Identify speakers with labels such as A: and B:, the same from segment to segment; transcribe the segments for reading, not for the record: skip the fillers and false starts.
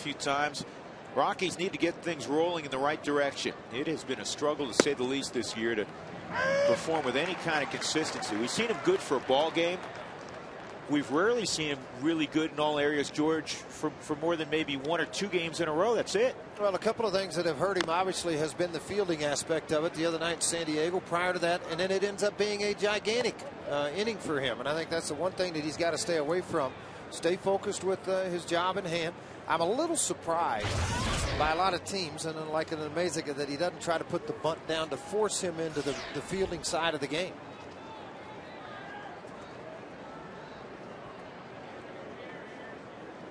A: few times. Rockies need to get things rolling in the right direction. It has been a struggle, to say the least, this year to perform with any kind of consistency. We've seen him good for a ball game. We've rarely seen him really good in all areas, George, for more than maybe 1 or 2 games in a row. That's it.
B: Well, a couple of things that have hurt him obviously has been the fielding aspect of it the other night in San Diego, prior to that, and then it ends up being a gigantic inning for him. And I think that's the one thing that he's got to stay away from. Stay focused with his job in hand. I'm a little surprised by a lot of teams, and like an amazing that he doesn't try to put the bunt down to force him into the fielding side of the game.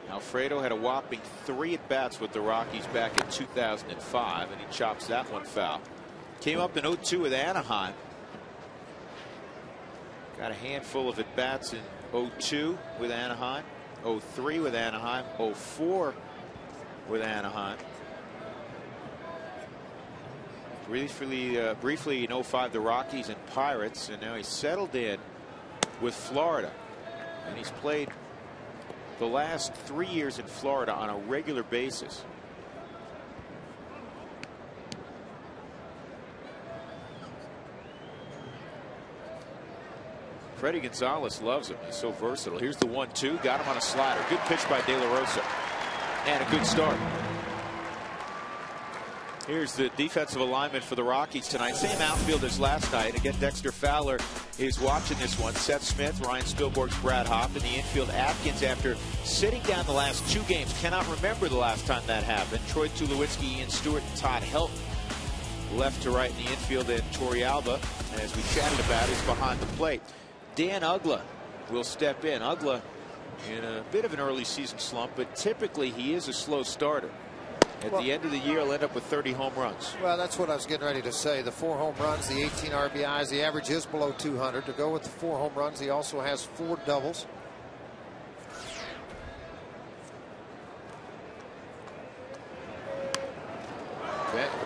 A: Alfredo had a whopping 3 at-bats with the Rockies back in 2005, and he chops that one foul. Came up in 0-2 with Anaheim. Got a handful of at-bats in 0-2 with Anaheim, 0-3 with Anaheim, 0-4 with Anaheim. Briefly in 05 the Rockies and Pirates, and now he's settled in with Florida, and he's played the last 3 years in Florida on a regular basis. Freddie Gonzalez loves him. He's so versatile. Here's the 1-2. Got him on a slider. Good pitch by De La Rosa. And a good start. Here's the defensive alignment for the Rockies tonight. Same outfield as last night. Again, Dexter Fowler is watching this one. Seth Smith, Ryan Spilborghs, Brad Hoff. In the infield, Atkins, after sitting down the last 2 games, cannot remember the last time that happened. Troy Tulowitzki, Ian Stewart, and Todd Helton. Left to right in the infield, and Torey Alba, as we chatted about, is behind the plate. Dan Uggla will step in. Uggla in a bit of an early season slump, but typically he is a slow starter. At the end of the year, he'll end up with 30 home runs.
B: Well, that's what I was getting ready to say. The 4 home runs, the 18 RBIs, the average is below 200. To go with the 4 home runs, he also has 4 doubles.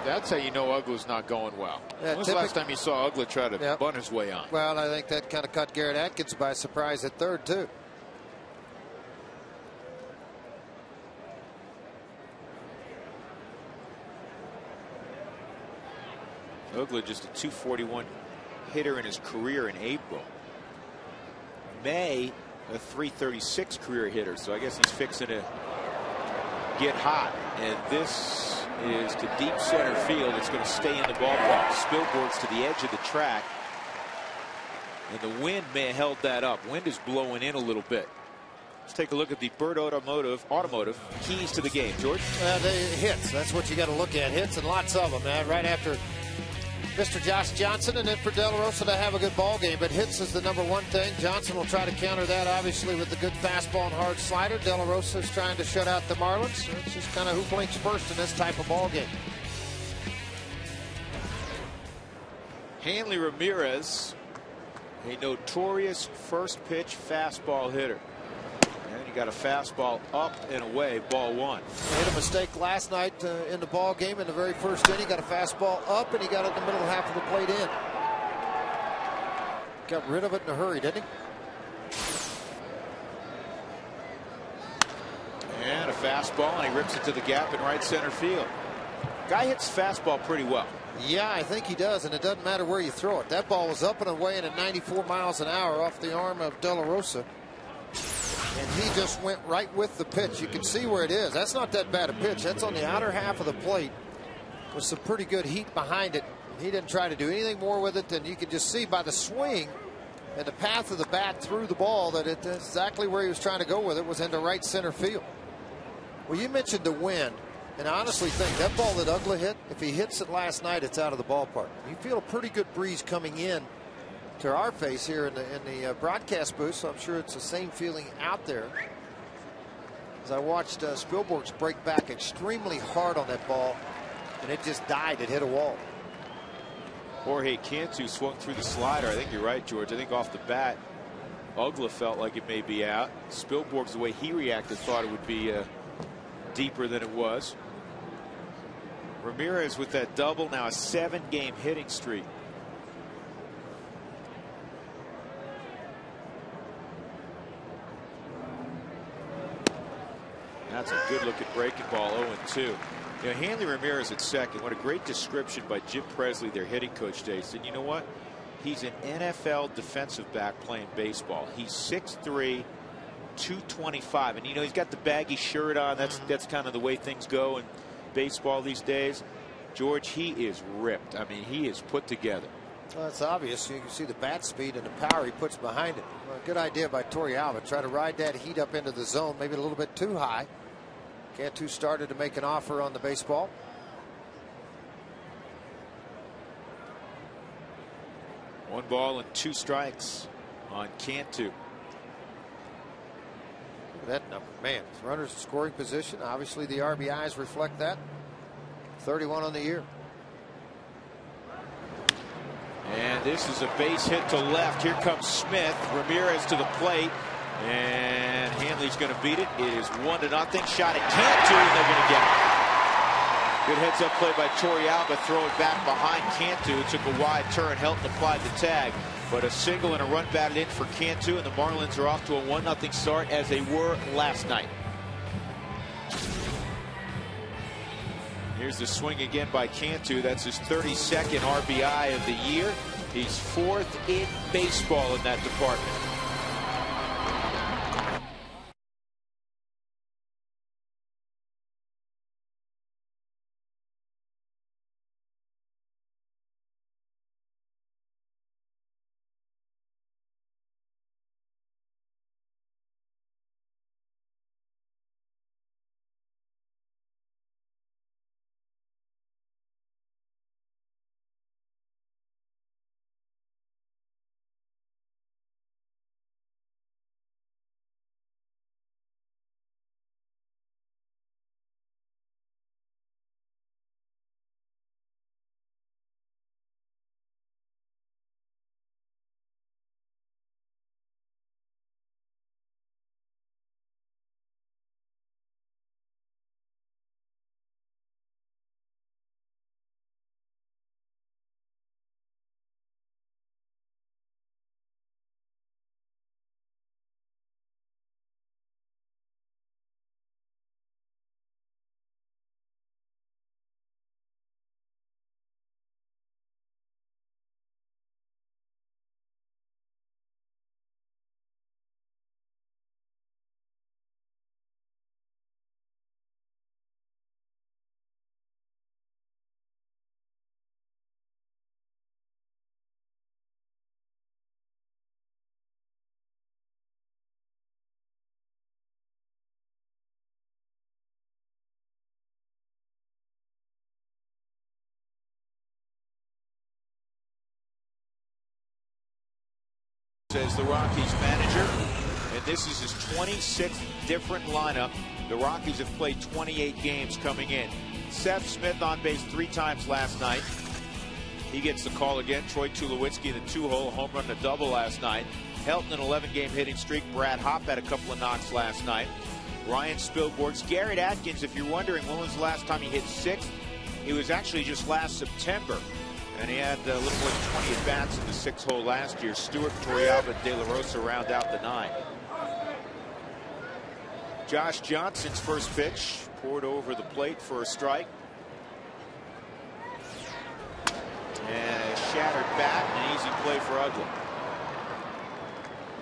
A: That's how you know Uggla's not going well. When was the last time you saw Uggla try to bunt his way on?
B: Well, I think that kind of caught Garrett Atkins by surprise at third, too.
A: Uggla just a .241 hitter in his career in April. May, a .336 career hitter, so I guess he's fixing to get hot. And this is to deep center field. It's going to stay in the ballpark. Spilborghs to the edge of the track. And the wind may have held that up. Wind is blowing in a little bit. Let's take a look at the Bird Automotive keys to the game. George?
B: The hits. That's what you got to look at. Hits, and lots of them, man. Right after Mr. Josh Johnson, and then for De La Rosa to have a good ball game. But hits is the #1 thing. Johnson will try to counter that, obviously, with the good fastball and hard slider. De La Rosa is trying to shut out the Marlins. So it's just kind of who blinks first in this type of ball game.
A: Hanley Ramirez, a notorious first pitch fastball hitter. And you got a fastball up and away, ball 1.
B: He made a mistake last night in the ball game in the very first inning. Got a fastball up, and he got it in the middle half of the plate in. Got rid of it in a hurry, didn't
A: he? And a fastball, and he rips it to the gap in right center field. Guy hits fastball pretty well.
B: Yeah, I think he does, and it doesn't matter where you throw it. That ball was up and away and at 94 miles an hour off the arm of De La Rosa. And he just went right with the pitch. You can see where it is. That's not that bad a pitch. That's on the outer half of the plate with some pretty good heat behind it. He didn't try to do anything more with it than you could just see by the swing and the path of the bat through the ball that it's exactly where he was trying to go with it was into right center field. Well, you mentioned the wind, and I honestly think that ball that Uggla hit, if he hits it last night, it's out of the ballpark. You feel a pretty good breeze coming in to our face here in the broadcast booth, so I'm sure it's the same feeling out there. As I watched Spilborghs break back extremely hard on that ball, and it just died. It hit a wall.
A: Jorge Cantu swung through the slider. I think you're right, George. I think off the bat, Uggla felt like it may be out. Spilborghs, the way he reacted, thought it would be deeper than it was. Ramirez with that double, now a 7-game hitting streak. That's That's a good look at breaking ball. 0-2. You know, Hanley Ramirez at second. What a great description by Jim Presley, their hitting coach today. He said, you know what? He's an NFL defensive back playing baseball. He's 6'3", 225, and you know he's got the baggy shirt on. That's kind of the way things go in baseball these days. George, he is ripped. I mean, he is put together.
B: Well, that's obvious. You can see the bat speed and the power he puts behind it. Well, good idea by Torrealba. Try to ride that heat up into the zone, maybe a little bit too high. Cantu started to make an offer on the baseball.
A: One ball and 2 strikes on Cantu.
B: Look at that number. Man, runners in scoring position. Obviously, the RBIs reflect that. 31 on the year.
A: And this is a base hit to left. Here comes Smith. Ramirez to the plate. And Hanley's going to beat it. It is 1-0. Shot at Cantu, and they're going to get it. Good heads-up play by Torrealba, throwing back behind Cantu. Took a wide turn, helped apply the tag. But a single and a run batted in for Cantu, and the Marlins are off to a 1-0 start as they were last night. Here's the swing again by Cantu. That's his 32nd RBI of the year. He's 4th in baseball in that department. Says the Rockies manager, and this is his 26th different lineup. The Rockies have played 28 games coming in. Seth Smith on base 3 times last night. He gets the call again. Troy Tulowitzki, the 2-hole home run, a double last night. Helton, an 11-game hitting streak. Brad Hopp had a couple of knocks last night. Ryan Spilborghs. Garrett Atkins, if you're wondering when was the last time he hit 6th, it was actually just last September. And he had a little more than 20 at-bats in the 6-hole last year. Stewart, Torrealba, De La Rosa round out the 9. Josh Johnson's first pitch poured over the plate for a strike. And a shattered bat, and an easy play for Uggla.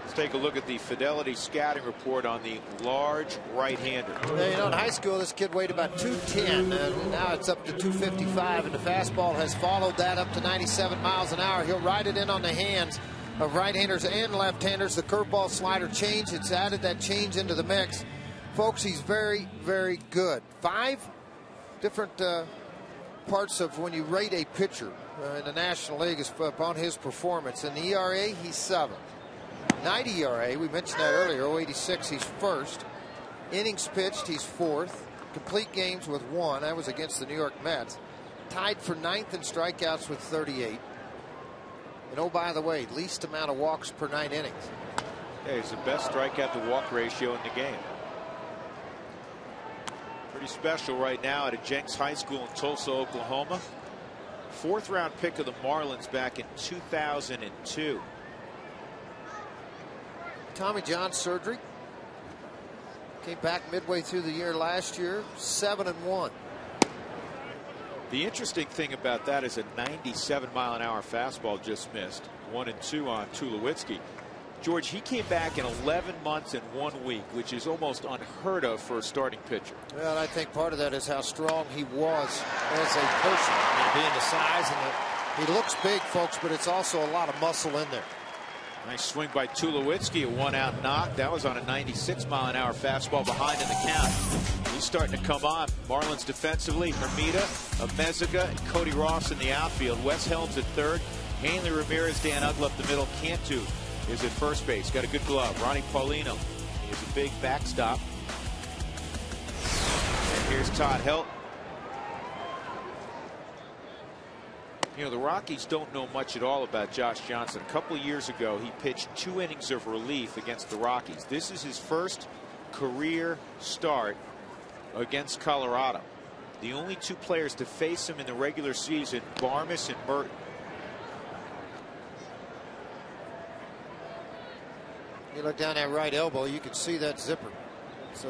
A: Let's take a look at the Fidelity scouting report on the large right-hander.
B: Yeah, you know, in high school, this kid weighed about 210, and now it's up to 255, and the fastball has followed that up to 97 miles an hour. He'll ride it in on the hands of right-handers and left-handers. The curveball slider change, it's added that change into the mix. Folks, he's very, very good. 5 different parts of when you rate a pitcher in the National League is upon his performance. In the ERA, he's 7th. 90 ERA, we mentioned that earlier, 0.86, he's 1st. Innings pitched, he's 4th. Complete games with 1, that was against the New York Mets. Tied for 9th in strikeouts with 38. And oh, by the way, least amount of walks per 9 innings.
A: Yeah, he's the best strikeout to walk ratio in the game. Pretty special right now at Jenks High School in Tulsa, Oklahoma. 4th round pick of the Marlins back in 2002. Tommy
B: John surgery. Came back midway through the year last year, 7-1.
A: The interesting thing about that is a 97-mile-an-hour fastball just missed. 1-2 on Tulowitzki. George, he came back in 11 months and 1 week, which is almost unheard of for a starting pitcher.
B: Well, I think part of that is how strong he was as a person. I mean, being the size and he looks big, folks, but it's also a lot of muscle in there.
A: Nice swing by Tulowitzki, a 1-out knock. That was on a 96-mile-an-hour fastball behind in the count. He's starting to come on. Marlins defensively, Hermida, Amezaga, and Cody Ross in the outfield. Wes Helms at third. Hanley Ramirez, Dan Uggla up the middle. Cantu is at first base. Got a good glove. Ronnie Paulino is a big backstop. And here's Todd Helton. You know, the Rockies don't know much at all about Josh Johnson. A couple of years ago, he pitched 2 innings of relief against the Rockies. This is his first career start against Colorado. The only 2 players to face him in the regular season, Barmes and Merton.
B: You look down that right elbow, you can see that zipper. It's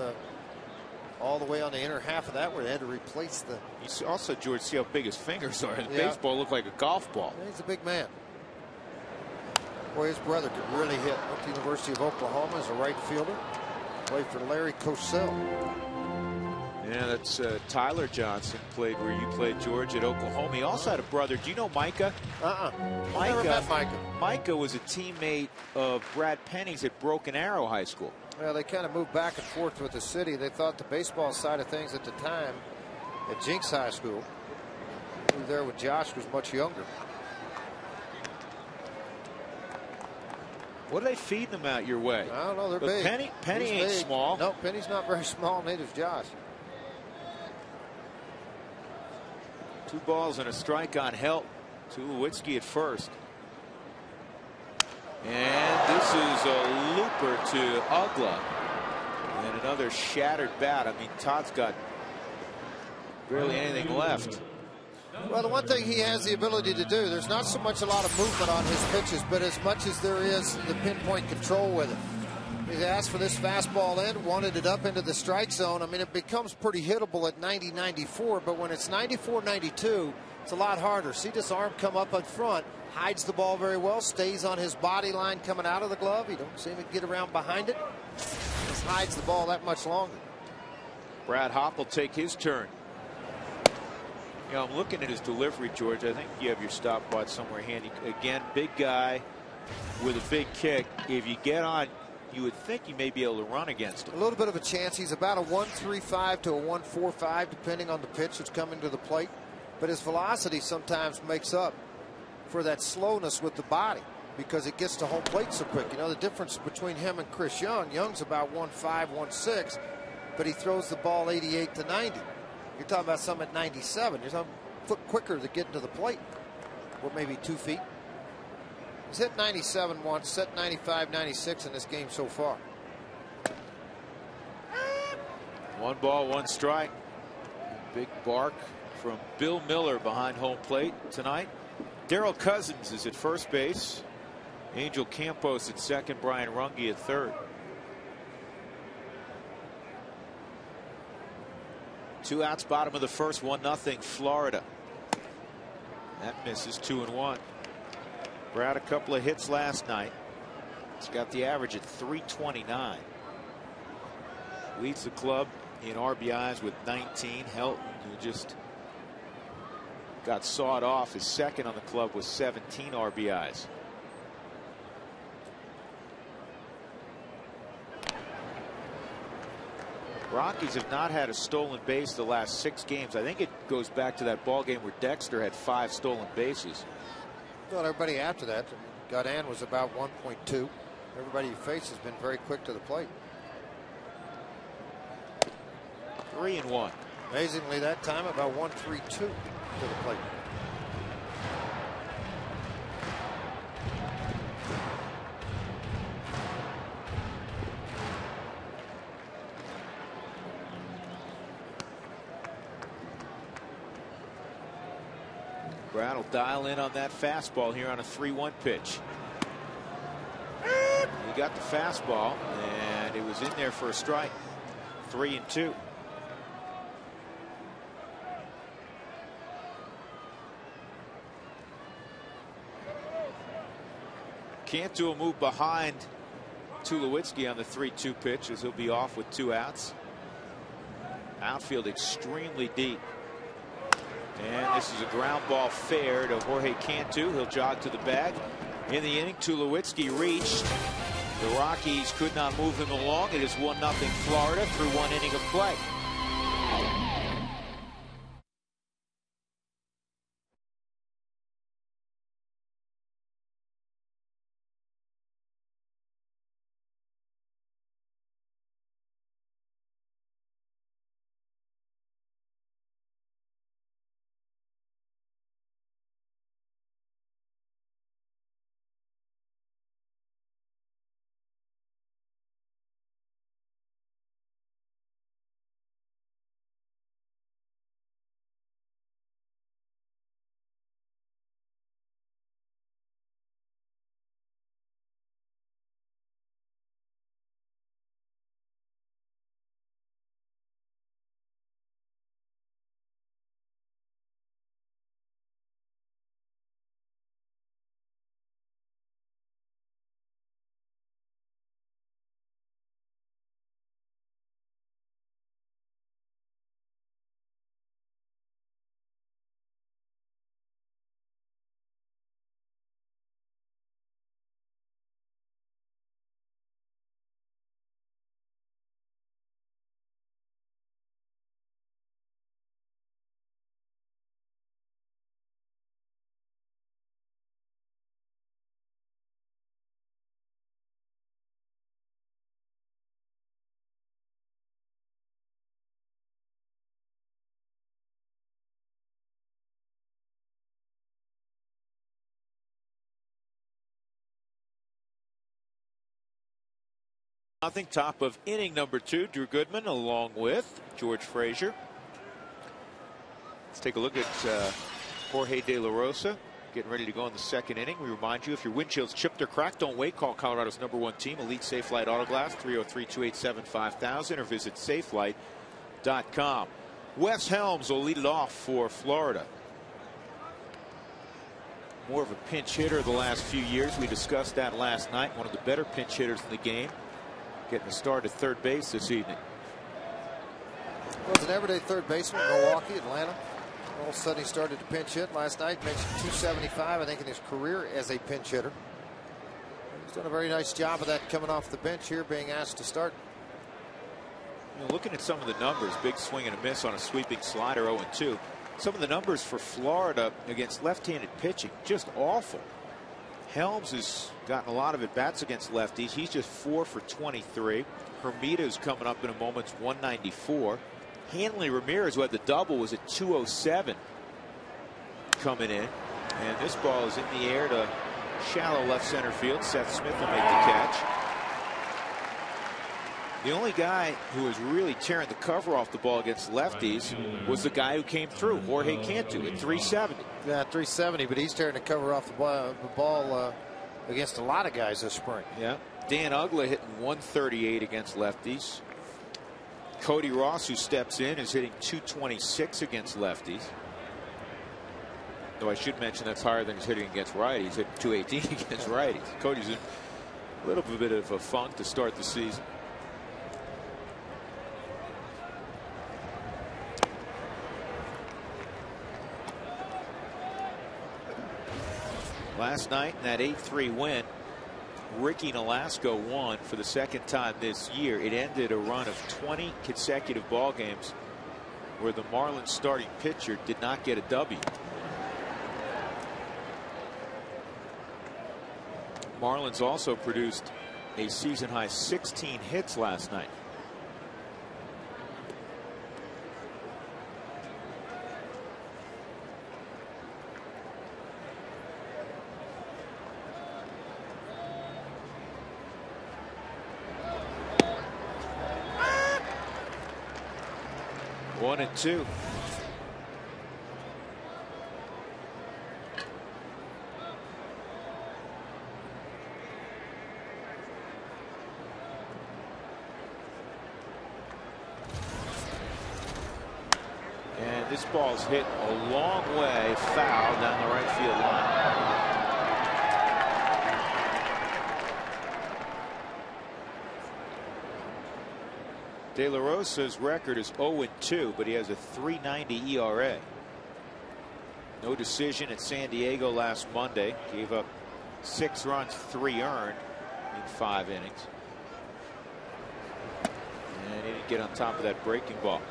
B: all the way on the inner half of that where they had to replace the.
A: You also, George, see how big his fingers are. His baseball looked like a golf ball.
B: Yeah, he's a big man. Boy, his brother could really hit. Went to the University of Oklahoma as a right fielder. Played for Larry Cosell.
A: Yeah, that's Tyler Johnson, played where you played, George, at Oklahoma. He also had a brother. Do you know Micah?
B: Never met Micah.
A: Micah was a teammate of Brad Penny's at Broken Arrow High School.
B: Well, they kind of moved back and forth with the city. They thought the baseball side of things at the time at Jinx High School, who there with Josh was much younger.
A: What are they feeding them out your way?
B: I don't know. They're big.
A: Penny ain't
B: big.
A: small.
B: No, Penny's not very small. Neither is Josh.
A: 2 balls and a strike on Helton. Tulowitzki at first. And this is a looper to Uggla. And another shattered bat. I mean, Todd's got barely anything left.
B: Well, the one thing he has the ability to do, there's not so much a lot of movement on his pitches, but as much as there is the pinpoint control with it. He asked for this fastball in, wanted it up into the strike zone. I mean, it becomes pretty hittable at 90-94, but when it's 94-92, it's a lot harder. See this arm come up in front, hides the ball very well, stays on his body line coming out of the glove. You don't see him get around behind it. Just hides the ball that much longer.
A: Brad Hopp will take his turn. You know, I'm looking at his delivery, George. I think you have your stopwatch somewhere handy. Again, big guy with a big kick. If you get on, you would think you may be able to run against him.
B: A little bit of a chance. He's about a 1.35 to a 1.45, depending on the pitch that's coming to the plate. But his velocity sometimes makes up for that slowness with the body because it gets to home plate so quick. You know, the difference between him and Chris Young, Young's about 1.5, 1.6, but he throws the ball 88 to 90. You're talking about some at 97. You're talking a foot quicker to get to the plate. Or maybe 2 feet. He's hit 97 once, set 95, 96 in this game so far.
A: 1 ball, 1 strike. Big bark from Bill Miller behind home plate tonight. Darrell Cousins is at first base. Angel Campos at second. Brian Runge at third. 2 outs, bottom of the first, 1-0 Florida. That misses. 2-1. Brad, a couple of hits last night. He's got the average at 329. Leads the club in RBIs with 19. Helton, who just got sawed off, is second on the club with 17 RBIs. Rockies have not had a stolen base the last 6 games. I think it goes back to that ball game where Dexter had 5 stolen bases.
B: Well, everybody after that, Godin was about 1.2. Everybody you face has been very quick to the plate.
A: 3-1.
B: Amazingly, that time about 1.32 to the plate.
A: Brad will dial in on that fastball here on a 3-1 pitch. He got the fastball, and it was in there for a strike. 3-2. Cantu will move behind Tulowitzki on the 3-2 pitch as he'll be off with 2 outs. Outfield extremely deep. And this is a ground ball fair to Jorge Cantu. He'll jog to the bag. In the inning, Tulowitzki reached. The Rockies could not move him along. It is 1-0 Florida through 1 inning of play. Nothing, top of inning number 2. Drew Goodman along with George Frazier. Let's take a look at Jorge De La Rosa getting ready to go in the 2nd inning. We remind you, if your windshield's chipped or cracked, don't wait. Call Colorado's #1 team, Elite Safelite Auto Glass, 303-287-5000, or visit safelight.com. Wes Helms will lead it off for Florida. More of a pinch hitter the last few years. We discussed that last night. One of the better pinch hitters in the game. Getting a start at third base this evening.
B: Well, it's an everyday third baseman, Milwaukee, Atlanta. All of a sudden he started to pinch hit last night. Makes 275, I think, in his career as a pinch hitter. He's done a very nice job of that coming off the bench here, being asked to start.
A: You know, looking at some of the numbers, big swing and a miss on a sweeping slider, 0-2. Some of the numbers for Florida against left-handed pitching, just awful. Helms has gotten a lot of at-bats against lefties. He's just 4 for 23. Hermita's coming up in a moment, 194. Hanley Ramirez, who had the double, was at 207 coming in. And this ball is in the air to shallow left center field. Seth Smith will make the catch. The only guy who was really tearing the cover off the ball against lefties was the guy who came through, Jorge Cantu, at 370.
B: Yeah, 370, but he's tearing the cover off the ball against a lot of guys this spring.
A: Yeah. Dan Uggla hitting 138 against lefties. Cody Ross, who steps in, is hitting 226 against lefties. Though I should mention that's higher than he's hitting against righties. He's hitting 218 against righties. Cody's in a little bit of a funk to start the season. Last night in that 8-3 win, Ricky Nolasco won for the 2nd time this year. It ended a run of 20 consecutive ball games where the Marlins starting pitcher did not get a W. Marlins also produced a season high 16 hits last night. One and two. And this ball's hit a long way foul down the right field line. De La Rosa's record is 0-2, but he has a 3.90 ERA. No decision at San Diego last Monday. Gave up 6 runs, 3 earned in 5 innings. And he didn't get on top of that breaking ball.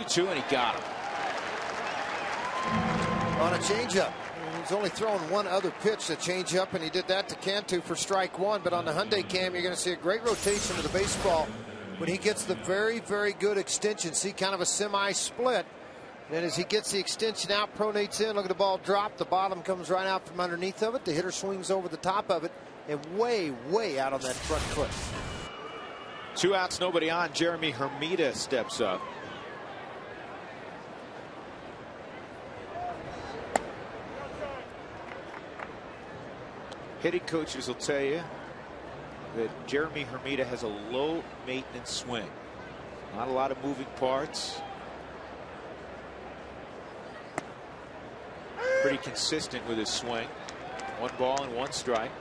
A: Two, and he got him.
B: On a changeup. He's only throwing one other pitch, a changeup, and he did that to Cantu for strike 1. But on the Hyundai cam, you're going to see a great rotation of the baseball when he gets the very, very good extension. See, kind of a semi-split. And as he gets the extension out, pronates in, look at the ball drop. The bottom comes right out from underneath of it. The hitter swings over the top of it and way, way out on that front foot.
A: 2 outs, nobody on. Jeremy Hermida steps up. Hitting coaches will tell you that Jeremy Hermida has a low maintenance swing. Not a lot of moving parts. Pretty consistent with his swing. 1 ball and 1 strike.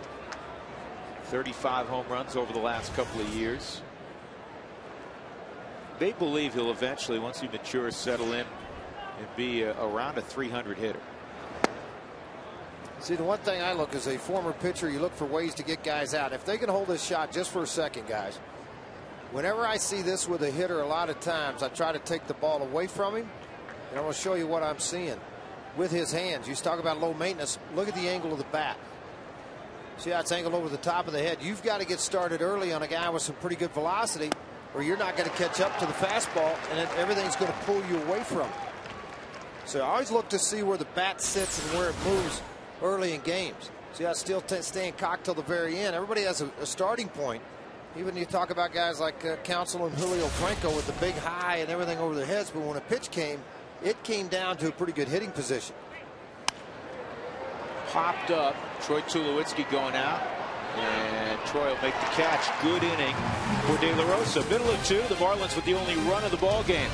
A: 35 home runs over the last couple of years. They believe he'll eventually, once he matures, settle in and be around a 300 hitter.
B: See, the one thing I look as a former pitcher, you look for ways to get guys out. If they can hold this shot just for a second, guys, whenever I see this with a hitter, a lot of times I try to take the ball away from him, and I'm going to show you what I'm seeing with his hands. You talk about low maintenance. Look at the angle of the bat. See how it's angled over the top of the head. You've got to get started early on a guy with some pretty good velocity, or you're not going to catch up to the fastball, and everything's going to pull you away from it. So I always look to see where the bat sits and where it moves early in games. See how it's still staying cocked till the very end. Everybody has a starting point. Even you talk about guys like Counsell and Julio Franco with the big high and everything over their heads, but when a pitch came, it came down to a pretty good hitting position.
A: Popped up. Troy Tulowitzki going out, and Troy will make the catch. Good inning for De La Rosa. Middle of 2, the Marlins with the only run of the ball game.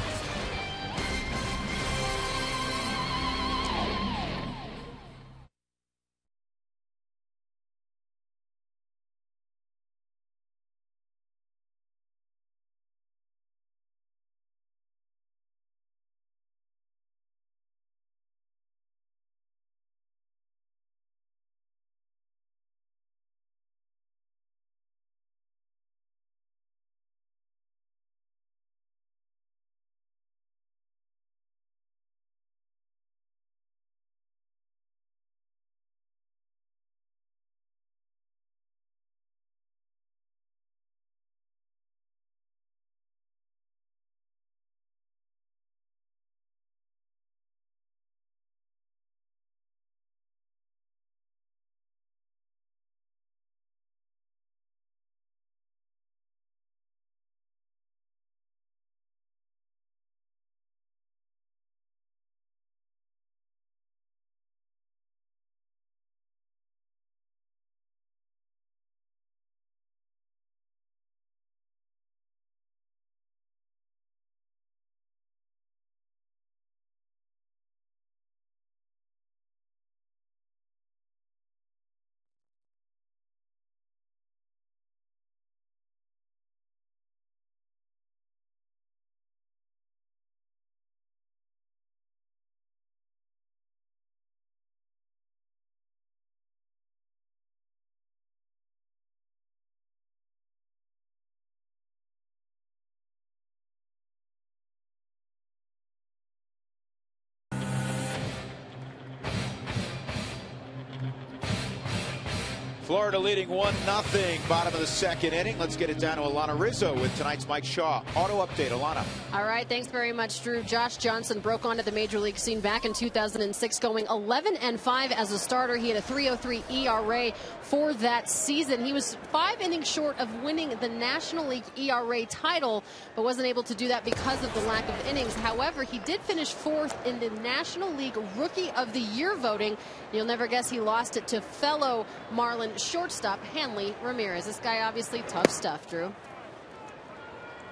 A: Florida leading 1-0, bottom of the second inning. Let's get it down to Alana Rizzo with tonight's Mike Shaw Auto Update. Alana.
C: All right, thanks very much, Drew. Josh Johnson broke onto the major league scene back in 2006, going 11-5 as a starter. He had a 3.03 ERA for that season. He was 5 innings short of winning the National League ERA title, but wasn't able to do that because of the lack of innings. However, he did finish 4th in the National League Rookie of the Year voting. You'll never guess he lost it to fellow Marlin shortstop Hanley Ramirez. This guy obviously tough stuff, Drew.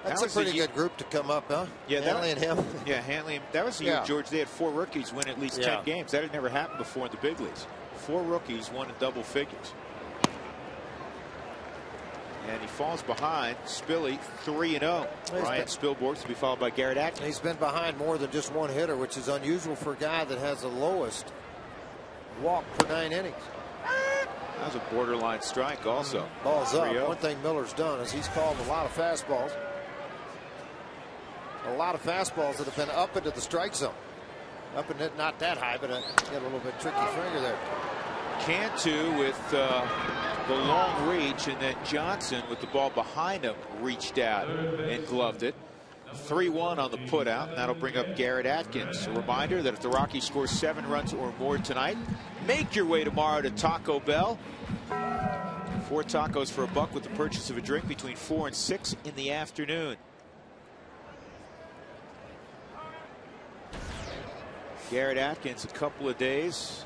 B: That's a pretty good group to come up, huh?
A: Yeah,
B: Hanley and him.
A: Yeah, Hanley. That was the year, George. They had 4 rookies win at least 10 games. That had never happened before in the big leagues. 4 rookies won in double figures. And he falls behind Spilly 3-0. Ryan Spilborghs to be followed by Garrett Atkins.
B: He's been behind more than just one hitter, which is unusual for a guy that has the lowest walk per 9 innings.
A: That was a borderline strike also.
B: Ball's up. One thing Miller's done is he's called a lot of fastballs. A lot of fastballs that have been up into the strike zone. Up and not that high, but get a little bit tricky finger there.
A: Cantu with the long reach, and then Johnson with the ball behind him reached out and gloved it. 3-1 on the putout, and that'll bring up Garrett Atkins. A reminder that if the Rockies score 7 runs or more tonight, make your way tomorrow to Taco Bell. 4 tacos for $1 with the purchase of a drink between 4 and 6 in the afternoon. Garrett Atkins, a couple of days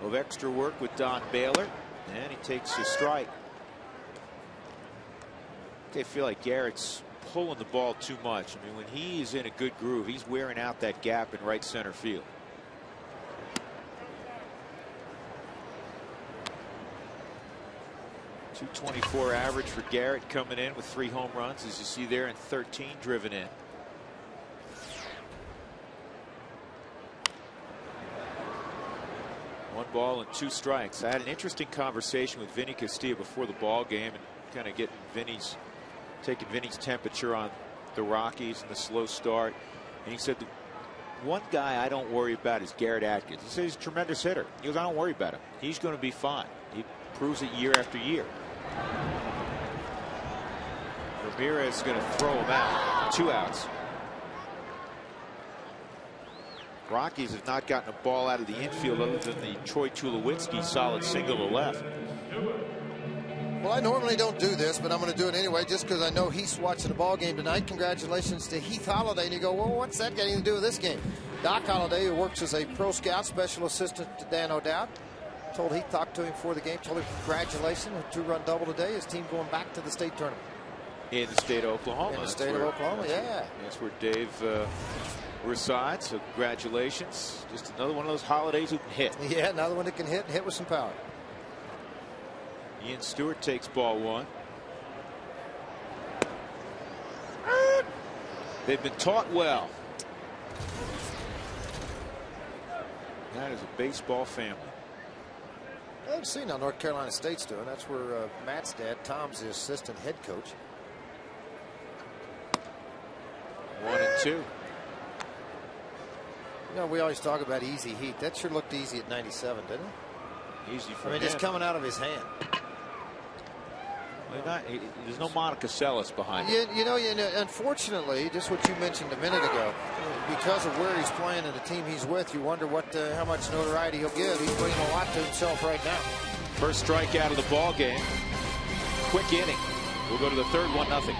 A: of extra work with Don Baylor, and he takes a strike. I feel like Garrett's pulling the ball too much. I mean, when he's in a good groove, he's wearing out that gap in right center field. .224 average for Garrett, coming in with 3 home runs, as you see there, and 13 driven in. One ball and 2 strikes. I had an interesting conversation with Vinny Castilla before the ball game, and kind of taking Vinny's temperature on the Rockies and the slow start. And he said, the one guy I don't worry about is Garrett Atkins. He says he's a tremendous hitter. He goes, I don't worry about him. He's going to be fine. He proves it year after year. Ramirez is going to throw him out. 2 outs. Rockies have not gotten a ball out of the infield other than the Troy Tulowitzki solid single to left.
B: Well, I normally don't do this, but I'm going to do it anyway just because I know Heath's watching the ball game tonight. Congratulations to Heath Holliday. And you go, well, what's that got anything to do with this game? Doc Holliday, who works as a pro scout, special assistant to Dan O'Dowd, told Heath, talked to him before the game, told him congratulations, a 2-run double today. His team going back to the state tournament.
A: In the state of Oklahoma.
B: In the state of Oklahoma, yeah.
A: That's where Dave resides, so congratulations. Just another one of those holidays who can hit.
B: Yeah, another one that can hit and hit with some power.
A: Ian Stewart takes ball 1. They've been taught well. That is a baseball family.
B: I've seen how North Carolina State's doing. That's where Matt's dad, Tom's the assistant head coach.
A: 1 and 2.
B: You know, we always talk about easy heat. That sure looked easy at 97, didn't it?
A: Easy for him.
B: I mean, just coming out of his hand.
A: Well, there's no Monica Seles behind him.
B: You know, unfortunately, just what you mentioned a minute ago, because of where he's playing and the team he's with, you wonder how much notoriety he'll give. He's bringing a lot to himself right now.
A: First strikeout of the ball game. Quick inning. We'll go to the third, 1-0.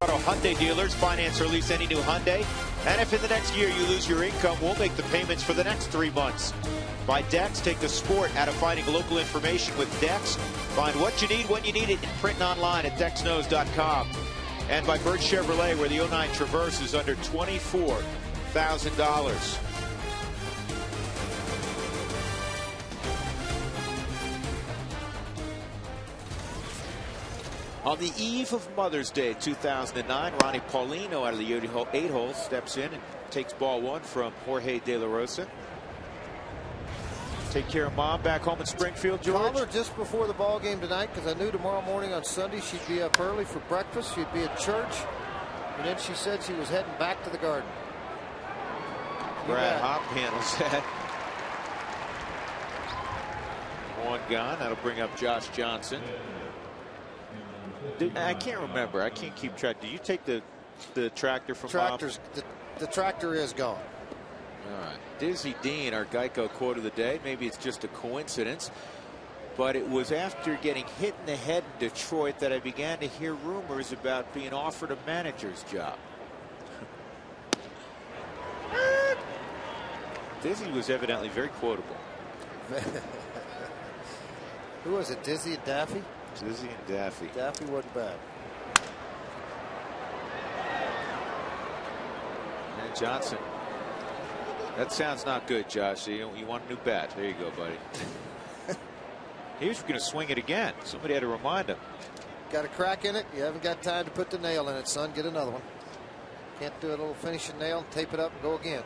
A: Auto Hyundai dealers, finance or lease any new Hyundai. And if in the next year you lose your income, we'll make the payments for the next 3 months. By Dex, take the sport out of finding local information with Dex. Find what you need when you need it and print online at dexknows.com. And by Bird Chevrolet, where the 09 Traverse is under $24,000. On the eve of Mother's Day 2009, Ronnie Paulino out of the 8-hole steps in and takes ball 1 from Jorge De La Rosa. Take care of Mom back home in Springfield, George.
B: Called her just before the ball game tonight because I knew tomorrow morning on Sunday she'd be up early for breakfast. She'd be at church. And then she said she was heading back to the garden.
A: Brad Hopp handles that. 1 gone. That'll bring up Josh Johnson. I can't remember. I can't keep track. Did you take the tractor from
B: Tractor's the tractor is gone.
A: All right. Dizzy Dean, our Geico quote of the day. Maybe it's just a coincidence, but it was after getting hit in the head in Detroit that I began to hear rumors about being offered a manager's job. Dizzy was evidently very quotable.
B: Who was it? Dizzy and Daffy?
A: Dizzy and Daffy.
B: Daffy wasn't bad.
A: And Johnson. That sounds not good, Josh. You want a new bat. There you go, buddy. He was going to swing it again. Somebody had to remind him.
B: Got a crack in it. You haven't got time to put the nail in it, son. Get another one. Can't do a little finishing nail, tape it up, and go again.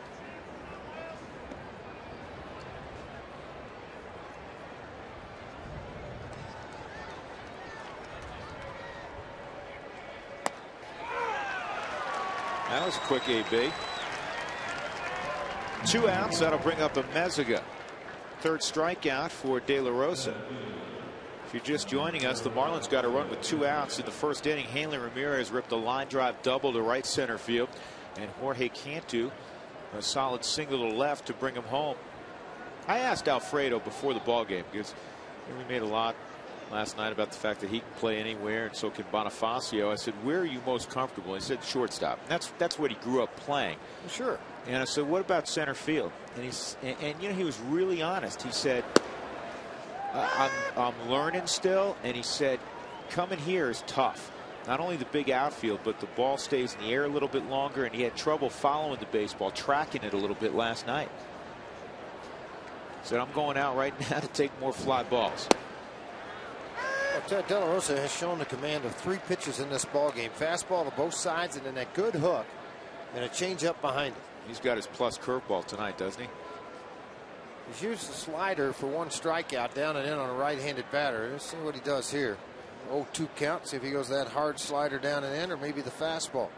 A: That was a quick AB. 2 outs. That'll bring up a Meziga. 3rd strikeout for De La Rosa. If you're just joining us, the Marlins got a run with 2 outs in the 1st inning. Hanley Ramirez ripped a line drive double to right center field, and Jorge Cantu a solid single to left to bring him home. I asked Alfredo before the ball game because we made a lot last night about the fact that he can play anywhere and so can Bonifacio. I said, where are you most comfortable? He said shortstop. That's what he grew up playing.
B: Sure.
A: And I said, what about center field? And you know, he was really honest. He said, I'm learning still. And he said, coming here is tough. Not only the big outfield, but the ball stays in the air a little bit longer, and he had trouble following the baseball, tracking it a little bit last night. He said, I'm going out right now to take more fly balls.
B: Well, De La Rosa has shown the command of 3 pitches in this ball game. Fastball to both sides, and then that good hook and a changeup behind it.
A: He's got his plus curveball tonight, doesn't he?
B: He's used the slider for 1 strikeout down and in on a right-handed batter. Let's see what he does here. 0-2 count. See if he goes that hard slider down and in, or maybe the fastball.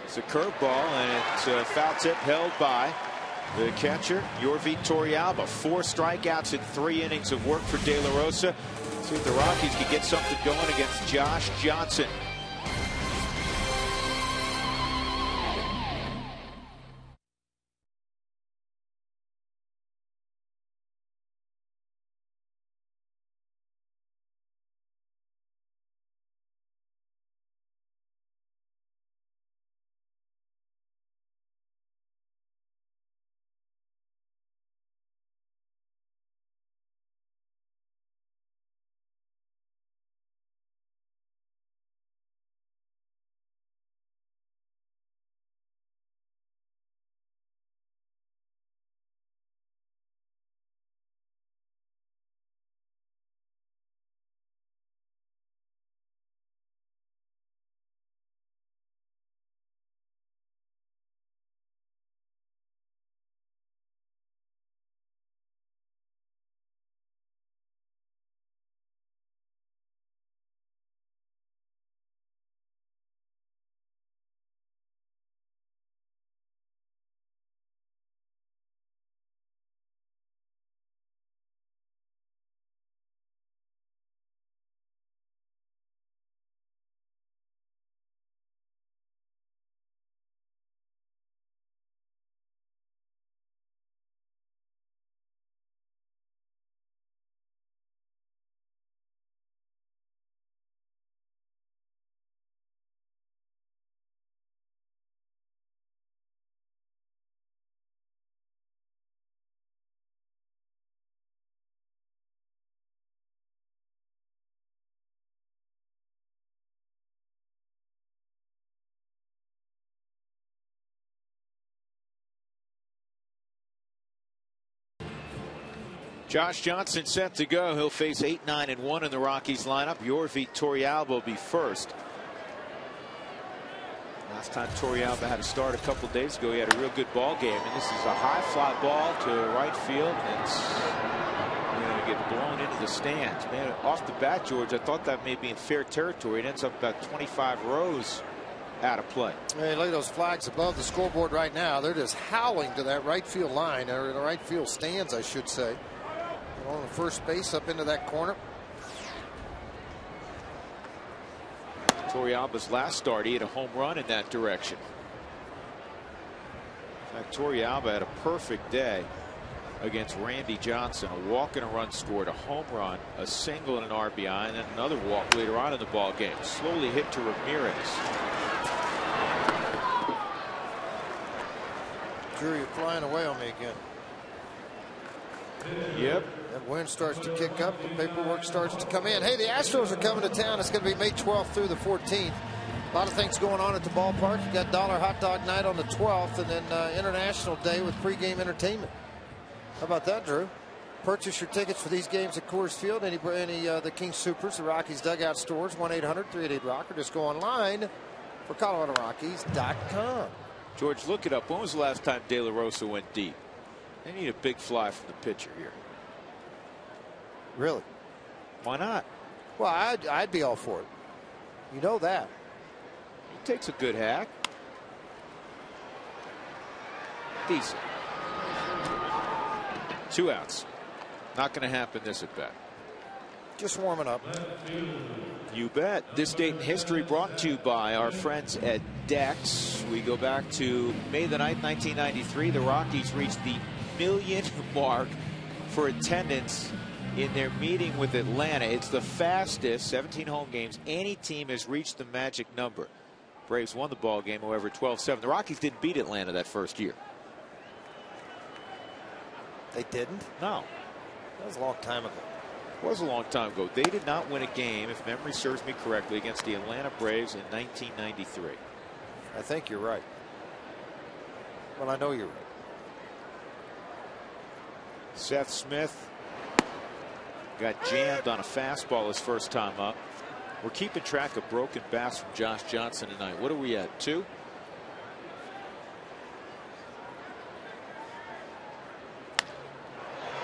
A: It's a curveball, and it's a foul tip held by the catcher, Yorvi Torrealba. 4 strikeouts in 3 innings of work for De La Rosa. See if the Rockies can get something going against Josh Johnson. Josh Johnson set to go. He'll face 8-9-1 in the Rockies lineup. Yorvi Torrealba will be first. Last time Torrealba had a start a couple days ago, he had a real good ball game, and this is a high fly ball to right field. It's going to get blown into the stands. Man, off the bat, George, I thought that may be in fair territory. It ends up about 25 rows out of play.
B: Hey, look at those flags above the scoreboard right now. They're just howling to that right field line, or the right field stands, I should say. On the first base up into that corner.
A: Torrealba's last start, he had a home run in that direction. In fact, Torrealba had a perfect day against Randy Johnson. A walk and a run scored, a home run, a single and an RBI, and then another walk later on in the ball game. Slowly hit to Ramirez.
B: Drew, you're flying away on me again.
A: Yep.
B: That wind starts to kick up. The paperwork starts to come in. Hey, the Astros are coming to town. It's going to be May 12th through the 14th. A lot of things going on at the ballpark. You got Dollar Hot Dog Night on the 12th, and then International Day with pregame entertainment. How about that, Drew? Purchase your tickets for these games at Coors Field. Any the King Supers, the Rockies Dugout stores, 1-800-388-ROCK, or just go online for ColoradoRockies.com.
A: George, look it up. When was the last time De La Rosa went deep? They need a big fly from the pitcher here.
B: Really?
A: Why not?
B: Well, I'd be all for it. You know that.
A: He takes a good hack. Decent. 2 outs. Not going to happen this at bat.
B: Just warming up.
A: You bet. This date in history brought to you by our friends at Dex. We go back to May the 9th, 1993. The Rockies reached the million mark for attendance in their meeting with Atlanta. It's the fastest 17 home games any team has reached the magic number. Braves won the ball game, however, 12-7. The Rockies didn't beat Atlanta that first year.
B: They didn't?
A: No.
B: That was a long time ago.
A: It was a long time ago. They did not win a game, if memory serves me correctly, against the Atlanta Braves in 1993.
B: I think you're right. Well, I know you're right.
A: Seth Smith got jammed on a fastball his first time up. We're keeping track of broken bats from Josh Johnson tonight. What are we at? 2?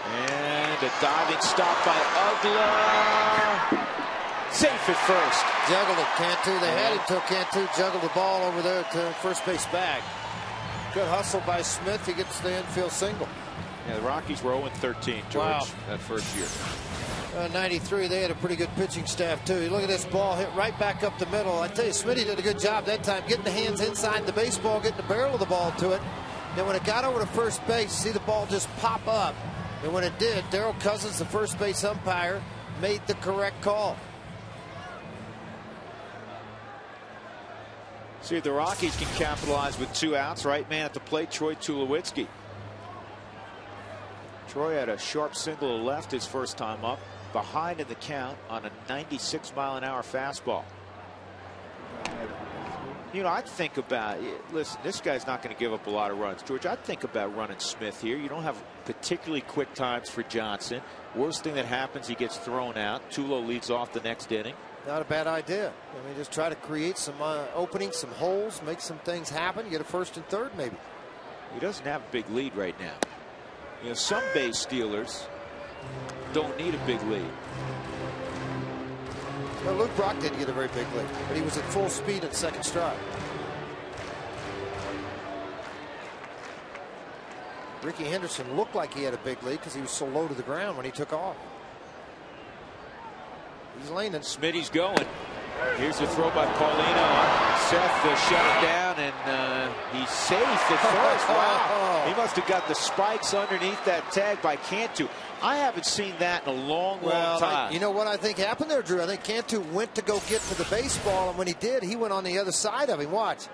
A: And a diving stop by Ugla. Safe at first.
B: Juggled it, Cantu. They had him till Cantu juggled the ball over there to first base bag. Good hustle by Smith. He gets the infield single.
A: Yeah, the Rockies were 0-13, George,
B: wow,
A: that first year.
B: 93, they had a pretty good pitching staff, too. You look at this ball hit right back up the middle. I tell you, Smitty did a good job that time getting the hands inside the baseball, getting the barrel of the ball to it. Then when it got over to first base, see the ball just pop up. And when it did, Darrell Cousins, the first base umpire, made the correct call.
A: See if the Rockies can capitalize with 2 outs. Right man at the plate, Troy Tulowitzki. Troy had a sharp single to left his first time up, behind in the count on a 96-mile-an-hour fastball. You know, I'd think about, listen, this guy's not going to give up a lot of runs. George, I'd think about running Smith here. You don't have particularly quick times for Johnson. Worst thing that happens, he gets thrown out. Tulo leads off the next inning.
B: Not a bad idea. I mean, just try to create some openings, some holes, make some things happen. Get a first and third, maybe.
A: He doesn't have a big lead right now. You know, some base stealers don't need a big lead.
B: Well, Luke Brock didn't get a very big lead, but he was at full speed at second stride. Ricky Henderson looked like he had a big lead because he was so low to the ground when he took off. He's leaning.
A: Smitty's going. Here's a throw by Paulino. Seth shut it down, and he's safe at first. Wow. He must have got the spikes underneath that tag by Cantu. I haven't seen that in a long time.
B: You know what I think happened there, Drew? I think Cantu went to go get to the baseball, and when he did, he went on the other side of him. Watch.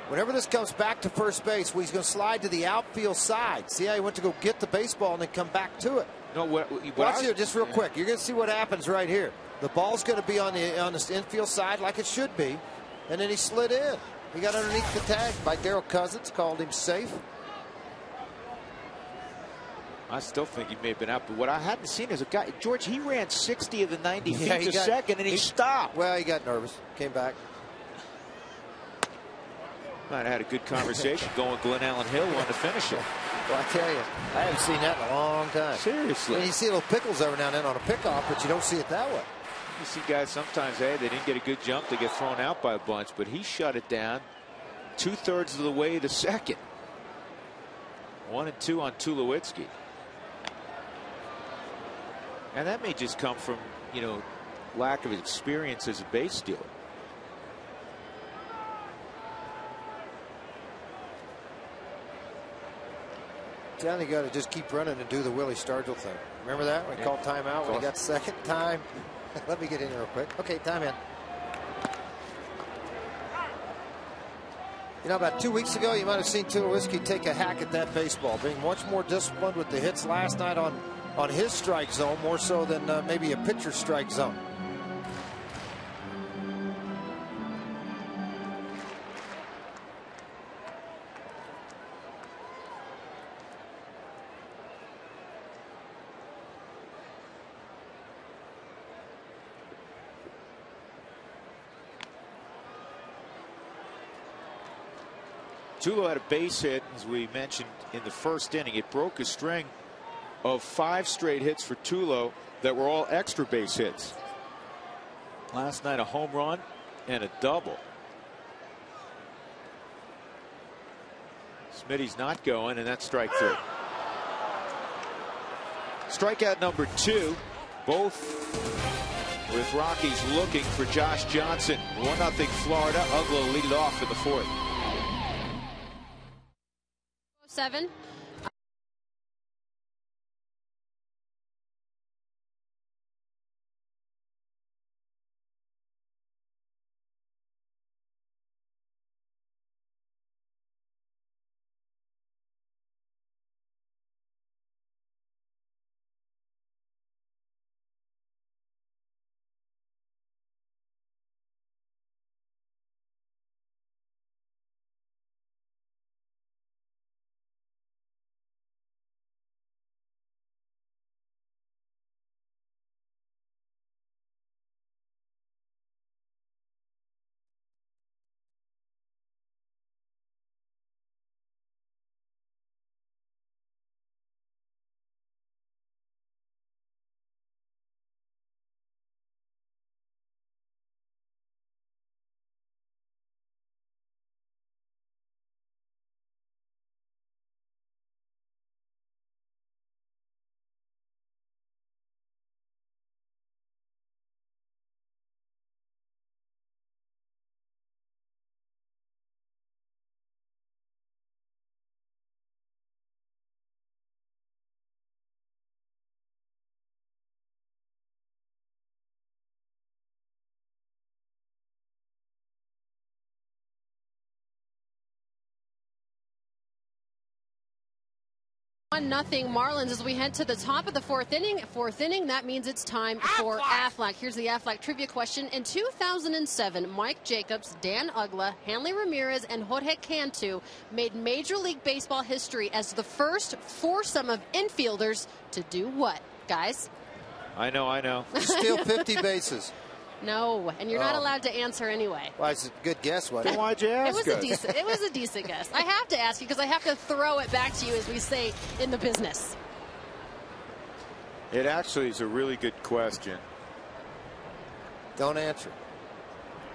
B: Whenever this comes back to first base, he's going to slide to the outfield side. See how he went to go get the baseball and then come back to it.
A: No,
B: watch here, just real quick. You're going to see what happens right here. The ball's going to be on the infield side like it should be, and then he slid in. He got underneath the tag by Darrell Cousins, called him safe.
A: I still think he may have been out, but what I hadn't seen is a guy, George, he ran 60 of the 90 feet a second, and he stopped.
B: Well, he got nervous, came back.
A: Might have had a good conversation going Glen Allen Hill on to finish it.
B: Well, I tell you, I haven't seen that in a long time.
A: Seriously.
B: I mean, you see little pickles every now and then on a pickoff, but you don't see it that way.
A: You see guys sometimes, hey, they didn't get a good jump, they get thrown out by a bunch, but he shut it down 2/3 of the way to second. 1 and 2 on Tulowitzki. And that may just come from, you know, lack of experience as a base stealer.
B: Down, you got to just keep running and do the Willie Stargell thing. Remember that when he called timeout when he got second time? Let me get in here real quick. Okay, time in. You know, about 2 weeks ago, you might have seen Tulowitzki take a hack at that baseball, being much more disciplined with the hits last night on his strike zone, more so than maybe a pitcher's strike zone.
A: Tulo had a base hit, as we mentioned, in the first inning. It broke a string of 5 straight hits for Tulo that were all extra base hits. Last night, a home run and a double. Smitty's not going, and that's strike 3. Strikeout number 2, both with Rockies looking for Josh Johnson. 1-0 Florida. Ugla lead it off in the 4th.
C: 7. Nothing Marlins as we head to the top of the 4th inning. 4th inning, that means it's time for Aflac. Here's the Aflac trivia question. In 2007, Mike Jacobs, Dan Ugla, Hanley Ramirez, and Jorge Cantu made Major League Baseball history as the first foursome of infielders to do what, guys?
A: I know.
B: Steal 50 bases.
C: No, and you're not allowed to answer anyway.
B: Well, it's a good guess, wasn't it?
A: Why'd you ask
C: it was a decent guess. I have to ask you because I have to throw it back to you, as we say in the business.
A: It actually is a really good question.
B: Don't answer.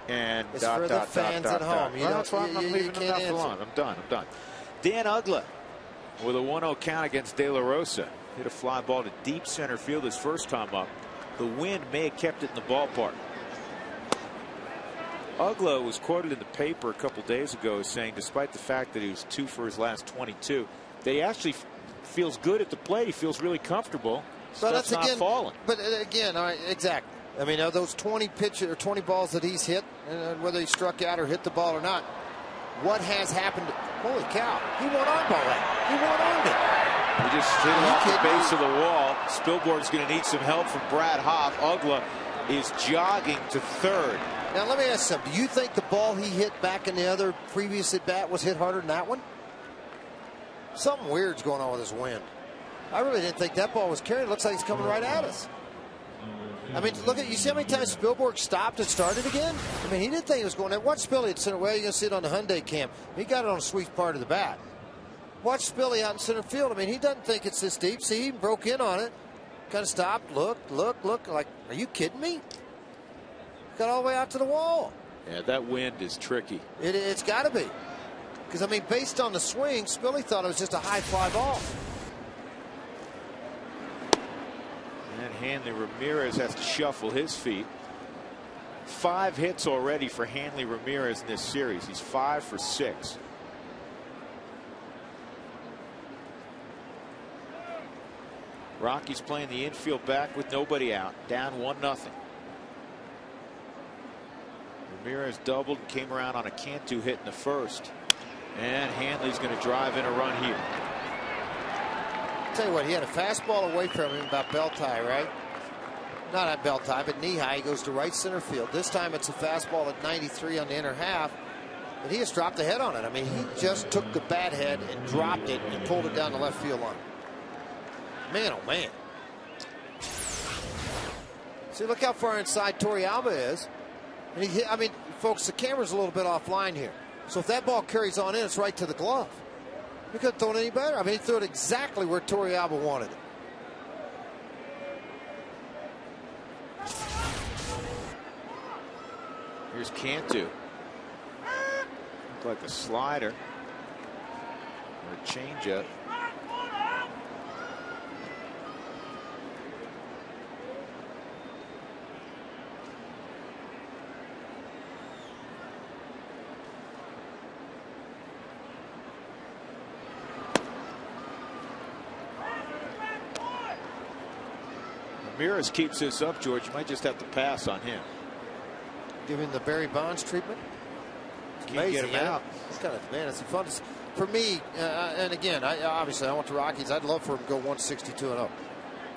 A: And
B: it's for the fans at home.
A: That's why I'm leaving enough alone. I'm done. Dan Ugla with a 1-0 count against De La Rosa. Hit a fly ball to deep center field his first time up. The wind may have kept it in the ballpark. Ugla was quoted in the paper a couple days ago as saying, despite the fact that he was 2 for his last 22, that he actually feels good at the plate. He feels really comfortable.
B: But that's
A: not falling.
B: But again, all right, exactly. I mean, of those 20 pitches or 20 balls that he's hit, whether he struck out or hit the ball or not, what has happened? Holy cow! He one-armed all that. He one-armed it.
A: He just hit it off the base of the wall. Spilborg's going to need some help from Brad Hoff. Ugla is jogging to third.
B: Now, let me ask something. Do you think the ball he hit back in the other previous at bat was hit harder than that one? Something weird's going on with his wind. I really didn't think that ball was carried. It looks like he's coming right at us. I mean, look at, you see how many times Spielberg stopped and started again? I mean, he didn't think it was going there. Watch Spilly at center. Well, you're going to see it on the Hyundai cam. He got it on a sweet part of the bat. Watch Spilly out in center field. I mean, he doesn't think it's this deep. See, he broke in on it. Kind of stopped, look. Like, are you kidding me? Got all the way out to the wall.
A: Yeah, that wind is tricky.
B: It's got to be. Because, I mean, based on the swing, Spilly thought it was just a high fly ball.
A: And Hanley Ramirez has to shuffle his feet. 5 hits already for Hanley Ramirez in this series. He's 5 for 6. Rockies playing the infield back with nobody out, down 1-0. Ramirez doubled and came around on a Cantu hit in the first. And Hanley's going to drive in a run here.
B: I'll tell you what, he had a fastball away from him about belt high, right? Not at belt high, but knee high. He goes to right center field. This time it's a fastball at 93 on the inner half. But he has dropped the head on it. I mean, he just took the bat head and dropped it and pulled it down the left field line. Man, oh man. See, look how far inside Torrealba is. And he hit, I mean, folks, the camera's a little bit offline here. So if that ball carries on in, it's right to the glove. He couldn't throw it any better. I mean, he threw it exactly where Torrealba wanted it.
A: Here's Cantu. Looked like a slider or a changeup. Ramirez keeps this up, George. You might just have to pass on him.
B: Give him the Barry Bonds treatment. It's amazing,
A: get him out.
B: It's kind of, man, it's fun. For me, and again, obviously I want the Rockies. I'd love for him to go 162-0.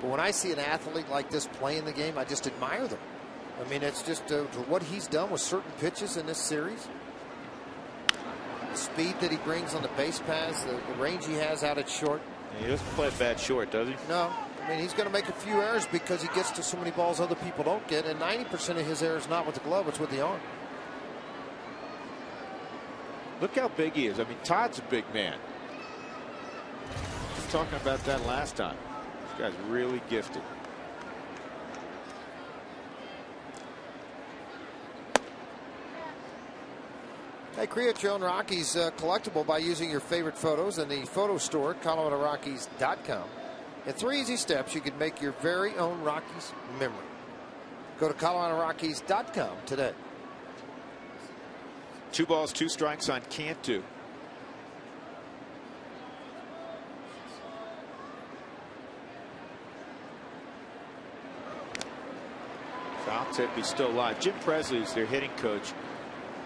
B: But when I see an athlete like this playing the game, I just admire them. I mean, it's just what he's done with certain pitches in this series. The speed that he brings on the base paths, the range he has out at short.
A: He doesn't play bad short, does he?
B: No. I mean, he's going to make a few errors because he gets to so many balls other people don't get, and 90% of his errors not with the glove, it's with the arm.
A: Look how big he is. I mean, Todd's a big man. We were talking about that last time. This guy's really gifted.
B: Hey, create your own Rockies collectible by using your favorite photos in the photo store at ColoradoRockies.com. In 3 easy steps, you can make your very own Rockies memory. Go to ColoradoRockies.com today.
A: 2 balls, 2 strikes on Cantu. Foul tip, he's still alive. Jim Presley is their hitting coach.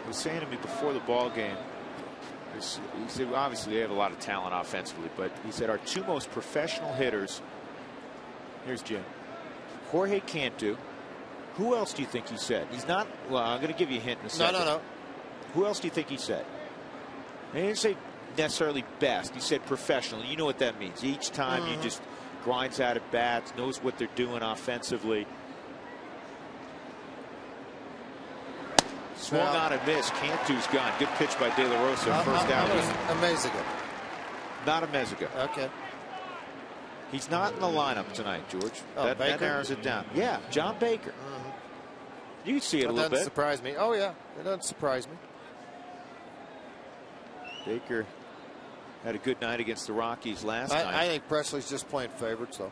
A: Was saying to me before the ball game, he said, well, obviously they have a lot of talent offensively, but he said our 2 most professional hitters, here's Jim, Jorge Cantu. Who else do you think he said? He's not, well, I'm going to give you a hint in a second.
B: No.
A: Who else do you think he said? And he didn't say necessarily best. He said professional. You know what that means. Each time he just grinds out at bats, knows what they're doing offensively. Swung on and missed. Cantu's gone. Good pitch by De La Rosa. First out.
B: A Meziga.
A: Not a Meziga.
B: Okay.
A: He's not in the lineup tonight, George. That narrows it down. Yeah, John Baker. You can see it a little bit.
B: That doesn't surprise me. Oh, yeah. It doesn't surprise me.
A: Baker had a good night against the Rockies last night.
B: I think Presley's just playing favorites, though.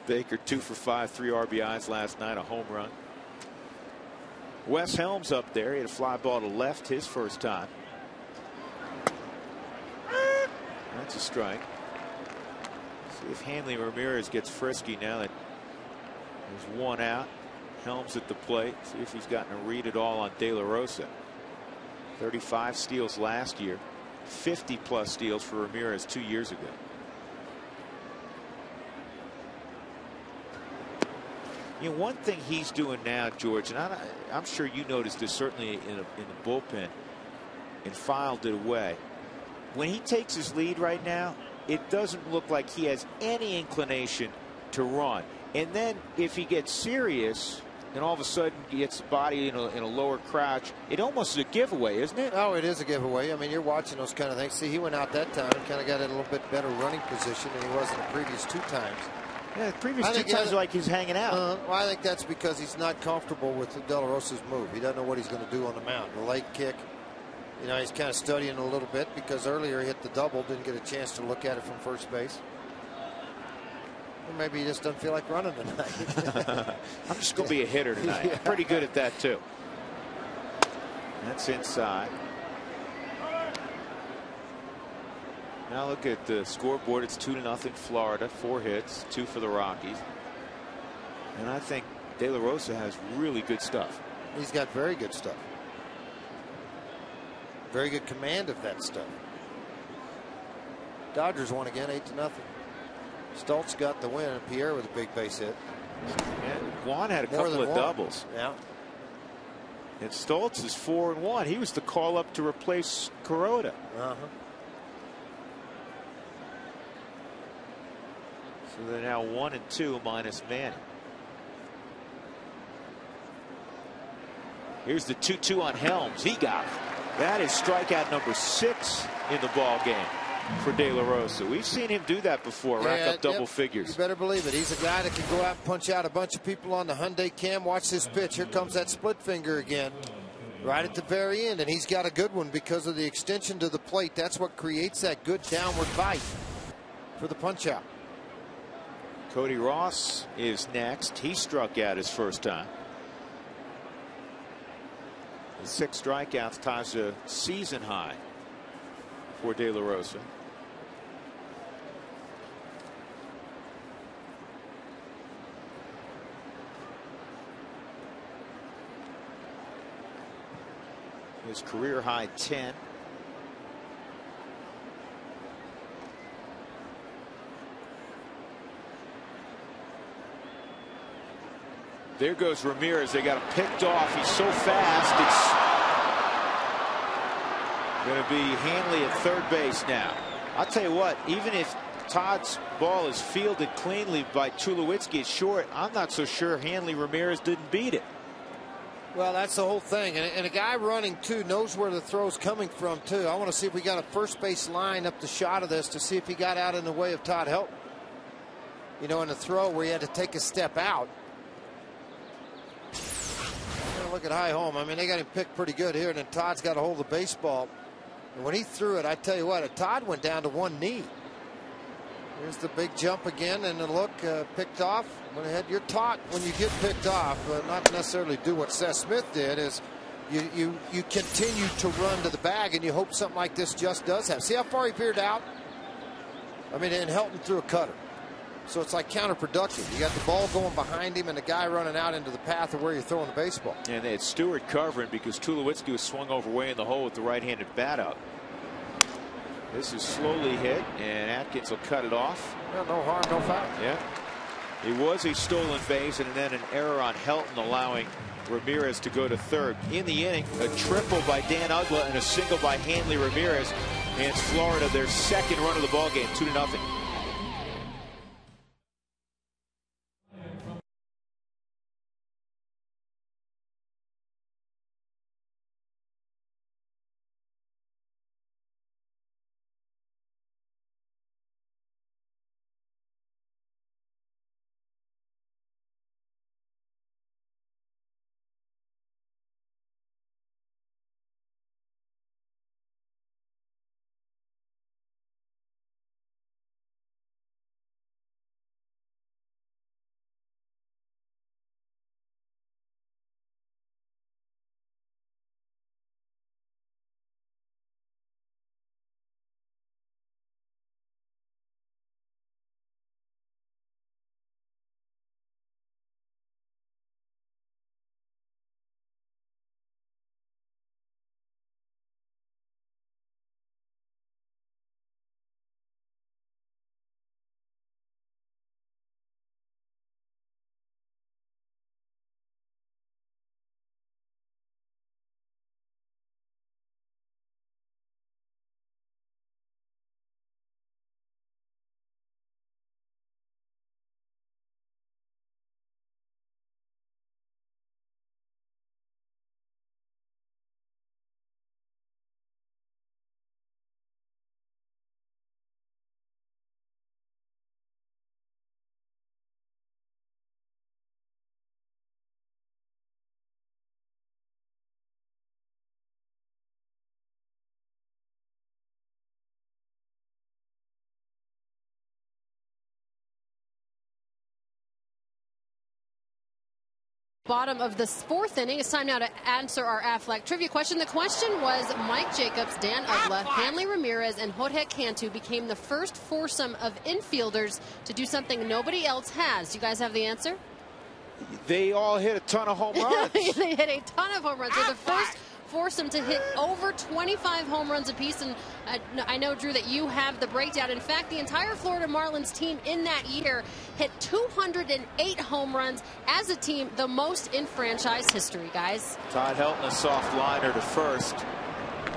A: Baker 2 for 5, 3 RBIs last night, a home run. Wes Helms up there. He had a fly ball to left his first time. That's a strike. See if Hanley Ramirez gets frisky now that there's 1 out. Helms at the plate. See if he's gotten a read at all on De La Rosa. 35 steals last year. 50+ steals for Ramirez 2 years ago. You know, one thing he's doing now, George, and I'm sure you noticed this certainly in the bullpen, and filed it away. when he takes his lead right now, it doesn't look like he has any inclination to run. And then if he gets serious and all of a sudden he gets the body in a lower crouch, it almost is a giveaway, isn't it?
B: Oh, it is a giveaway. I mean, you're watching those kind of things. See, he went out that time and kind of got in a little bit better running position than he was in the previous 2 times.
A: Yeah, the previous 2 times like he's hanging out.
B: Well, I think that's because he's not comfortable with De La Rosa's move. He doesn't know what he's going to do on the mound. The leg kick, you know, he's kind of studying a little bit because earlier he hit the double, didn't get a chance to look at it from first base. Or maybe he just doesn't feel like running tonight.
A: I'm just going to be a hitter tonight.
B: Yeah.
A: Pretty good at that, too. That's inside. Now look at the scoreboard. It's 2-0 Florida. 4 hits, 2 for the Rockies. And I think De La Rosa has really good stuff.
B: He's got very good stuff. Very good command of that stuff. Dodgers won again, 8-0. Stoltz got the win, and Pierre with a big base hit.
A: Yeah, Juan had a couple of doubles.
B: Yeah.
A: And Stoltz is 4-1. He was the call up to replace Kuroda. So they're now 1-2 minus Manning. Here's the 2-2 on Helms. He got it. That is strikeout number 6 in the ball game for De La Rosa. We've seen him do that before, rack up double figures.
B: You better believe it. He's a guy that can go out and punch out a bunch of people on the Hyundai cam. Watch this pitch. Here comes that split finger again. Right at the very end, and he's got a good one because of the extension to the plate. That's what creates that good downward bite for the punch out.
A: Cody Ross is next. He struck out his first time. The 6 strikeouts ties a season high for De La Rosa. His career high 10. There goes Ramirez. They got him picked off. He's so fast. It's going to be Hanley at third base now. I'll tell you what, even if Todd's ball is fielded cleanly by Tulowitzki at short, I'm not so sure Hanley Ramirez didn't beat it.
B: Well, that's the whole thing. And a guy running, too, knows where the throw's coming from, too. I want to see if we got a first base line up the shot of this to see if he got out in the way of Todd Helton. You know, in the throw where he had to take a step out. Look at high home. I mean, they got him picked pretty good here, and then Todd's got a hold of the baseball. And when he threw it, I tell you what, Todd went down to one knee. Here's the big jump again, and the look picked off. Went ahead. You're taught when you get picked off, not necessarily do what Seth Smith did, is you continue to run to the bag, and you hope something like this just does happen. See how far he veered out? I mean, and Helton threw a cutter. So it's like counterproductive. You got the ball going behind him and the guy running out into the path of where you're throwing the baseball.
A: And they had Stewart covering because Tulowitzki was swung over way in the hole with the right-handed bat up. This is slowly hit, and Atkins will cut it off.
B: Well, no harm, no foul.
A: Yeah. It was a stolen base, and then an error on Helton allowing Ramirez to go to third. In the inning, a triple by Dan Uggla and a single by Hanley Ramirez. And it's Florida, their second run of the ball game, 2-0.
C: Bottom of the fourth inning. It's time now to answer our Aflac trivia question. The question was, Mike Jacobs, Dan Uggla, Hanley Ramirez, and Jorge Cantu became the first foursome of infielders to do something nobody else has. You guys have the answer?
A: They all hit a ton of home runs.
C: They hit a ton of home runs. They're the first foursome to hit over 25 home runs apiece. And I know, Drew, that you have the breakdown. In fact, the entire Florida Marlins team in that year hit 208 home runs as a team, the most in franchise history, guys.
A: Todd Helton, a soft liner to first.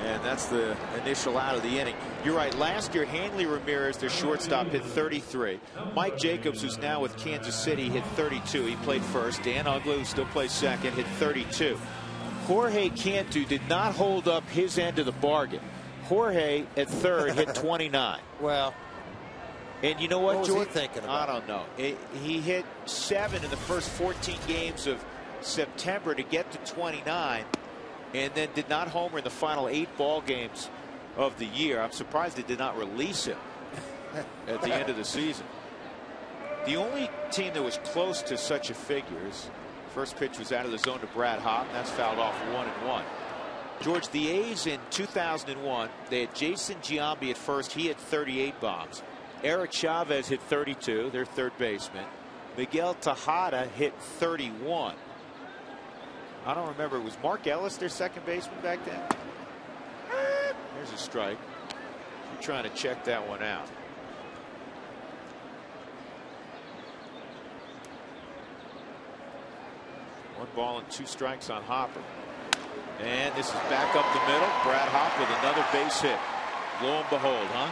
A: And that's the initial out of the inning. You're right. Last year, Hanley Ramirez, their shortstop, hit 33. Mike Jacobs, who's now with Kansas City, hit 32. He played first. Dan Uggla, who still plays second, hit 32. Jorge Cantu did not hold up his end of the bargain. Jorge at third hit 29.
B: Well,
A: and you know what,
B: was
A: George?
B: he thinking about?
A: I don't know. He hit 7 in the first 14 games of September to get to 29, and then did not homer in the final 8 ball games of the year. I'm surprised they did not release him at the end of the season. The only team that was close to such a figure is first pitch was out of the zone to Brad Hopp, and that's fouled off 1-1. George, the A's in 2001, they had Jason Giambi at first. He had 38 bombs. Eric Chavez hit 32, their third baseman. Miguel Tejada hit 31. I don't remember. Was Mark Ellis their second baseman back then? There's a strike. You're trying to check that one out. One ball and 2 strikes on Hopper. And this is back up the middle. Brad Hopp with another base hit. Lo and behold, huh?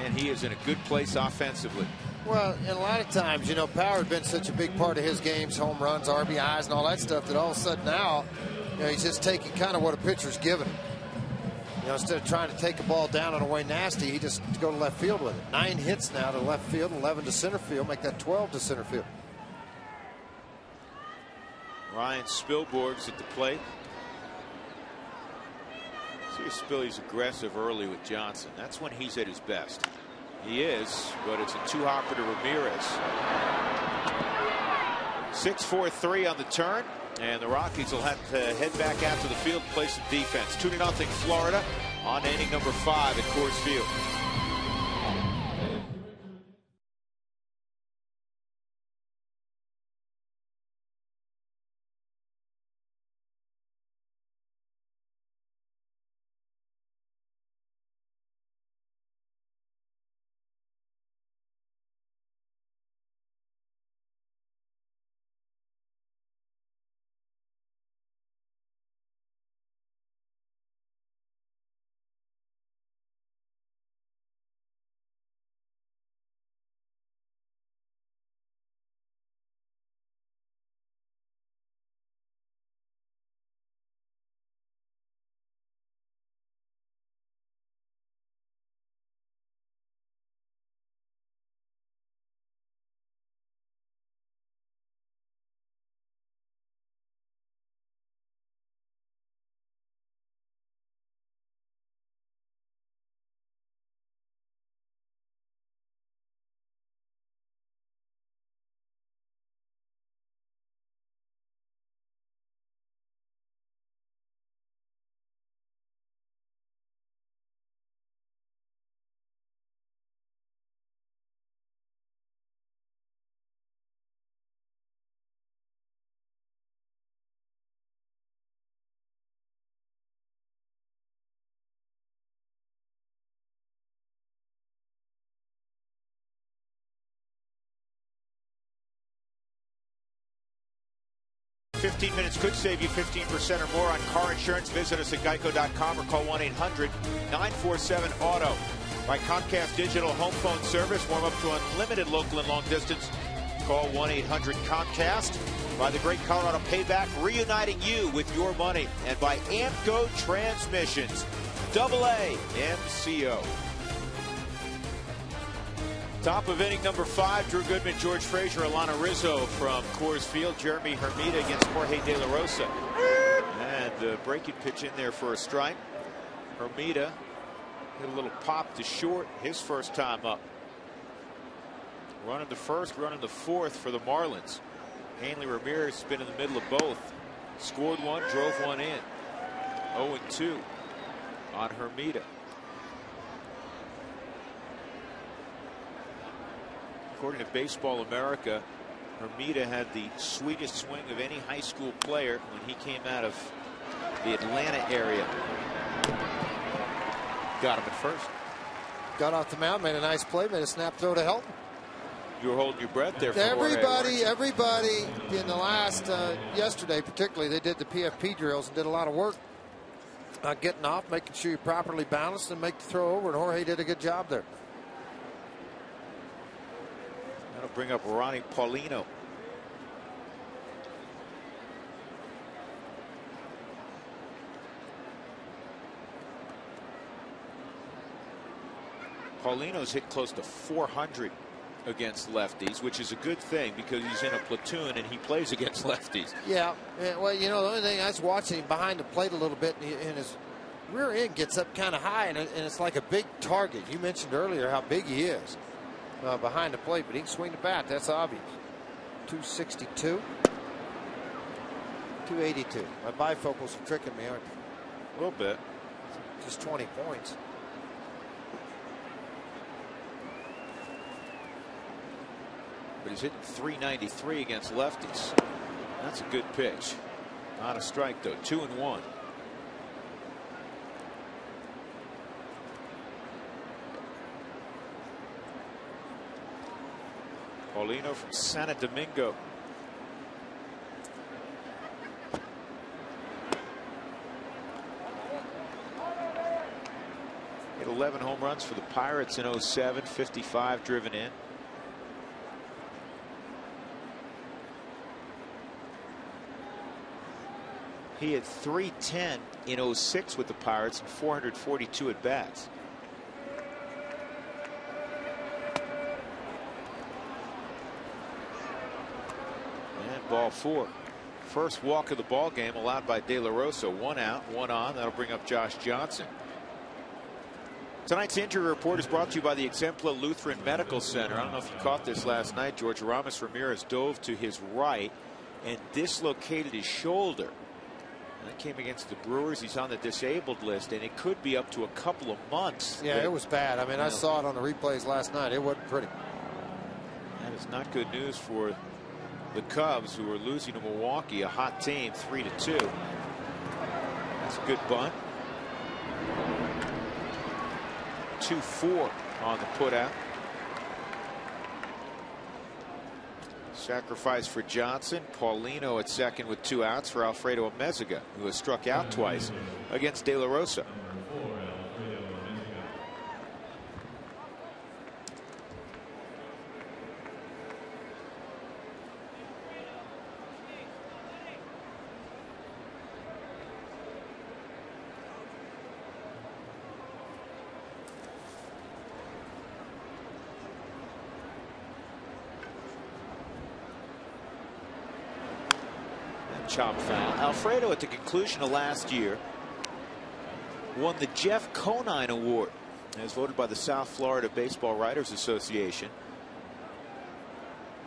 A: And he is in a good place offensively.
B: Well, and a lot of times, you know, power had been such a big part of his games, home runs, RBIs, and all that stuff, that all of a sudden now, you know, he's just taking kind of what a pitcher's giving him. You know, instead of trying to take a ball down and away nasty, he just go to left field with it. 9 hits now to left field, 11 to center field, make that 12 to center field.
A: Ryan Spilborgh's at the plate. See if Spilly's aggressive early with Johnson. That's when he's at his best. He is, but it's a 2-hopper to Ramirez. 6-4-3 on the turn, and the Rockies will have to head back out to the field, play some defense. 2-0 Florida on inning number 5 at Coors Field. $15 minutes could save you 15% or more on car insurance. Visit us at geico.com or call 1-800-947-AUTO. By Comcast Digital Home Phone Service, warm up to unlimited local and long distance. Call 1-800-COMCAST. By the Great Colorado Payback, reuniting you with your money. And by Amco Transmissions, AA MCO. Top of inning number 5, Drew Goodman, George Frazier, Alana Rizzo from Coors Field. Jeremy Hermida against Jorge De La Rosa. And the breaking pitch in there for a strike. Hermida hit a little pop to short his first time up. Running the first, running the fourth for the Marlins. Hanley Ramirez has been in the middle of both. Scored one, drove one in. 0-2 on Hermida. According to Baseball America, Hermida had the sweetest swing of any high school player when he came out of the Atlanta area. Got him at first.
B: Got off the mound, made a nice play, made a snap throw to Helton.
A: You were holding your breath there for
B: everybody in the last yesterday particularly, they did the PFP drills and did a lot of work getting off, making sure you're properly balanced and make the throw over, and Jorge did a good job there.
A: That'll bring up Ronnie Paulino. Paulino's hit close to 400 against lefties, which is a good thing because he's in a platoon and he plays against lefties.
B: Yeah, well, you know, the only thing I was watching him behind the plate a little bit, and his rear end gets up kind of high, and it's like a big target. You mentioned earlier how big he is behind the plate, but he can swing the bat. That's obvious. 262, 282. My bifocals are tricking me, aren't they?
A: A little bit.
B: Just 20 points.
A: But he's hitting 393 against lefties. That's a good pitch. Not a strike though. 2-1. Paulino from Santo Domingo. Hit 11 home runs for the Pirates in 07, 55 driven in. He had 310 in 06 with the Pirates and 442 at bats. And ball four. First walk of the ball game allowed by De La Rosa. 1 out, 1 on. That'll bring up Josh Johnson. Tonight's injury report is brought to you by the Exempla Lutheran Medical Center. I don't know if you caught this last night, George. Aramis Ramirez dove to his right and dislocated his shoulder. That came against the Brewers. He's on the disabled list, and it could be up to a couple of months.
B: Yeah, it was bad. I mean, I saw it on the replays last night. It wasn't pretty.
A: That is not good news for the Cubs, who are losing to Milwaukee, a hot team, 3-2. That's a good bunt. 2-4 on the putout. Sacrifice for Johnson. Paulino at second with 2 outs for Alfredo Amezaga, who has struck out twice against De La Rosa. Chop foul. Alfredo, at the conclusion of last year, won the Jeff Conine Award, as voted by the South Florida Baseball Writers Association.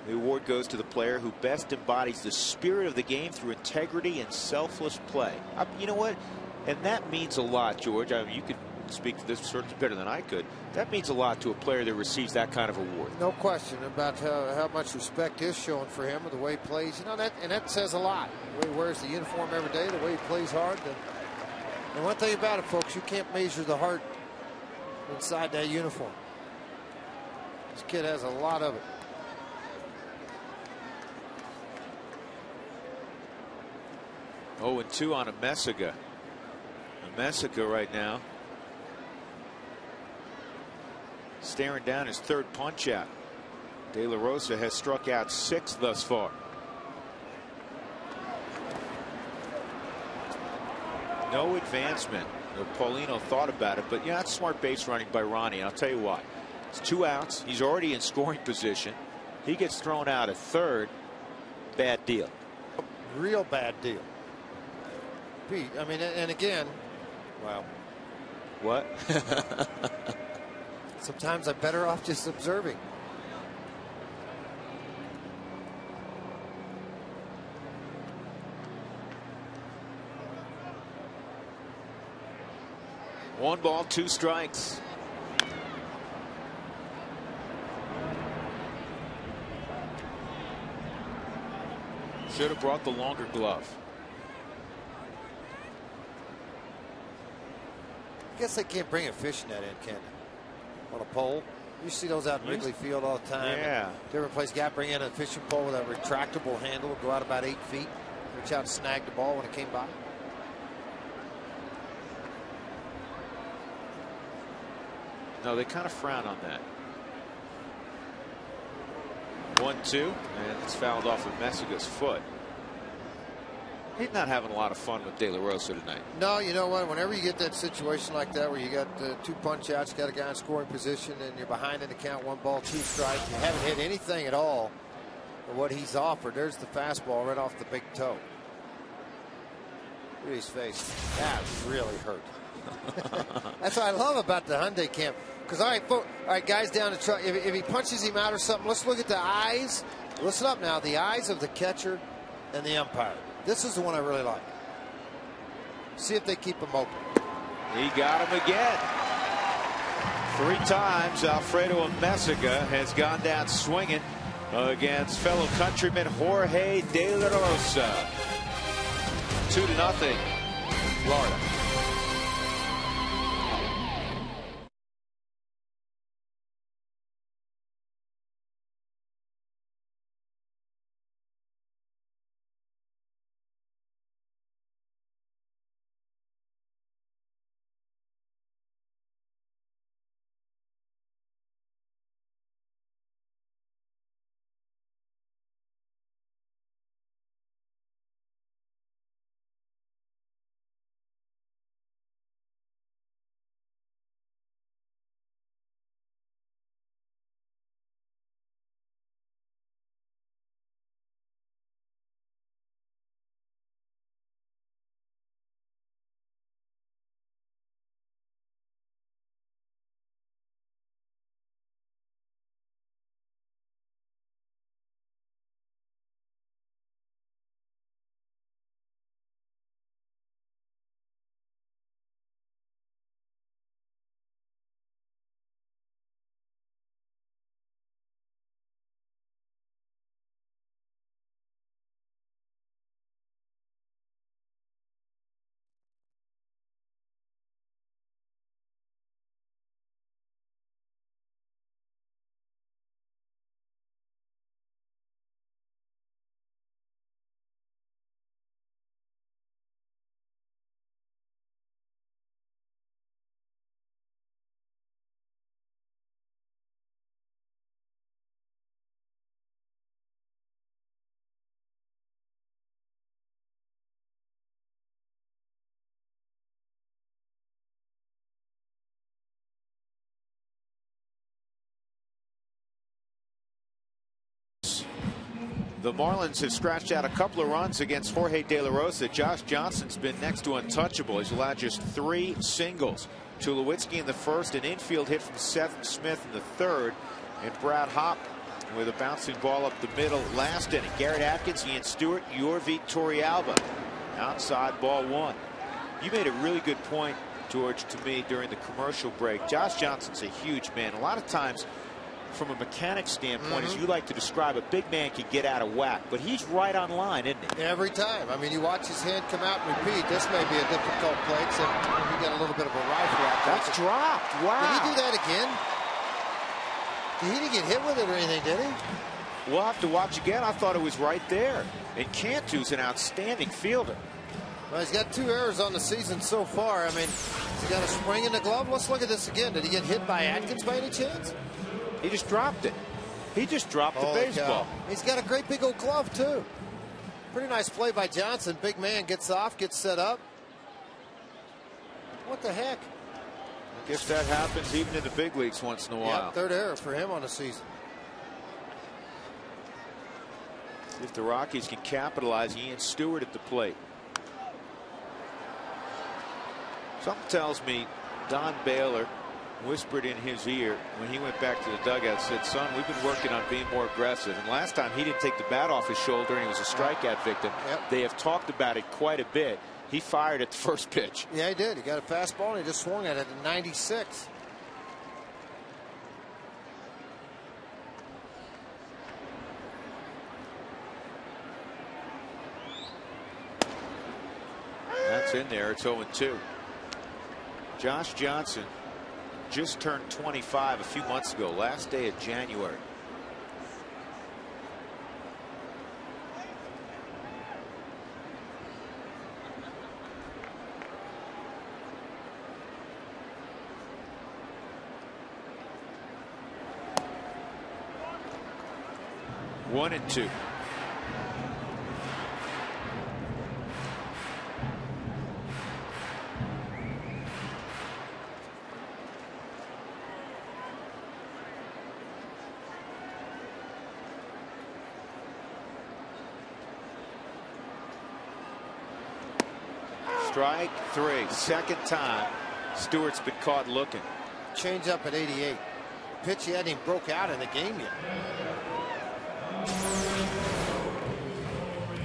A: The award goes to the player who best embodies the spirit of the game through integrity and selfless play. You know what? And that means a lot, George. I mean, you could speak to this sort of better than I could. That means a lot to a player that receives that kind of award.
B: No question about how much respect is shown for him and the way he plays. You know, that says a lot. The way he wears the uniform every day, the way he plays hard. And one thing about it, folks, you can't measure the heart inside that uniform. This kid has a lot of it.
A: Oh, and 2 on Amezaga. Amezaga right now staring down his 3rd punch out. De La Rosa has struck out 6 thus far. No advancement. Paulino thought about it, but yeah, that's smart base running by Ronnie. And I'll tell you why. It's 2 outs. He's already in scoring position. He gets thrown out at 3rd. Bad deal.
B: Real bad deal. Pete, I mean, and again, wow.
A: What?
B: Sometimes I'm better off just observing.
A: 1 ball, 2 strikes. Should have brought the longer glove.
B: I guess they can't bring a fishing net in, can they? On a pole. You see those out in Wrigley Field all the time.
A: Yeah.
B: Different place. Got to bring in a fishing pole with a retractable handle. Go out about 8 feet. Reach out and snag the ball when it came by.
A: No, they kind of frown on that. 1-2, and it's fouled off of Messica's foot. He's not having a lot of fun with De La Rosa tonight.
B: No, you know what? Whenever you get that situation like that where you got 2 punch outs, got a guy in scoring position, and you're behind in the count, 1 ball, 2 strikes, you haven't hit anything at all for what he's offered. There's the fastball right off the big toe. Look at his face. That really hurt. That's what I love about the Hyundai camp. Because, all right, guys down the truck, if he punches him out or something, let's look at the eyes. Listen up now. The eyes of the catcher and the umpire. This is the one I really like. See if they keep him open.
A: He got him again. 3 times Alfredo Messica has gone down swinging against fellow countryman Jorge De La Rosa. 2-0, Florida. The Marlins have scratched out a couple of runs against Jorge De La Rosa. Josh Johnson's been next to untouchable. He's allowed just 3 singles. Tulowitzki in the first, an infield hit from Seth Smith in the third, and Brad Hopp with a bouncing ball up the middle last inning. Garrett Atkins, Ian Stewart, Yorvik Torrealba. Outside ball 1. You made a really good point, George, to me during the commercial break. Josh Johnson's a huge man. A lot of times, from a mechanic standpoint, as you like to describe, a big man can get out of whack, but he's right on line, isn't he?
B: Every time. I mean, you watch his hand come out and repeat. This may be a difficult play, except he got a little bit of a rifle out there.
A: That's dropped. Wow.
B: Did he do that again? He didn't get hit with it or anything, did he?
A: We'll have to watch again. I thought it was right there. And Cantu's an outstanding fielder.
B: Well, he's got 2 errors on the season so far. I mean, he's got a spring in the glove. Let's look at this again. Did he get hit by Atkins by any chance?
A: He just dropped it. He just dropped the baseball.
B: Cow. He's got a great big old glove, too. Pretty nice play by Johnson. Big man gets off, gets set up. What the heck?
A: I guess that happens even in the big leagues once in a while.
B: Yeah, 3rd error for him on the season.
A: If the Rockies can capitalize, Ian Stewart at the plate. Something tells me Don Baylor whispered in his ear when he went back to the dugout, said, son, we've been working on being more aggressive. And last time he didn't take the bat off his shoulder and he was a strikeout victim. They have talked about it quite a bit. He fired at the first pitch.
B: Yeah, he did. He got a fastball and he just swung at it at 96.
A: That's in there. It's 0-2. Josh Johnson just turned 25 a few months ago, last day of January. One and two. Strike three. Second time Stewart's been caught looking.
B: Change up at 88. Pitch he hadn't even broke out in the game yet.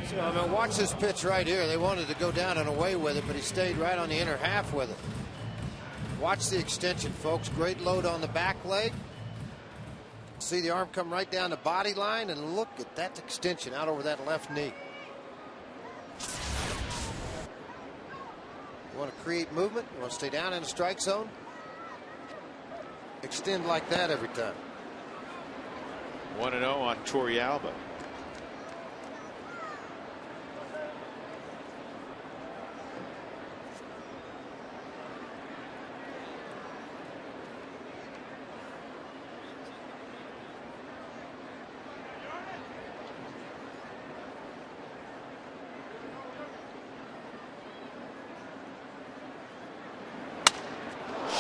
B: So, I mean, watch this pitch right here. They wanted to go down and away with it, but he stayed right on the inner half with it. Watch the extension, folks. Great load on the back leg. See the arm come right down the body line, and look at that extension out over that left knee. You want to create movement? You want to stay down in the strike zone? Extend like that every time.
A: 1-0 on Torrealba.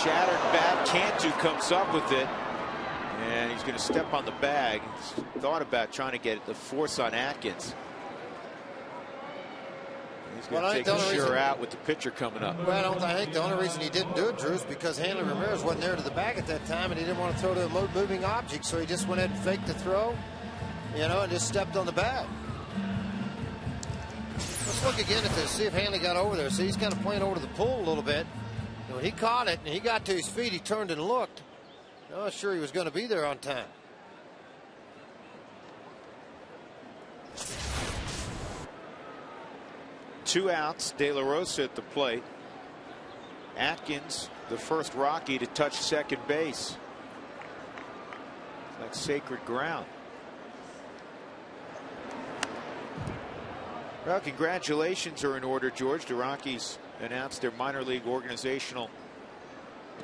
A: Shattered bat. Cantu comes up with it, and he's going to step on the bag. He's thought about trying to get the force on Atkins. He's going to take Sure out with the pitcher coming up.
B: Well, I think the only reason he didn't do it, Drew, is because Hanley Ramirez wasn't there to the bag at that time, and he didn't want to throw to a moving object, so he just went ahead and faked the throw, you know, and just stepped on the bag. Let's look again at this, see if Hanley got over there. See, he's kind of playing over to the pool a little bit. And when he caught it and he got to his feet, he turned and looked. I'm not sure he was going to be there on time.
A: Two outs. De La Rosa at the plate. Atkins, the first Rocky to touch second base. It's like sacred ground. Well, congratulations are in order, George. The Rockies announced their minor league organizational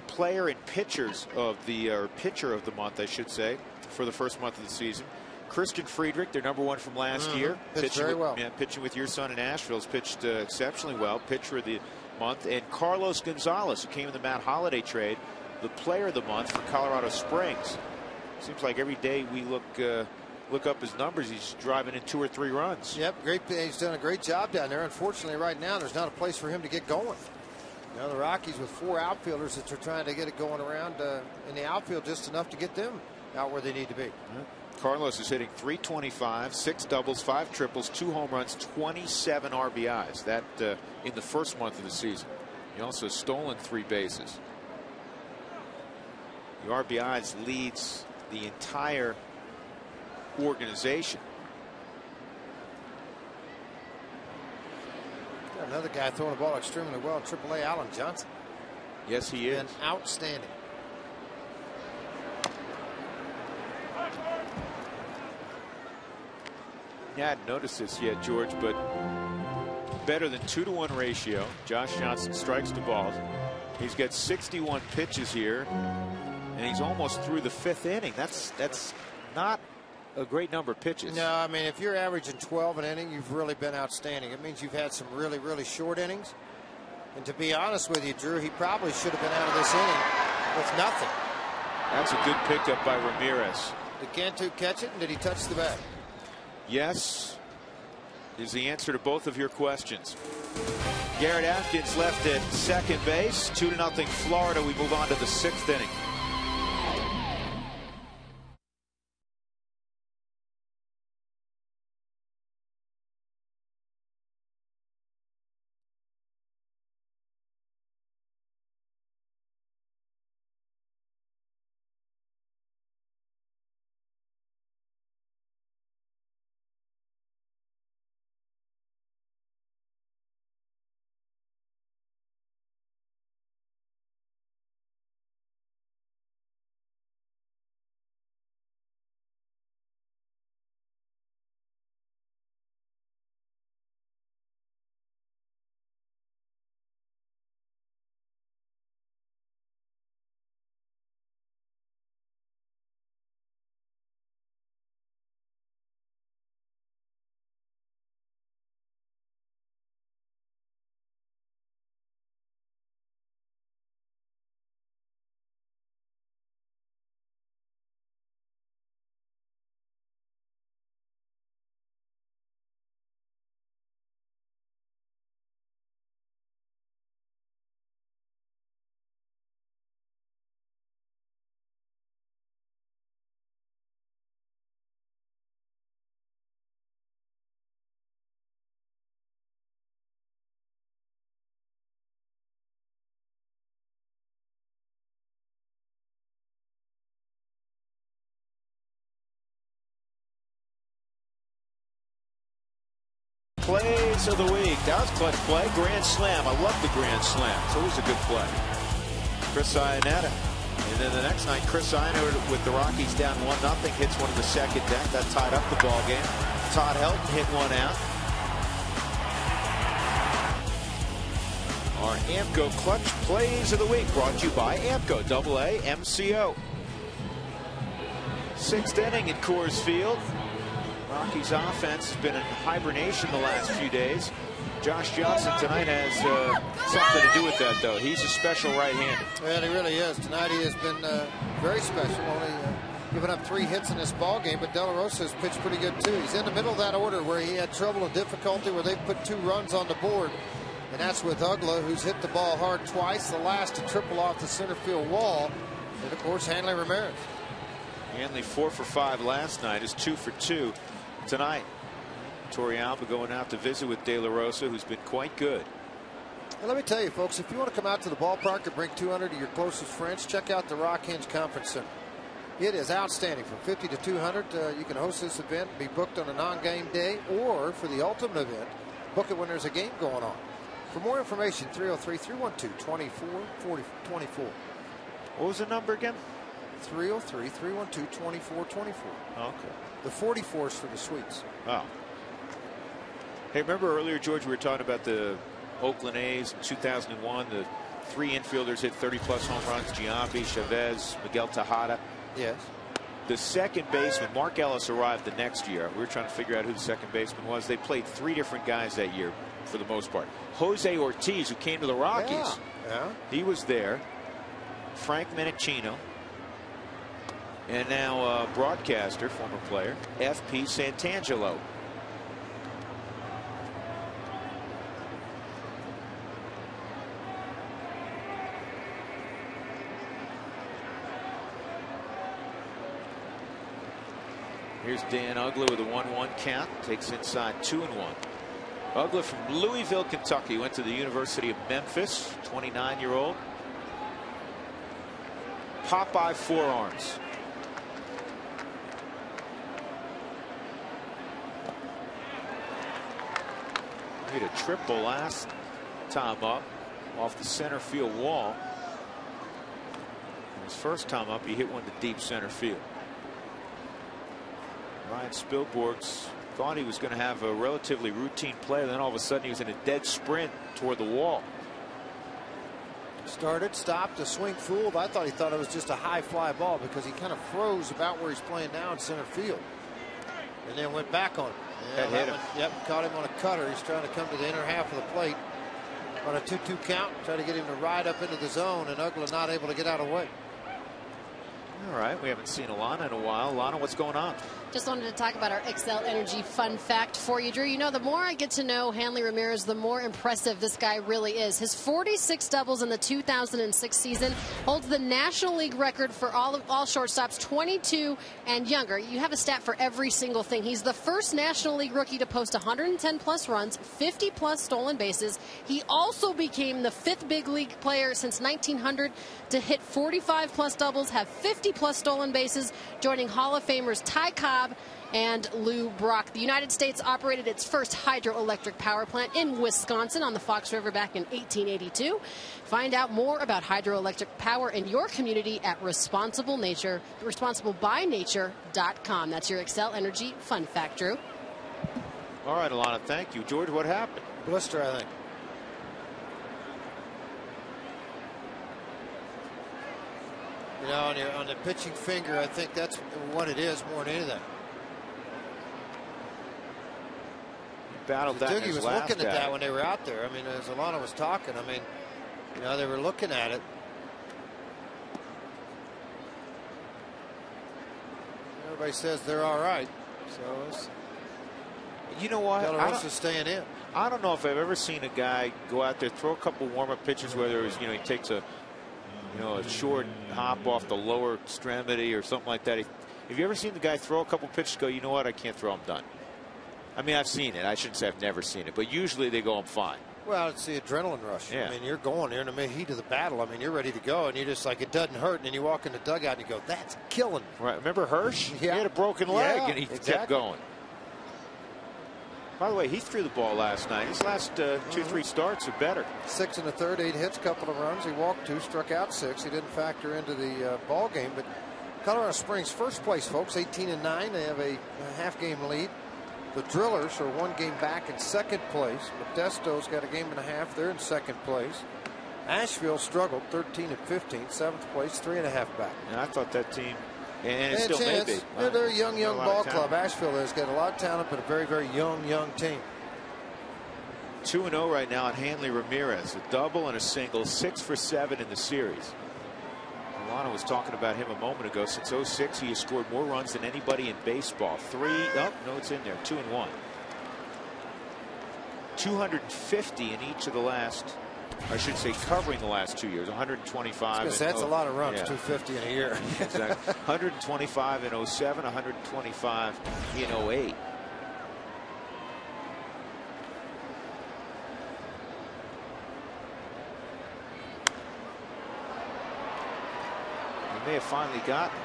A: player and pitchers of the pitcher of the month, I should say, for the first month of the season. Christian Friedrich, their #1 from last year,
B: pitched very well.
A: Yeah, pitching with your son in Asheville, has pitched exceptionally well. Pitcher of the month, and Carlos Gonzalez, who came in the Matt Holliday trade, the player of the month for Colorado Springs. Seems like every day we look up his numbers, he's driving in 2 or 3 runs.
B: Yep, great. He's done a great job down there. Unfortunately, right now there's not a place for him to get going. You know, the Rockies with 4 outfielders that are trying to get it going around in the outfield, just enough to get them out where they need to be.
A: Carlos is hitting .325, 6 doubles, 5 triples, 2 home runs, 27 RBIs. That in the first month of the season. He also stolen 3 bases. The RBIs leads the entire organization.
B: Got another guy throwing the ball extremely well, AAA, Alan Johnson.
A: Yes, he is.
B: Been outstanding.
A: Yeah, I hadn't noticed this yet, George, but better than 2-to-1 ratio. Josh Johnson strikes to balls. He's got 61 pitches here, and he's almost through the 5th inning. That's not a great number of pitches.
B: No, I mean, if you're averaging 12 an inning, you've really been outstanding. It means you've had some really, really short innings. And to be honest with you, Drew, he probably should have been out of this inning with nothing.
A: That's a good pickup by Ramirez.
B: Did Cantu catch it, and did he touch the bag?
A: Yes is the answer to both of your questions. Garrett Atkins left at second base. 2-0 Florida. We move on to the 6th inning. plays of the week. That was clutch play. Grand slam. I love the grand slam. It's always a good play. Chris Iannetta. And then the next night, Chris Iannetta with the Rockies down 1-0 hits one of the second deck. That tied up the ball game. Todd Helton hit one out. Our AMCO clutch plays of the week brought to you by AMCO AA MCO. 6th inning at Coors Field. Rockies offense has been in hibernation the last few days. Josh Johnson tonight has something to do with that, though. He's a special right-hander.
B: Well, he really is. Tonight he has been very special. Only giving up 3 hits in this ball game, but De La Rosa has pitched pretty good too. He's in the middle of that order where he had trouble and difficulty, where they put 2 runs on the board, and that's with Ugla, who's hit the ball hard twice. The last to triple off the center field wall, and of course Hanley Ramirez.
A: Hanley 4 for 5 last night, is 2 for 2 tonight. Torrealba going out to visit with De La Rosa, who's been quite good.
B: Well, let me tell you, folks, if you want to come out to the ballpark and bring 200 of your closest friends, check out the Rock Hinge Conference Center. It is outstanding. From 50 to 200, you can host this event, be booked on a non-game day, or for the ultimate event, book it when there's a game going on. For more information, 303-312-2424.
A: What was the number again?
B: 303-312-2424.
A: Okay.
B: The 44 is for the suites.
A: Oh. Hey, remember earlier, George, we were talking about the Oakland A's in 2001. The 3 infielders hit 30-plus home runs: Giambi, Chavez, Miguel Tejada.
B: Yes.
A: The second baseman, Mark Ellis, arrived the next year. We were trying to figure out who the second baseman was. They played 3 different guys that year for the most part. Jose Ortiz, who came to the Rockies.
B: Yeah.
A: He was there. Frank Menechino. And now broadcaster, former player, F.P. Santangelo. Here's Dan Ugla with a 1-1 count. Takes inside 2-1. Ugla from Louisville, Kentucky. Went to the University of Memphis. 29-year-old. Popeye forearms. Hit a triple last time up off the center field wall. His first time up, he hit one to deep center field. Ryan Spilborghs thought he was going to have a relatively routine play, then all of a sudden he was in a dead sprint toward the wall.
B: Started, stopped, a swing fooled. I thought he thought it was just a high fly ball because he kind of froze about where he's playing now in center field, and then went back on him. Yeah,
A: that hit him.
B: Yep, caught him on a cutter. He's trying to come to the inner half of the plate on a 2-2 count. Try to get him to ride up into the zone, and Ugla not able to get out of the way.
A: All right, we haven't seen Alana in a while. Alana, what's going on?
C: Just wanted to talk about our Excel Energy fun fact for you, Drew. You know, the more I get to know Hanley Ramirez, the more impressive this guy really is. His 46 doubles in the 2006 season holds the National League record for all shortstops 22 and younger. You have a stat for every single thing. He's the first National League rookie to post 110-plus runs, 50-plus stolen bases. He also became the 5th big league player since 1900 to hit 45-plus doubles, have 50-plus stolen bases, joining Hall of Famers Ty Cobb and Lou Brock. The United States operated its first hydroelectric power plant in Wisconsin on the Fox River back in 1882. Find out more about hydroelectric power in your community at responsiblebynature.com. That's your Excel Energy fun fact, Drew.
A: All right, Alana, thank you. George, what happened?
B: Blister, I think. You know, on the pitching finger, I think that's what it is more than anything.
A: Battled that.
B: Doogie was looking at that when they were out there. I mean, as Alana was talking, I mean, you know, they were looking at it. Everybody says they're all right. So it's,
A: you know what?
B: De La Rosa's staying in.
A: I don't know if I've ever seen a guy go out there, throw a couple warm-up pitches, whether it was, you know, he takes a short hop off the lower extremity or something like that. Have you ever seen the guy throw a couple pitches, go, you know what, I can't throw, I'm done? I mean, I've seen it. I shouldn't say I've never seen it, but usually they go, I'm fine.
B: Well, it's the adrenaline rush.
A: Yeah.
B: I mean, you're going there in the heat of the battle. I mean, you're ready to go, and you're just like, it doesn't hurt. And then you walk in the dugout and you go, that's killing me.
A: Right. Remember Hirsch?
B: Yeah.
A: He had a broken leg,
B: Yeah,
A: and he
B: exactly.
A: kept going. By the way, he threw the ball last night. His last 2-3 starts are better.
B: 6 1/3, 8 hits, couple of runs. He walked 2, struck out 6. He didn't factor into the ball game. But Colorado Springs first place, folks, 18-9. They have a half-game lead. The Drillers are 1 game back in second place. Modesto's got a game and a half. They're in second place. Asheville struggled, 13-15, 7th place, 3.5 back.
A: And I thought that team, and it still may be.
B: They're a young ball club. Asheville has got a lot of talent, but a very, very young team.
A: 2-0 right now on Hanley Ramirez. A double and a single, 6 for 7 in the series. Milano was talking about him a moment ago. Since 06, he has scored more runs than anybody in baseball. 3, oh, no, it's in there, 2 and 1. 250 in each of the last, I should say, covering the last 2 years. 125.
B: That's a lot of runs, 250 in a year.
A: Exactly. 125 in 07, 125 in 08. May have finally gotten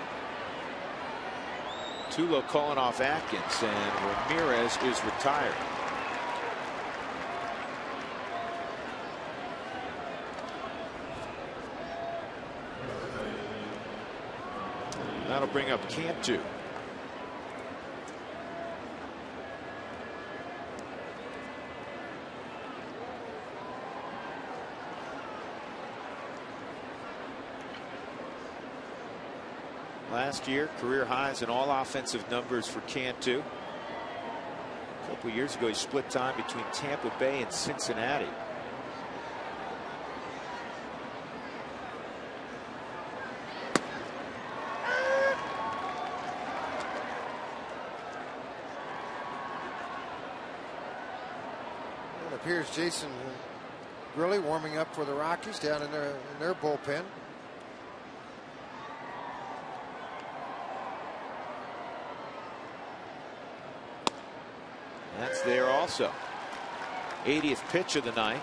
A: Tulo calling off Atkins, and Ramirez is retired. That'll bring up Cantu. Last year, career highs in all offensive numbers for Cantu. A couple of years ago, he split time between Tampa Bay and Cincinnati.
B: It appears Jason Grilli warming up for the Rockies down in their bullpen.
A: That's there also. 80th pitch of the night.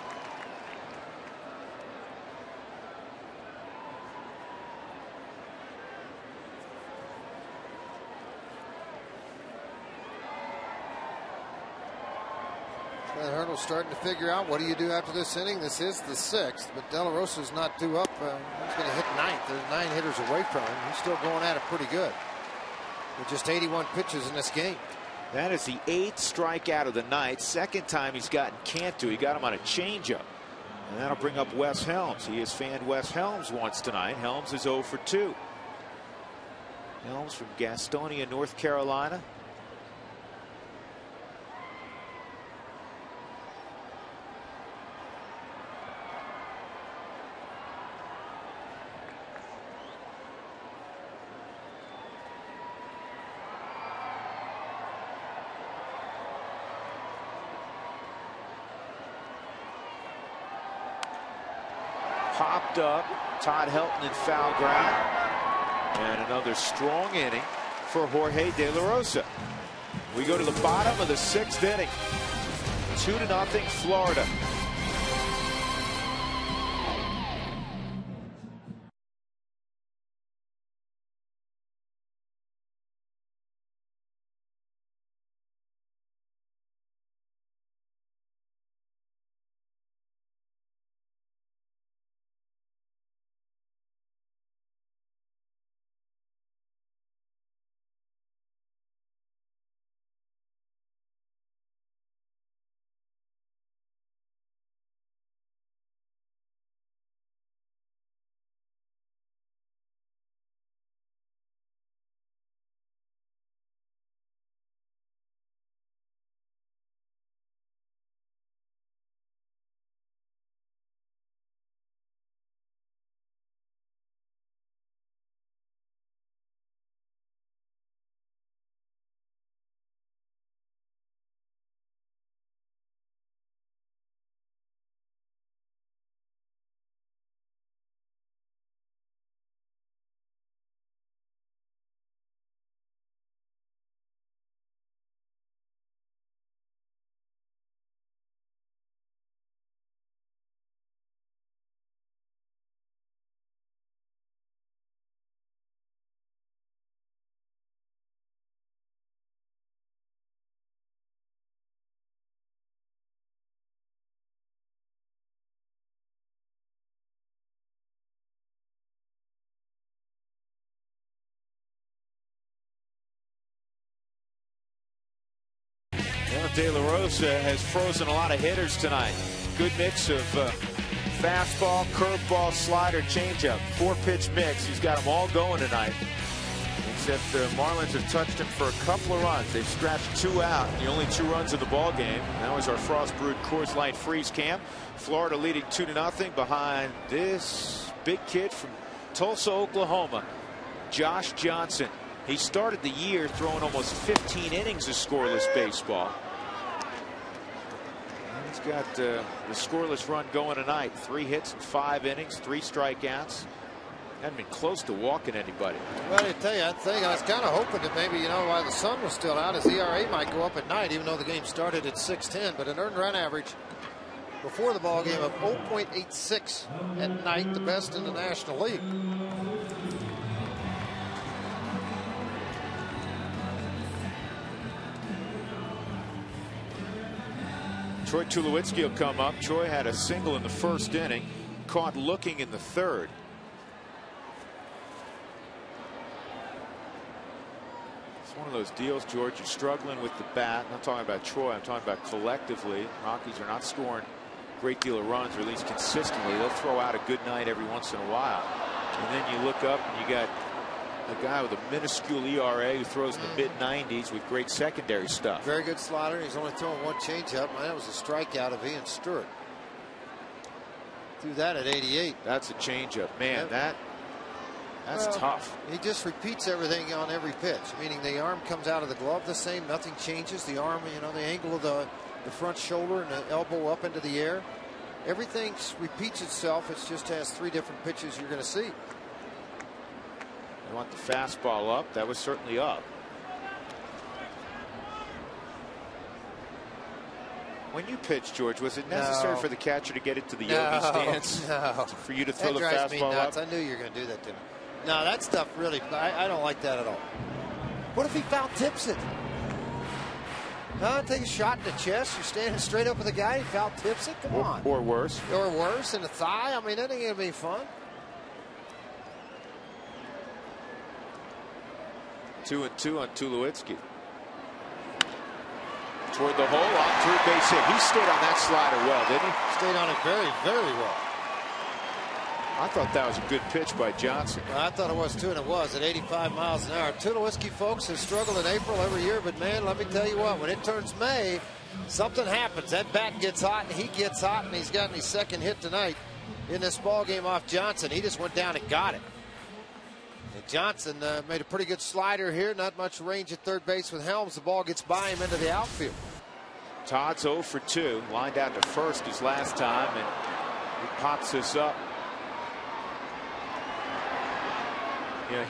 B: Hurdle's starting to figure out, what do you do after this inning? This is the 6th, but De La Rosa's not due up. He's going to hit 9th. There's 9 hitters away from him. He's still going at it pretty good with just 81 pitches in this game.
A: That is the 8th strikeout of the night. Second time he's gotten Cantu. He got him on a changeup. And that'll bring up Wes Helms. He has fanned Wes Helms once tonight. Helms is 0 for 2. Helms from Gastonia, North Carolina. Popped up. Todd Helton in foul ground. And another strong inning for Jorge De La Rosa. We go to the bottom of the 6th inning. 2-0 Florida. De La Rosa has frozen a lot of hitters tonight. Good mix of fastball, curveball, slider, changeup. 4-pitch mix. He's got them all going tonight. Except the Marlins have touched him for a couple of runs. They've scratched 2 out. The only 2 runs in the ball game. That was our Frost Brewed Coors Light Freeze Camp. Florida leading 2-0 behind this big kid from Tulsa, Oklahoma, Josh Johnson. He started the year throwing almost 15 innings of scoreless baseball. And he's got the scoreless run going tonight. 3 hits in 5 innings, 3 strikeouts. Hadn't been close to walking anybody.
B: Well, I tell you, I was kind of hoping that maybe, while the sun was still out, his ERA might go up at night, even though the game started at 6:10. But an earned run average before the ball game of 0.86 at night, the best in the National League.
A: Troy Tulowitzki will come up. Troy had a single in the 1st inning, caught looking in the 3rd. It's one of those deals, George. You're struggling with the bat. I'm not talking about Troy. I'm talking about collectively. Rockies are not scoring a great deal of runs, or at least consistently. They'll throw out a good night every once in a while. And then you look up and you got a guy with a minuscule ERA who throws in the mid-90s with great secondary stuff.
B: Very good slider. He's only throwing 1 changeup. That was a strikeout of Ian Stewart. Threw that at 88.
A: That's a changeup, man.
B: Yep.
A: That's tough.
B: He just repeats everything on every pitch, meaning the arm comes out of the glove the same. Nothing changes. The arm, the angle of the front shoulder and the elbow up into the air. Everything repeats itself. It just has 3 different pitches you're going to see.
A: They want the fastball up. That was certainly up. When you pitched, George, was it necessary for the catcher to get it to the yogi stance?
B: No.
A: For you to throw the
B: drives me
A: fastball
B: nuts.
A: up?
B: I knew you were going to do that to me. No, that stuff really, I don't like that at all. What if he foul tips it? Huh? Take a shot in the chest. You're standing straight up with the guy. He foul tips it. Come on.
A: Or worse.
B: Or worse, in the thigh. I mean, that ain't going to be fun.
A: 2-2 on Tulowitzki. Toward the hole on 3rd base hit. He stayed on that slider well, didn't he?
B: Stayed on it very, very well.
A: I thought that was a good pitch by Johnson.
B: Well, I thought it was too, and it was at 85 miles an hour. Tulowitzki, folks, has struggled in April every year, but man, let me tell you what, when it turns May, something happens. That bat gets hot, and he gets hot, and he's gotten his 2nd hit tonight in this ball game off Johnson. He just went down and got it. And Johnson made a pretty good slider here. Not much range at 3rd base with Helms. The ball gets by him into the outfield.
A: Todd's 0 for 2. Lined out to 1st his last time, and he pops this up.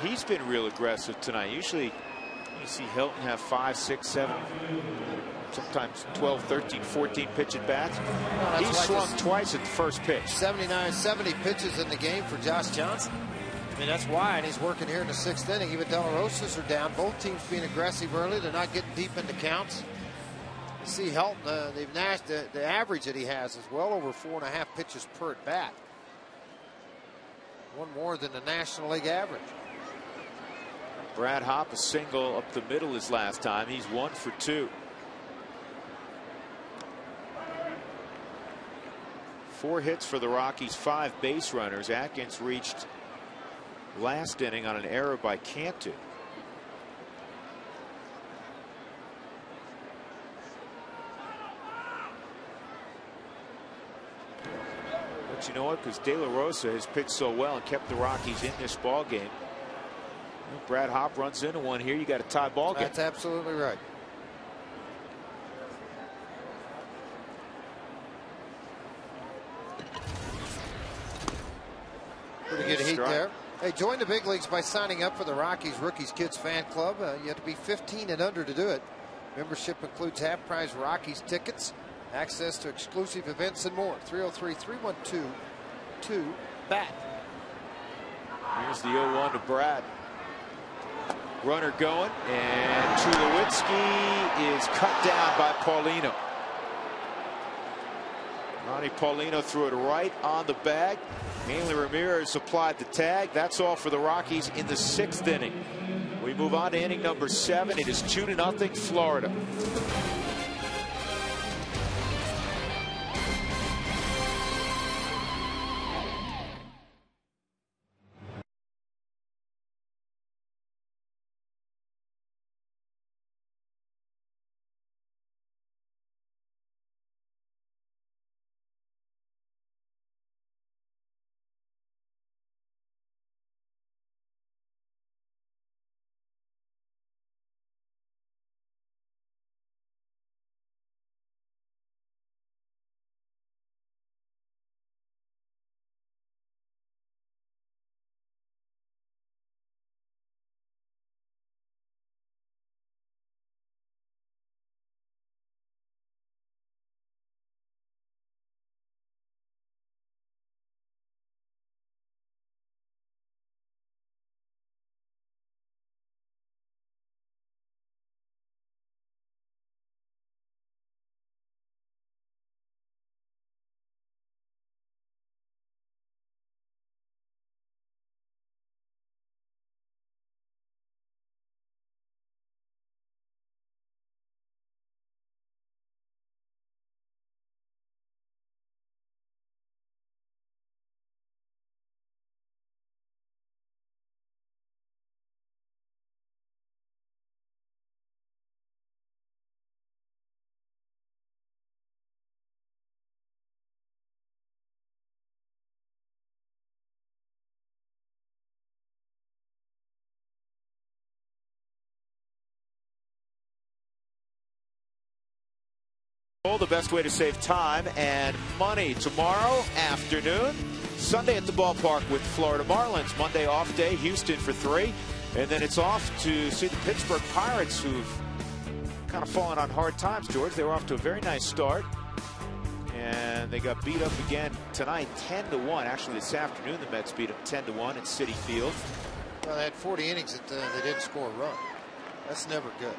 A: He's been real aggressive tonight. Usually you see Hilton have 5, 6, 7, sometimes 12, 13, 14 pitch at bats. He swung twice at the 1st pitch.
B: 70 pitches in the game for Josh Johnson. I mean, that's why, and he's working here in the 6th inning. Even De La Rosa's are down. Both teams being aggressive early. They're not getting deep into counts. You see Helton, the average that he has is well over 4.5 pitches per at bat. One more than the National League average.
A: Brad Hopp a single up the middle his last time. He's 1 for 2. 4 hits for the Rockies, 5 base runners. Atkins reached last inning on an error by Cantu. But you know what? Because De La Rosa has pitched so well and kept the Rockies in this ball game. Brad Hopp runs into one here. You got a tie ball game.
B: That's absolutely right. Pretty good heat there. Hey, join the big leagues by signing up for the Rockies Rookies Kids Fan Club. You have to be 15 and under to do it. Membership includes half-price Rockies tickets, access to exclusive events, and more. 303-312-2-BAT.
A: Here's the 0-1 to Brad. Runner going, and Tulowitzki is cut down by Paulino. Ronnie Paulino threw it right on the bag. Hanley Ramirez supplied the tag. That's all for the Rockies in the 6th inning. We move on to inning number 7. It is 2-0 Florida. The best way to save time and money tomorrow afternoon. Sunday at the ballpark with Florida Marlins. Monday off day, Houston for 3. And then it's off to see the Pittsburgh Pirates, who've kind of fallen on hard times, George. They were off to a very nice start. And they got beat up again tonight, 10-1. Actually, this afternoon, the Mets beat them 10-1 at Citi Field.
B: Well, they had 40 innings that they didn't score a run. That's never good.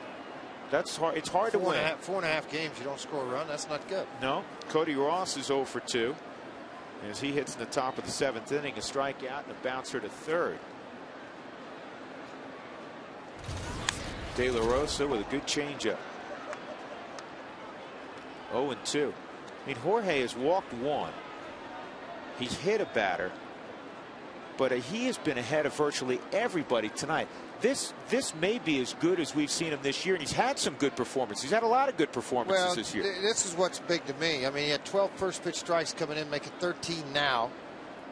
A: That's hard. It's hard to win.
B: 4.5 games, you don't score a run. That's not good.
A: No. Cody Ross is 0 for 2 as he hits in the top of the 7th inning, a strikeout and a bouncer to third. De La Rosa with a good changeup. 0-2. I mean, Jorge has walked 1. He's hit a batter, but he has been ahead of virtually everybody tonight. This may be as good as we've seen him this year, and he's had some good performances. He's had a lot of good performances this year.
B: This is what's big to me. I mean, he had 12 first pitch strikes coming in, making 13 now.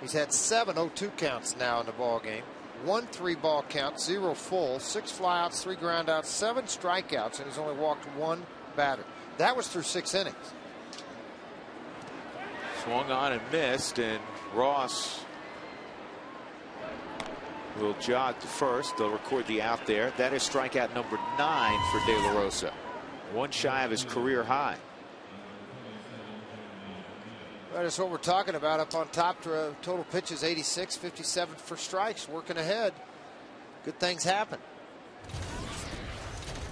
B: He's had 7 0-2 counts now in the ball game. 1 3-ball count, 0 full, 6 flyouts, 3 groundouts, 7 strikeouts, and he's only walked 1 batter. That was through 6 innings.
A: Swung on and missed, and Ross will jog to first. They'll record the out there. That is strikeout number 9 for De La Rosa. 1 shy of his career high.
B: Well, that's what we're talking about up on top. Total pitches 86, 57 for strikes. Working ahead. Good things happen.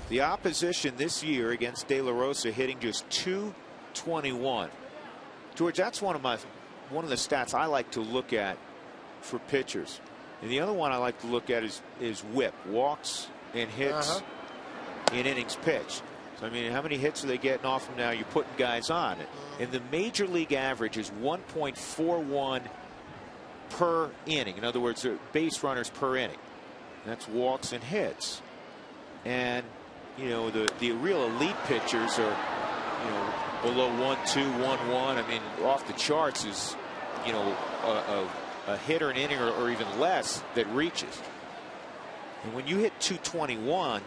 A: The opposition this year against De La Rosa hitting just .221. George, that's one of the stats I like to look at for pitchers. And the other one I like to look at is whip, walks and hits in innings pitched. So I mean, how many hits are they getting off them now? You're putting guys on it. And the major league average is 1.41 per inning. In other words, base runners per inning. That's walks and hits. And you know, the real elite pitchers are, you know, below 1-2, 1-1. I mean, off the charts is, you know, a hit or an inning or even less that reaches. And when you hit 221,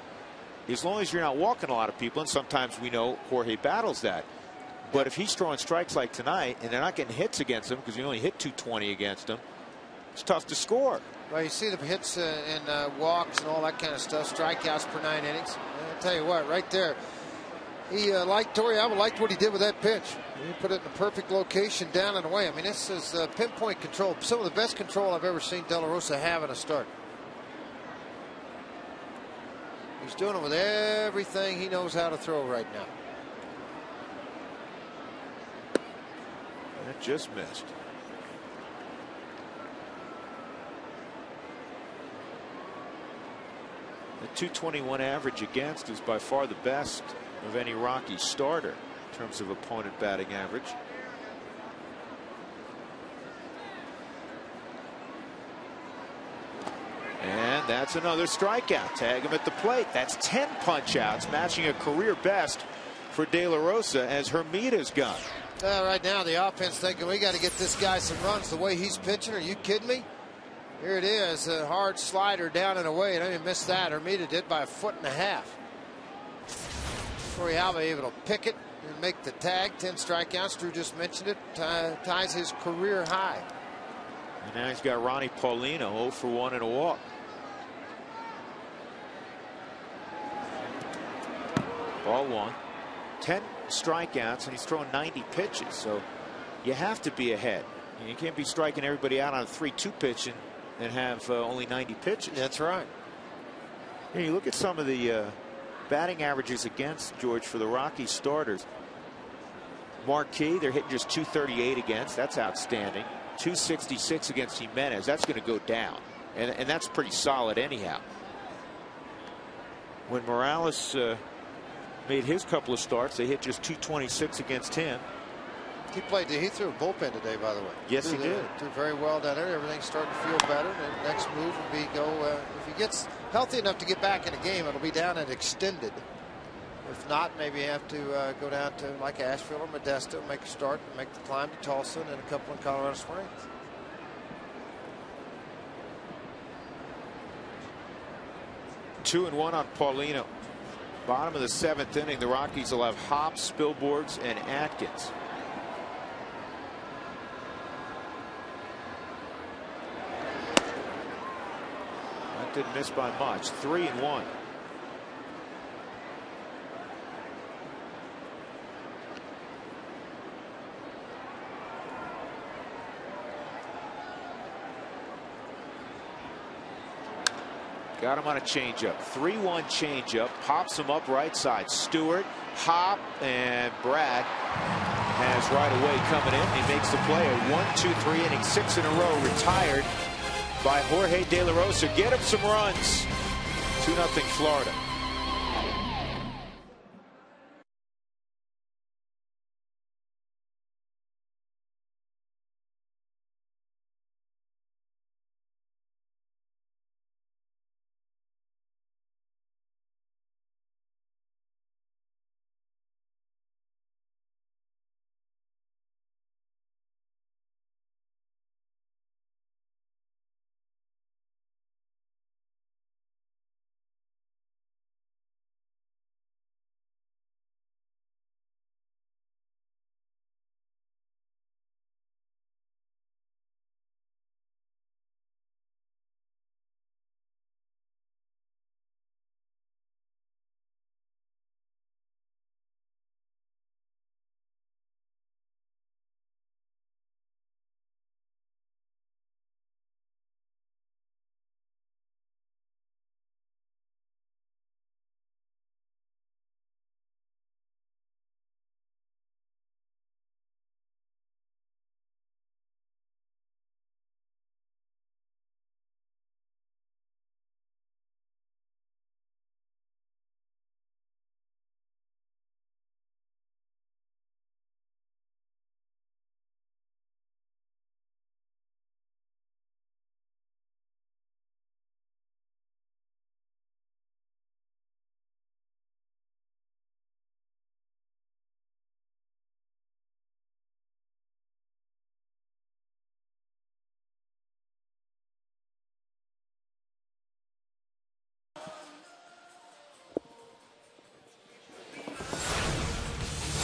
A: as long as you're not walking a lot of people, and sometimes we know Jorge battles that. But if he's throwing strikes like tonight and they're not getting hits against him because you only hit 220 against him, it's tough to score.
B: Well, you see the hits and walks and all that kind of stuff, strikeouts per 9 innings. I'll tell you what, right there, he Torrey Abbott liked what he did with that pitch. He put it in the perfect location down and away. I mean, this is pinpoint control. Some of the best control I've ever seen De La Rosa have in a start. He's doing it with everything he knows how to throw right now.
A: That just missed. The 221 average against is by far the best of any Rockies starter in terms of opponent batting average. And that's another strikeout. Tag him at the plate. That's 10 punch outs, matching a career best for De La Rosa as Hermita's gone.
B: Right now the offense thinking we got to get this guy some runs the way he's pitching. Are you kidding me? Here it is, a hard slider down and away, and I didn't miss that. Hermita did by 1.5 feet. Torrey Abbott able to pick it and make the tag. 10 strikeouts. Drew just mentioned it. Ties his career high.
A: And now he's got Ronnie Paulino 0 for 1 and a walk. Ball 1. 10 strikeouts, and he's thrown 90 pitches. So you have to be ahead. You can't be striking everybody out on a 3-2 pitch and have only 90 pitches.
B: That's right.
A: And you look at some of the batting averages against, George, for the Rockies starters. Marquis, they're hitting just 238 against. That's outstanding. 266 against Jimenez. That's going to go down. And that's pretty solid anyhow. When Morales made his couple of starts, they hit just 226 against him.
B: He threw a bullpen today, by the way.
A: Yes, he did.
B: Did very well down there. Everything's starting to feel better. And the next move will be if he gets healthy enough to get back in a game, it'll be down and extended. If not, maybe you have to go down to like Asheville or Modesto, make a start, and make the climb to Tulsa, and then a couple in Colorado Springs. Two and
A: 2-1 on Paulino. Bottom of the 7th inning, the Rockies will have Hop, Spilborghs, and Atkins. That didn't miss by much. 3-1. Got him on a changeup. 3-1 changeup. Pops him up right side. Stewart, Hop, and Brad has right away coming in. He makes the play. A 1-2-3 inning, 6 in a row. Retired by Jorge De La Rosa. Get him some runs. 2-0 Florida.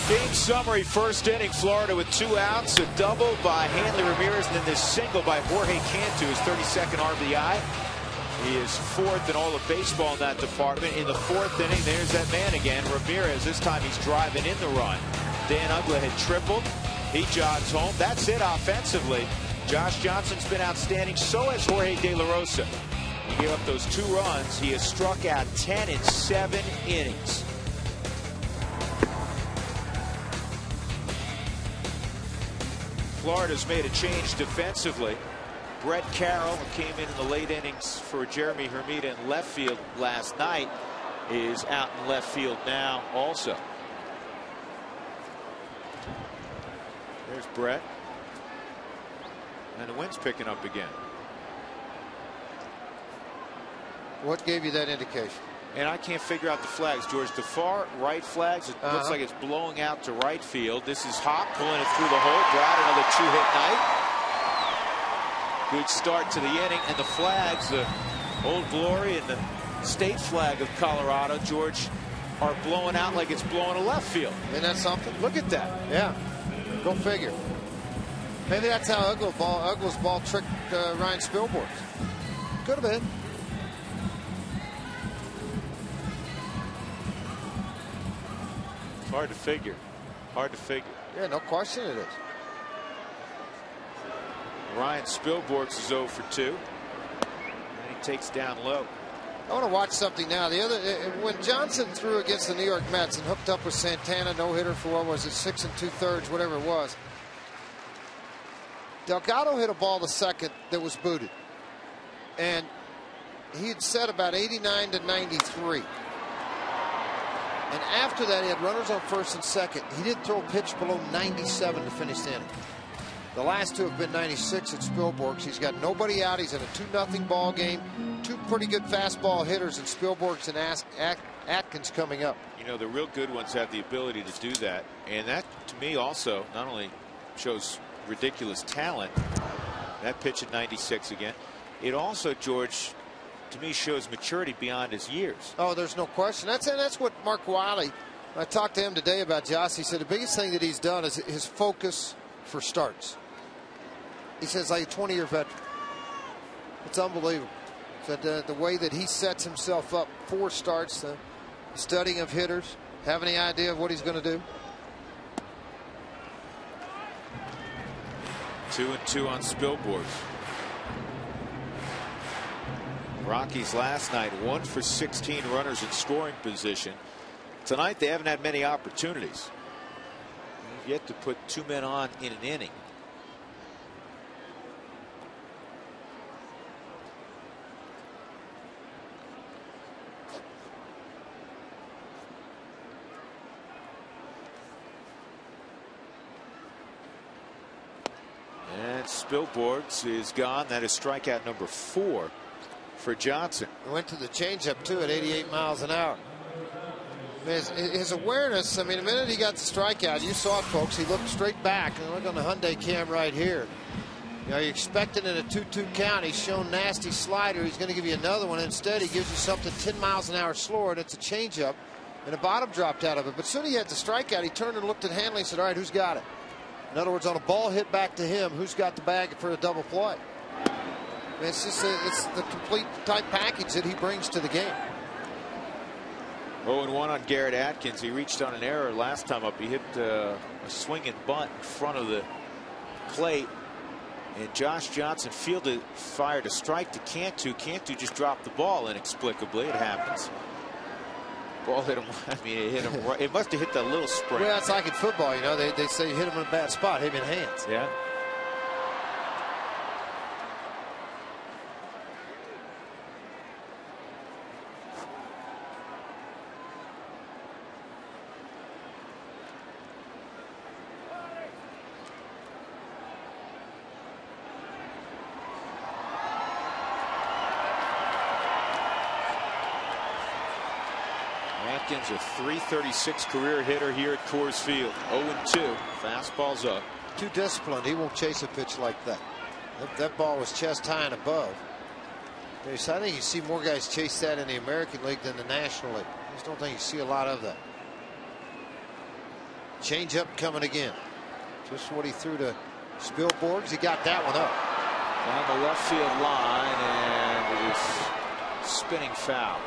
A: Game summary, first inning, Florida with 2 outs, a double by Hanley Ramirez, and then this single by Jorge Cantu, his 32nd RBI. He is 4th in all of baseball in that department. In the 4th inning, there's that man again, Ramirez. This time he's driving in the run. Dan Uggla had tripled. He jogs home. That's it offensively. Josh Johnson's been outstanding. So has Jorge De La Rosa. He gave up those 2 runs. He has struck out 10 in 7 innings. Florida's made a change defensively. Brett Carroll, who came in the late innings for Jeremy Hermida in left field last night, is out in left field now also. There's Brett. And the wind's picking up again.
B: What gave you that indication?
A: And I can't figure out the flags, George. The far right flags, it looks like it's blowing out to right field. This is Hop pulling it through the hole. Brad, another 2-hit night. Good start to the inning. And the flags, the Old Glory and the state flag of Colorado, George, are blowing out like it's blowing a left field.
B: Isn't that something?
A: Look at that.
B: Yeah. Go figure. Maybe that's how Uggla's ball tricked Ryan Spilborghs. Could have been.
A: Hard to figure. Hard to figure.
B: Yeah, no question it is.
A: Ryan Spilborghs is 0 for 2. And he takes down low.
B: I want to watch something now. When Johnson threw against the New York Mets and hooked up with Santana, no-hitter for, what was it, 6 2/3, whatever it was. Delgado hit a ball to second that was booted. And he had set about 89 to 93. And after that, he had runners on first and second. He didn't throw a pitch below 97 to finish the inning. The last 2 have been 96 at Spilborghs. He's got nobody out. He's in a 2-0 ball game. 2 pretty good fastball hitters in Spilborghs and Atkins coming up.
A: You know, the real good ones have the ability to do that. And that, to me, also not only shows ridiculous talent, that pitch at 96 again, it also, George, to me shows maturity beyond his years.
B: Oh, there's no question. That's what Mark Wiley, I talked to him today about Josh. He said the biggest thing that he's done is his focus for starts. He says like a 20-year veteran. It's unbelievable. That the way that he sets himself up for starts, the studying of hitters, have any idea of what he's going to do?
A: 2-2 on Spilborghs. Rockies last night 1 for 16 runners in scoring position. Tonight they haven't had many opportunities. They've yet to put 2 men on in an inning. And Spilborghs is gone. That is strikeout number 4 for Johnson.
B: He went to the changeup too at 88 miles an hour. His awareness, I mean, the minute he got the strikeout, you saw it, folks. He looked straight back. And look on the Hyundai cam right here. You know, you're expecting in a 2-2 count. He's shown nasty slider. He's going to give you another one. Instead, he gives you something 10 miles an hour slower, and it's a changeup. And the bottom dropped out of it. But soon he had the strikeout. He turned and looked at Hanley and said, all right, who's got it? In other words, on a ball hit back to him, who's got the bag for a double play? It's just it's the complete type package that he brings to the game.
A: 0-1 on Garrett Atkins. He reached on an error last time up. He hit a swinging bunt in front of the plate. And Josh Johnson fired a strike to Cantu. Cantu just dropped the ball inexplicably. It happens. Ball hit him. I mean, it hit him. It must have hit that little spring.
B: Well, it's like in football, you know. They say you hit him in a bad spot, hit him in hands.
A: Yeah. Atkins, a .336 career hitter here at Coors Field. 0-2. Fastball's up.
B: Too disciplined. He won't chase a pitch like that. That ball was chest high and above. I think you see more guys chase that in the American League than the National League. I just don't think you see a lot of that. Change up coming again. Just what he threw to Spilborghs. He got that one up.
A: Down the left field line, and it is spinning foul.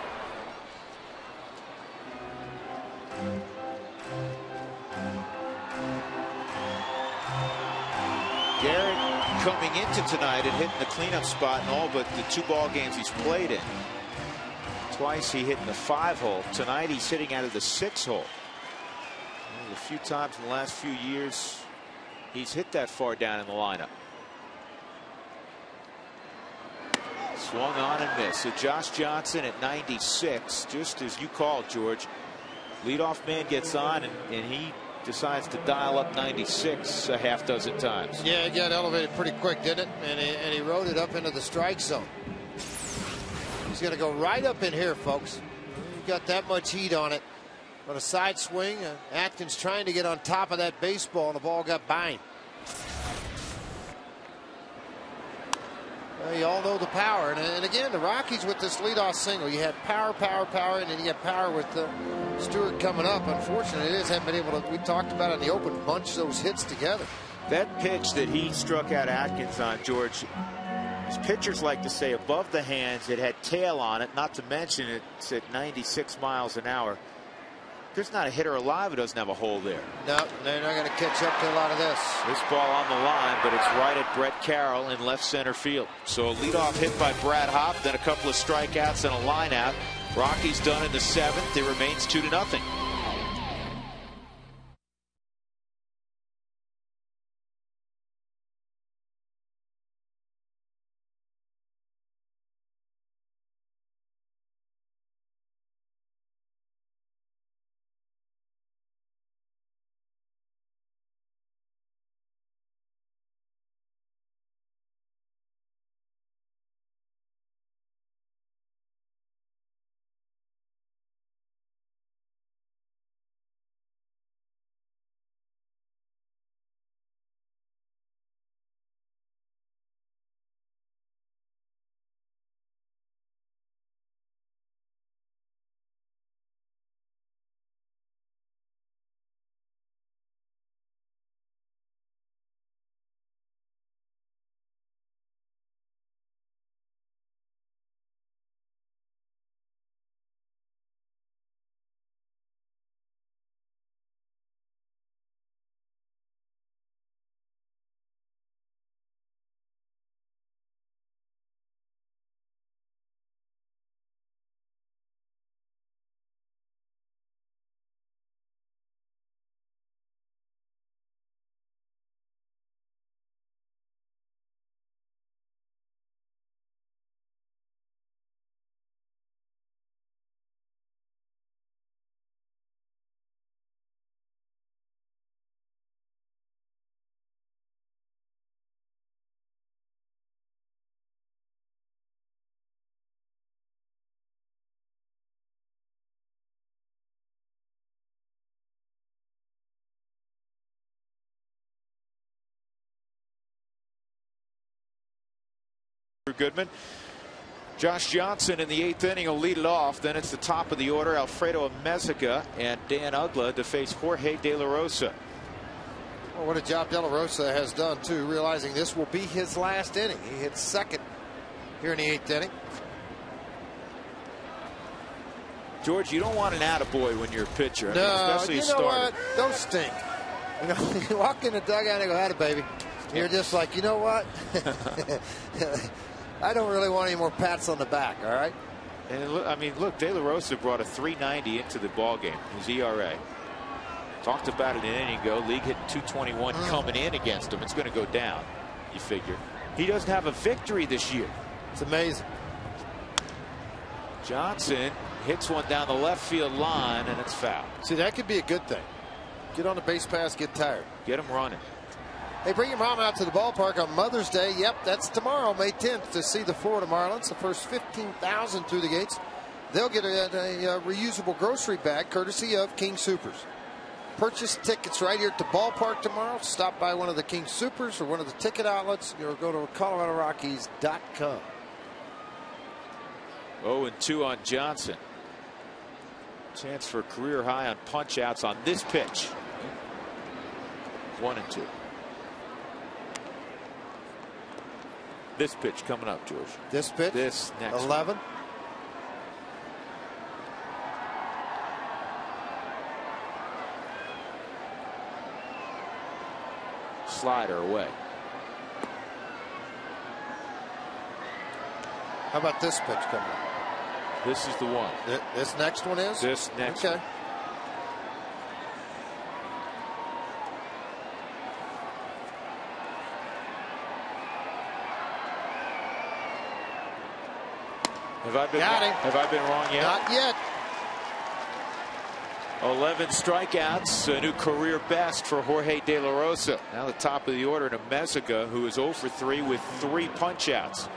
A: Garrett coming into tonight and hitting the cleanup spot in all but the 2 ball games he's played in. Twice he hit in the 5-hole. Tonight he's hitting out of the 6-hole. A few times in the last few years he's hit that far down in the lineup. Swung on and missed. So Josh Johnson at 96, just as you called, George. Leadoff man gets on and he decides to dial up 96 a half dozen times.
B: Yeah, it got elevated pretty quick, didn't it? And he rode it up into the strike zone. He's going to go right up in here, folks. He got that much heat on it. On a side swing, Atkins trying to get on top of that baseball, and the ball got by him. You all know the power. And again, the Rockies with this leadoff single, you had power, and then you had power with Stewart coming up. Unfortunately, it is haven't been able to, we talked about it in the open, bunch those hits together.
A: That pitch that he struck out Atkins on, George, as pitchers like to say, above the hands, it had tail on it, not to mention it's at 96 miles an hour. There's not a hitter alive who doesn't have a hole there.
B: No, they're not going to catch up to a lot of this.
A: This ball on the line, but it's right at Brett Carroll in left center field. So a leadoff hit by Brad Hopp, then a couple of strikeouts and a line out. Rockies done in the 7th. It remains 2-0. Goodman. Josh Johnson in the 8th inning will lead it off. Then it's the top of the order. Alfredo Amezaga and Dan Uggla to face Jorge De La Rosa.
B: Well, what a job De La Rosa has done, too, realizing this will be his last inning. He hits second here in the 8th inning.
A: George, you don't want an attaboy when you're a pitcher.
B: No,
A: especially
B: you
A: a
B: know
A: starter.
B: what? Those stink. You know, you walk in the dugout and go, "Atta baby." You're just like, you know what? I don't really want any more pats on the back. All right.
A: And look, I mean, look, De La Rosa brought a 3.90 into the ball game. His ERA. Talked about it an inning ago. League hitting 221 coming in against him. It's going to go down. You figure. He doesn't have a victory this year.
B: It's amazing.
A: Johnson hits one down the left field line, and it's foul.
B: See, that could be a good thing. Get on the base pass, get tired.
A: Get him running.
B: Hey, bring your mom out to the ballpark on Mother's Day. Yep, that's tomorrow, May 10th, to see the Florida Marlins. The first 15,000 through the gates. They'll get a reusable grocery bag courtesy of King Soopers. Purchase tickets right here at the ballpark tomorrow. Stop by one of the King Soopers or one of the ticket outlets, or go to ColoradoRockies.com.
A: 0-2 on Johnson. Chance for a career high on punch outs on this pitch. 1-2. This pitch coming up, George.
B: This pitch?
A: This next
B: 11.
A: One. Slider away.
B: How about this pitch coming up?
A: This is the one.
B: This next one is?
A: This next
B: one.
A: Have I been wrong yet?
B: Not yet.
A: 11 strikeouts, a new career best for Jorge De La Rosa. Now the top of the order to Amezaga, who is 0 for 3 with 3 punch outs.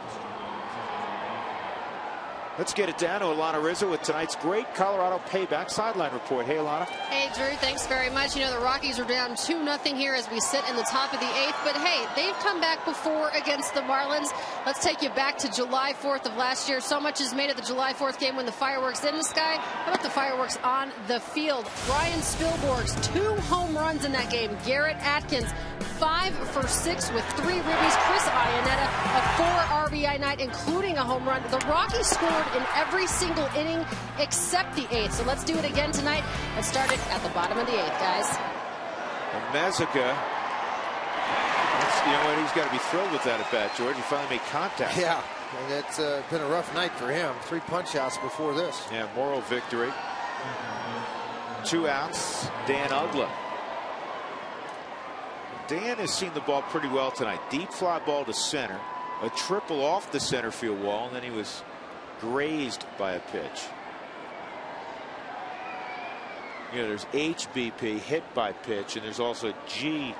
A: Let's get it down to Alana Rizzo with tonight's great Colorado Payback sideline report. Hey, Alana.
C: Hey, Drew, thanks very much. You know, the Rockies are down 2-0 here as we sit in the top of the 8th. But, hey, they've come back before against the Marlins. Let's take you back to July 4th of last year. So much is made of the July 4th game when the fireworks in the sky. How about the fireworks on the field? Ryan Spilborgh's 2 home runs in that game. Garrett Atkins, 5 for 6 with 3 ribbies. Chris Iannetta, a 4 RBI night, including a home run. The Rockies scored in every single inning except the 8th. So let's do it again tonight. Let's start it at the bottom of the 8th, guys.
A: Amezaga, you know what? He's got to be thrilled with that at bat, George. He finally made contact.
B: Yeah, and it's been a rough night for him. 3 punch outs before this.
A: Yeah, moral victory. 2 outs. Dan Uggla. Dan has seen the ball pretty well tonight. Deep fly ball to center. A triple off the center field wall, and then he was grazed by a pitch. You know, there's HBP, hit by pitch, and there's also GBP,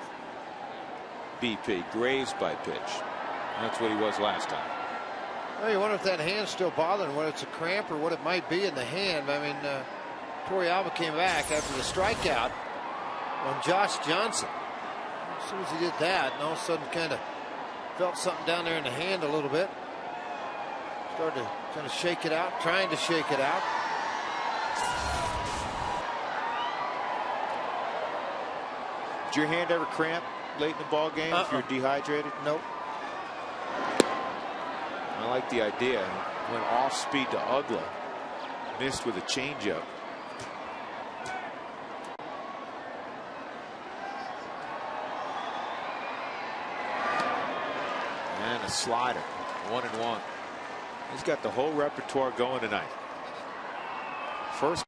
A: grazed by pitch. And that's what he was last time.
B: Well, you wonder if that hand's still bothering, whether it's a cramp or what it might be in the hand. I mean, Torey Alba came back after the strikeout on Josh Johnson. As soon as he did that, and all of a sudden kind of felt something down there in the hand a little bit. Started to kind of shake it out, trying to shake it out.
A: Did your hand ever cramp late in the ball game if you're dehydrated?
B: Nope.
A: I like the idea. Went off speed to Uggla. Missed with a changeup. And a slider. 1-1. He's got the whole repertoire going tonight. First,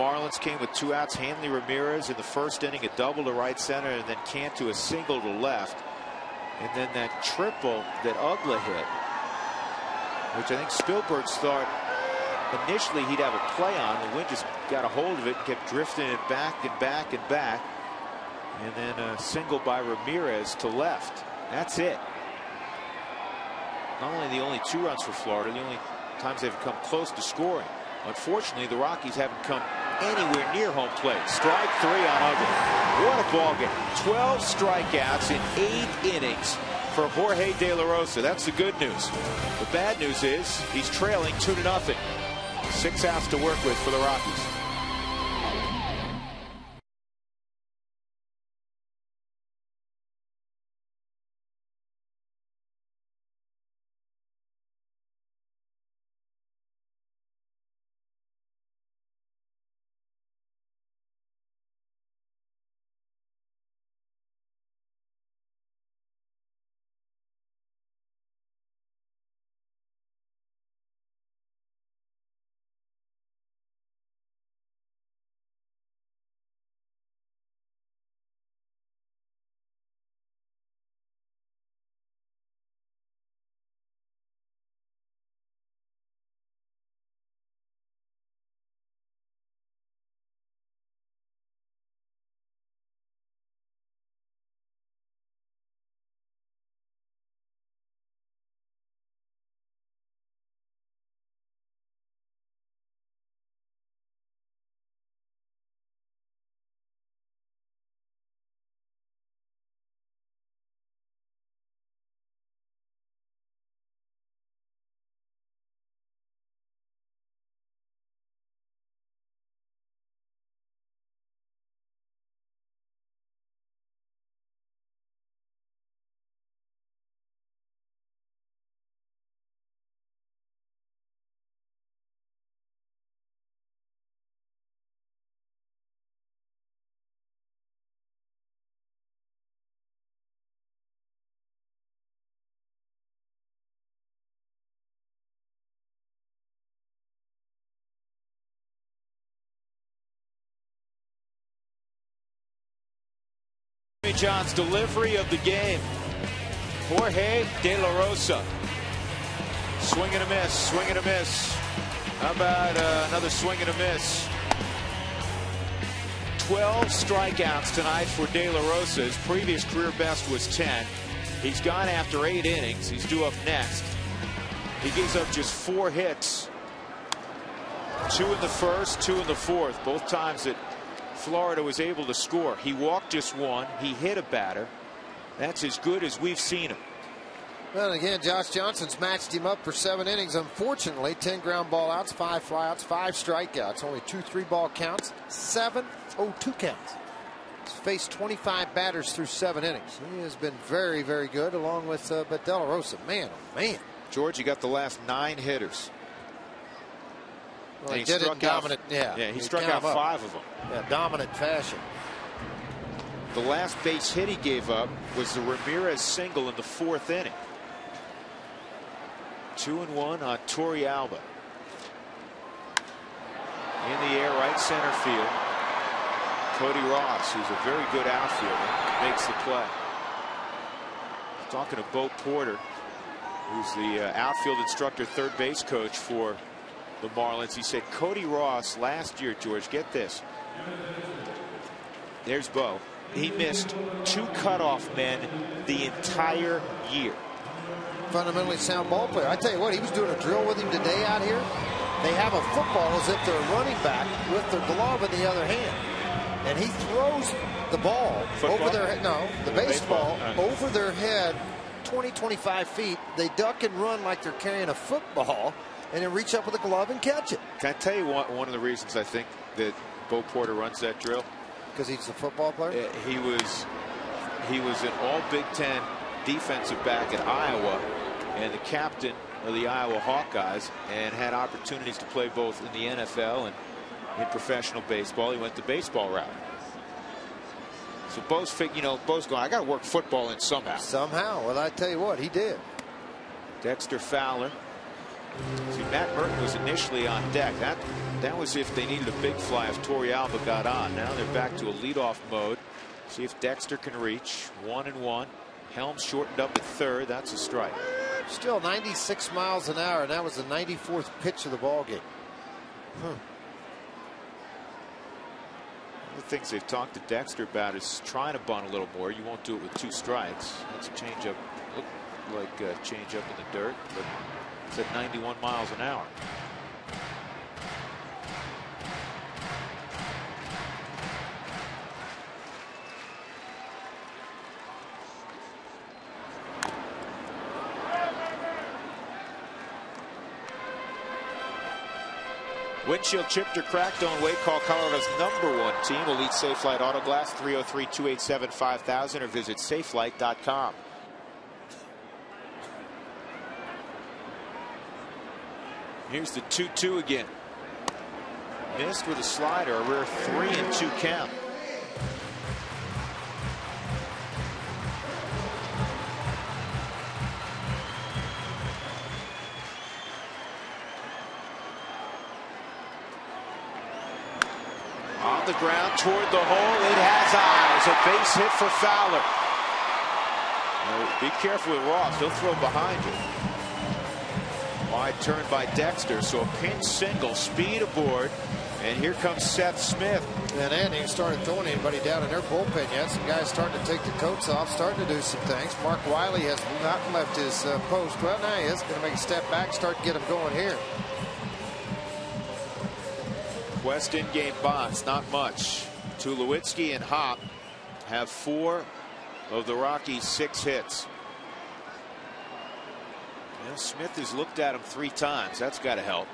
A: Marlins came with 2 outs. Hanley Ramirez in the first inning, a double to right center, and then Cantu a single to left. And then that triple that Uggla hit, which I think Spilbergs thought initially he'd have a play on. The wind just got a hold of it and kept drifting it back and back and back. And then a single by Ramirez to left. That's it. Not only the only 2 runs for Florida, the only times they've come close to scoring. Unfortunately, the Rockies haven't come anywhere near home plate. Strike 3 on Uggla. What a ball game. 12 strikeouts in 8 innings for Jorge De La Rosa. That's the good news. The bad news is he's trailing 2-0. 6 outs to work with for the Rockies. John's delivery of the game. Jorge De La Rosa. Swing and a miss, swing and a miss. How about another swing and a miss? 12 strikeouts tonight for De La Rosa. His previous career best was 10. He's gone after 8 innings. He's due up next. He gives up just 4 hits. 2 in the first, 2 in the fourth. Both times that Florida was able to score. He walked just 1. He hit a batter. That's as good as we've seen him.
B: Well, again, Josh Johnson's matched him up for 7 innings. Unfortunately, 10 ground ball outs, 5 flyouts, 5 strikeouts, only 2 3-ball counts, 7 0-2 counts. He's faced 25 batters through 7 innings. He has been very, very good, along with De La Rosa. Man, oh man.
A: George, you got the last 9 hitters.
B: Well, he did it in dominant.
A: He struck out 5 of them.
B: Yeah, dominant fashion.
A: The last base hit he gave up was the Ramirez single in the 4th inning. 2-1 on Torrealba. In the air, right center field. Cody Ross, who's a very good outfielder, makes the play. Talking to Bo Porter, who's the outfield instructor, third base coach for the Marlins. He said Cody Ross last year, George, get this. There's Bo. He missed 2 cutoff men the entire year.
B: Fundamentally sound ball player. I tell you what, he was doing a drill with him today out here. They have a football as if they're a running back with their glove in the other hand. And he throws the ball over their head. No, the baseball over their head 20-25 feet. They duck and run like they're carrying a football, and then reach up with a glove and catch it.
A: Can I tell you one of the reasons I think that Bo Porter runs that drill?
B: Because he's a football player?
A: He was an all Big Ten defensive back at Iowa and the captain of the Iowa Hawkeyes, and had opportunities to play both in the NFL and in professional baseball. He went the baseball route. So Bo's going, I got to work football in somehow.
B: Somehow. Well, I tell you what, he did.
A: Dexter Fowler. See, Matt Merton was initially on deck. That was if they needed a big fly if Torrealba got on. Now they're back to a leadoff mode. See if Dexter can reach. 1-1. Helms shortened up at third. That's a strike.
B: Still 96 miles an hour, and that was the 94th pitch of the ball game.
A: One of the things they've talked to Dexter about is trying to bunt a little more. You won't do it with 2 strikes. That's a changeup. Looked like a changeup in the dirt, but it's at 91 miles an hour. Windshield chipped or cracked, don't wait. Call Colorado's #1 team, Elite Safelite Auto Glass, 303-287-5000, or visit safelite.com. Here's the 2-2 again. Missed with a slider, a rare 3-2 count. On the ground toward the hole, it has eyes. A base hit for Fowler. Now, be careful with Ross, he'll throw behind you. Wide turn by Dexter, so a pinch single, speed aboard, and here comes Seth Smith.
B: And they hadn't even started throwing anybody down in their bullpen yet. Some guys starting to take the coats off, starting to do some things. Mark Wiley has not left his post. Well, now he is going to make a step back, start to get him going here.
A: West in-game box, not much. Tulowitzki and Hop have 4 of the Rockies' 6 hits. Well, Smith has looked at him 3 times. That's got to help.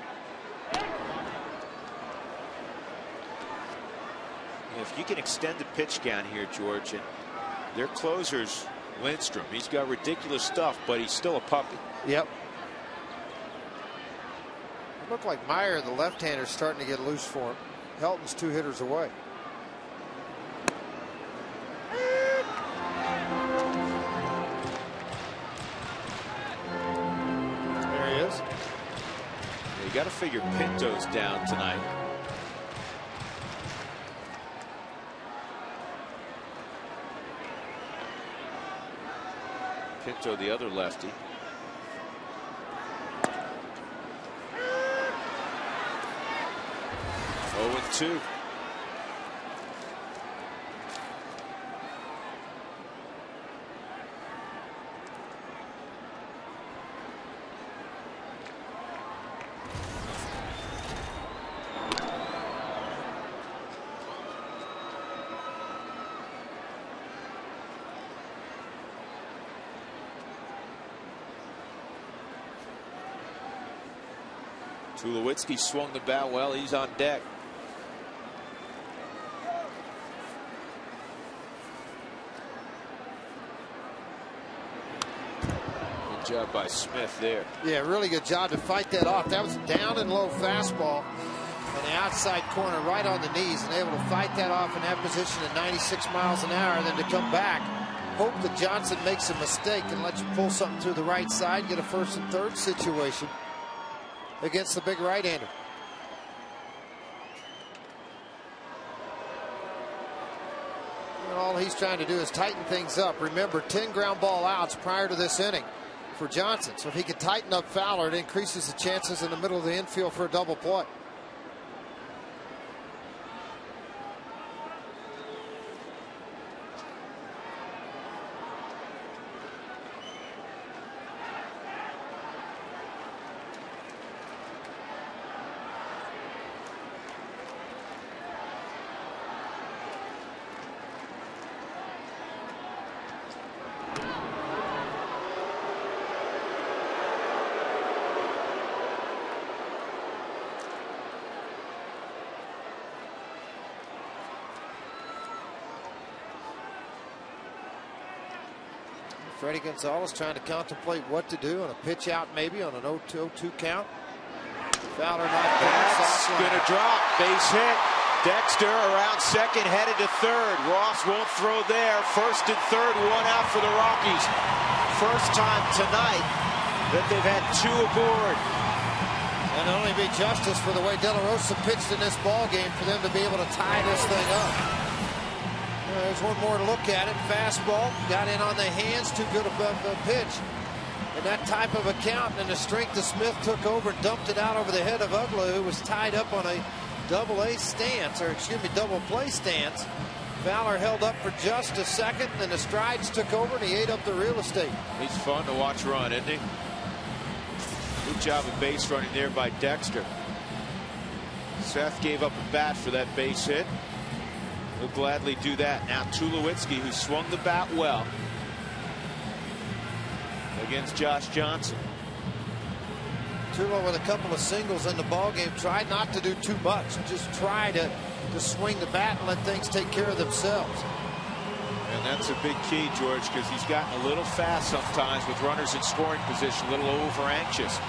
A: If you can extend the pitch count here, George, and their closer's Lindstrom. He's got ridiculous stuff, but he's still a puppy.
B: Yep. It looked like Meyer, the left-hander, is starting to get loose for him. Helton's 2 hitters away. There he is.
A: You got to figure Pinto's down tonight. Pinto, the other lefty. Oh, 2. Tulowitzki swung the bat well. He's on deck. Good job by Smith there.
B: Yeah, really good job to fight that off. That was a down and low fastball on the outside corner, right on the knees, and able to fight that off in that position at 96 miles an hour, and then to come back. Hope that Johnson makes a mistake and lets you pull something through the right side, get a 1st and 3rd situation against the big right-hander. All he's trying to do is tighten things up. Remember, 10 ground ball outs prior to this inning for Johnson. So if he can tighten up Fowler, it increases the chances in the middle of the infield for a double play. Freddie Gonzalez trying to contemplate what to do on a pitch out, maybe on an 0-2 count. Fowler not
A: That's going to drop. Base hit. Dexter around second, headed to third. Ross won't throw there. 1st and 3rd, 1 out for the Rockies. First time tonight that they've had 2 aboard.
B: And only be justice for the way De La Rosa pitched in this ball game for them to be able to tie this thing up. There's one more to look at it. Fastball got in on the hands, too good above the pitch. And that type of a count, and the strength of Smith took over and dumped it out over the head of Ugla, who was tied up on a double-A stance, or excuse me, double play stance. Fowler held up for just a second, and the strides took over, and he ate up the real estate.
A: He's fun to watch run, isn't he? Good job of base running there by Dexter. Seth gave up a bat for that base hit. He'll gladly do that. Now Tulowitzki, who swung the bat well against Josh Johnson.
B: Tulo with a couple of singles in the ball game. Tried not to do too much. Just try to swing the bat and let things take care of themselves.
A: And that's a big key, George, because he's gotten a little fast sometimes with runners in scoring position, a little over anxious.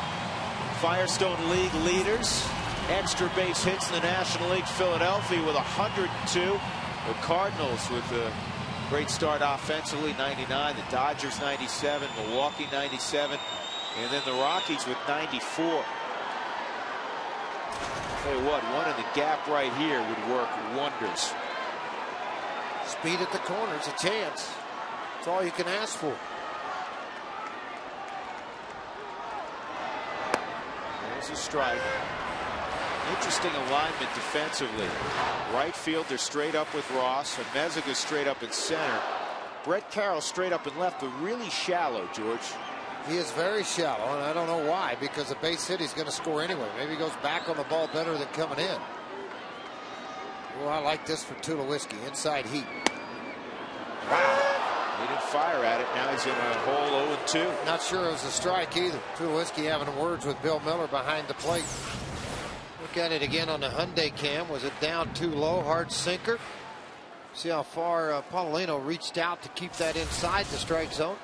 A: Firestone League leaders, extra base hits in the National League. Philadelphia with 102. The Cardinals with a great start offensively, 99. The Dodgers 97. Milwaukee 97. And then the Rockies with 94. Tell you what, one in the gap right here would work wonders.
B: Speed at the corners, a chance. That's all you can ask for.
A: There's a strike. Interesting alignment defensively. Right fielder straight up with Ross, and Meziga straight up in center. Brett Carroll straight up and left, but really shallow, George.
B: He is very shallow, and I don't know why, because a base hit he's going to score anyway. Maybe he goes back on the ball better than coming in. Well, I like this for Tulowitzki. Inside heat.
A: Wow. He didn't fire at it. Now he's in a hole 0-2.
B: Not sure it was a strike either. Tulowitzki having words with Bill Miller behind the plate. Look at it again on the Hyundai cam. Was it down too low? Hard sinker. See how far Paulino reached out to keep that inside the strike zone.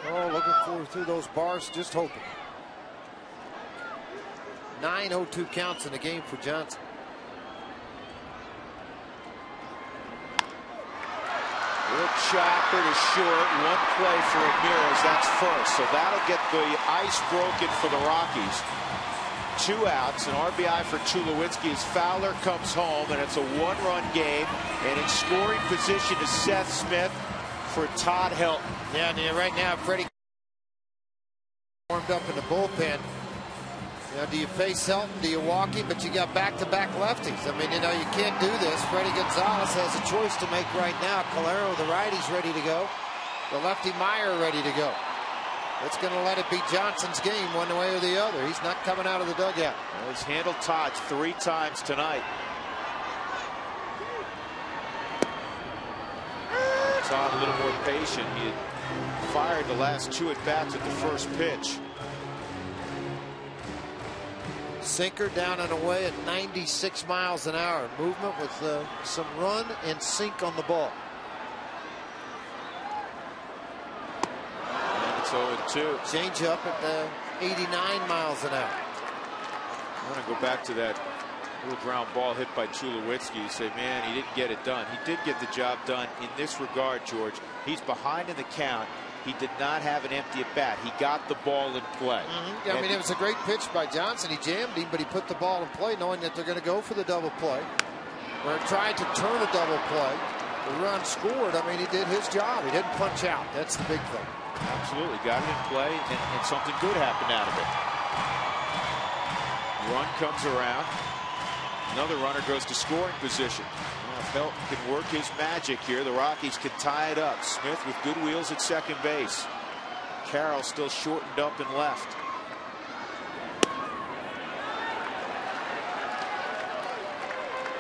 B: Oh, looking forward through those bars, just hoping. 9-0-2 counts in the game for Johnson.
A: Little chopper to short. One play for Ramirez. That's first. So that'll get the ice broken for the Rockies. 2 outs. An RBI for Tulowitzki as Fowler comes home, and it's a 1-run game. And in scoring position is Seth Smith for Todd Helton.
B: Yeah, and right now Freddie warmed up in the bullpen. You know, do you face Helton? Do you walk him? But you got back-to-back lefties. I mean, you know, you can't do this. Freddie Gonzalez has a choice to make right now. Calero, the righty's ready to go. The lefty Meyer ready to go. It's going to let it be Johnson's game one way or the other. He's not coming out of the dugout.
A: Well, he's handled Todd 3 times tonight. Todd a little more patient. He had fired the last 2 at-bats at the first pitch.
B: Sinker down and away at 96 miles an hour. Movement with some run and sink on the ball.
A: And it's 0-2.
B: Change up at 89 miles an hour.
A: I want to go back to that little ground ball hit by Tulowitzki. You say, man, he didn't get it done. He did get the job done in this regard, George. He's behind in the count. He did not have an empty at bat. He got the ball in play.
B: Yeah, I mean, it was a great pitch by Johnson. He jammed him, but he put the ball in play knowing that they're going to go for the double play. Or tried to turn a double play. The run scored. I mean, he did his job. He didn't punch out. That's the big thing.
A: Absolutely. Got it in play, and something good happened out of it. Run comes around. Another runner goes to scoring position. Well, if Helton can work his magic here, the Rockies can tie it up. Smith with good wheels at second base. Carroll still shortened up and left.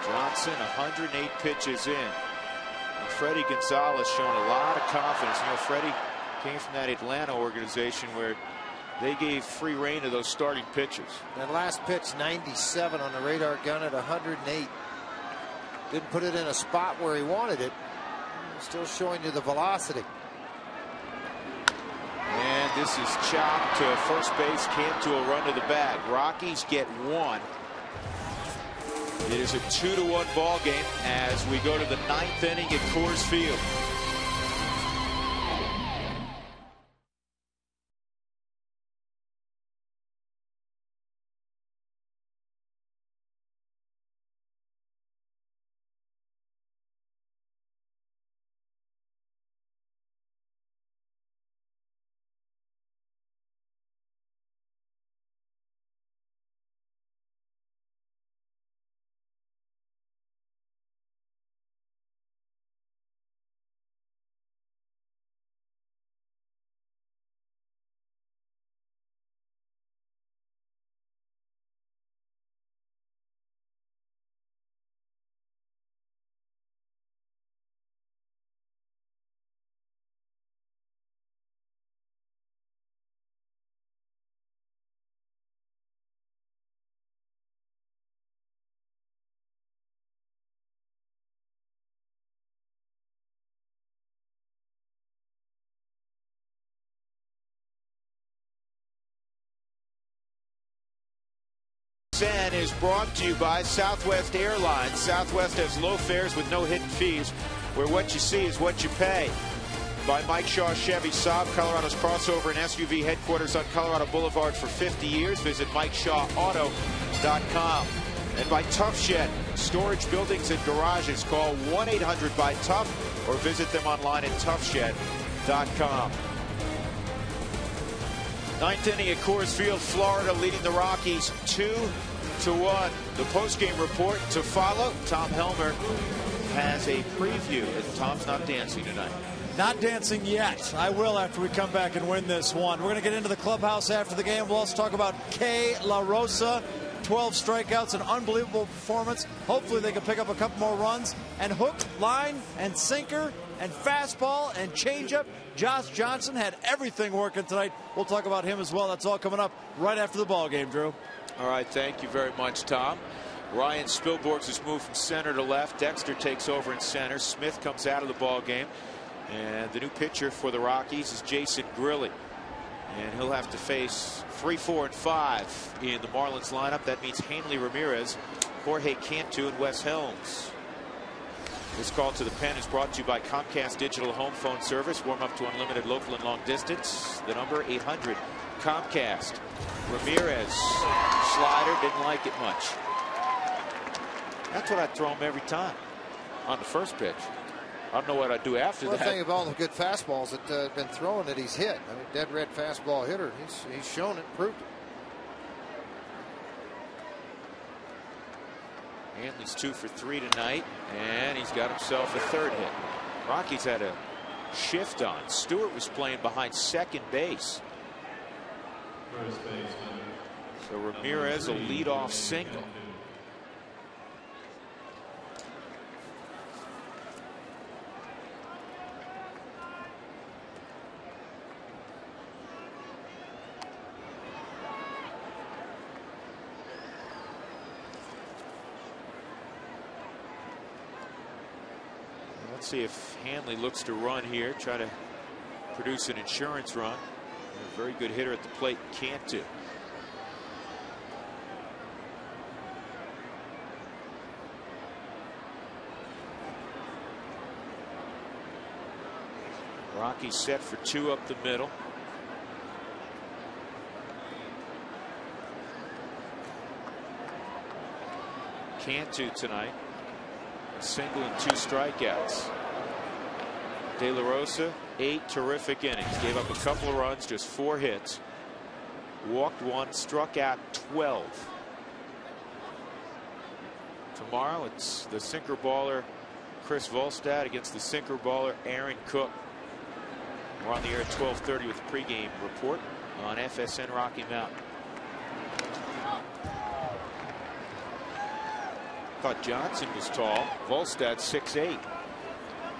A: Johnson 108 pitches in. And Freddie Gonzalez showing a lot of confidence. You know, Freddie came from that Atlanta organization where they gave free rein to those starting pitchers.
B: That last pitch, 97 on the radar gun at 108. Didn't put it in a spot where he wanted it. Still showing you the velocity.
A: And this is chopped to first base. Cantu run to the bag. Rockies get 1. It is a 2-1 ball game as we go to the 9th inning at Coors Field. FSN is brought to you by Southwest Airlines. Southwest has low fares with no hidden fees, where what you see is what you pay. By Mike Shaw Chevy, Saab, Colorado's crossover and SUV headquarters on Colorado Boulevard for 50 years. Visit MikeShawAuto.com. And by Tough Shed, storage buildings and garages. Call 1-800-BY-TOUGH or visit them online at toughshed.com. Ninth inning at Coors Field, Florida, leading the Rockies 2-1. The postgame report to follow. Tom Helmer has a preview, and Tom's not dancing tonight.
D: Not dancing yet. I will after we come back and win this one. We're going to get into the clubhouse after the game. We'll also talk about K. La Rosa. 12 strikeouts, an unbelievable performance. Hopefully they can pick up a couple more runs. And hook, line, and sinker, and fastball, and changeup. Josh Johnson had everything working tonight. We'll talk about him as well. That's all coming up right after the ball game, Drew.
A: All right, thank you very much, Tom. Ryan Spilborghs has moved from center to left. Dexter takes over in center. Smith comes out of the ball game. And the new pitcher for the Rockies is Jason Grilli. And he'll have to face 3, 4, and 5 in the Marlins lineup. That means Hanley Ramirez, Jorge Cantu, and Wes Helms. This call to the pen is brought to you by Comcast Digital Home Phone Service. Warm up to unlimited local and long distance. The number 800 Comcast. Ramirez, slider, didn't like it much. That's what I'd throw him every time on the first pitch. I don't know what I'd do after that.
B: The thing about all the good fastballs that have been thrown that he's hit. I mean, dead red fastball hitter. He's shown it, proved it.
A: Hanley's 2 for 3 tonight, and he's got himself a third hit. Rockies had a shift on. Stewart was playing behind second base. So Ramirez will lead off single. Let's see if Hanley looks to run here, try to produce an insurance run. A very good hitter at the plate, Cantu. Rockies set for 2 up the middle. Cantu tonight. Single and 2 strikeouts. De La Rosa, 8 terrific innings. Gave up a couple of runs, just 4 hits. Walked 1, struck out 12. Tomorrow it's the sinker baller Chris Volstad against the sinker baller Aaron Cook. We're on the air at 12:30 with the pregame report on FSN Rocky Mountain. Thought Johnson was tall. Volstad 6'8".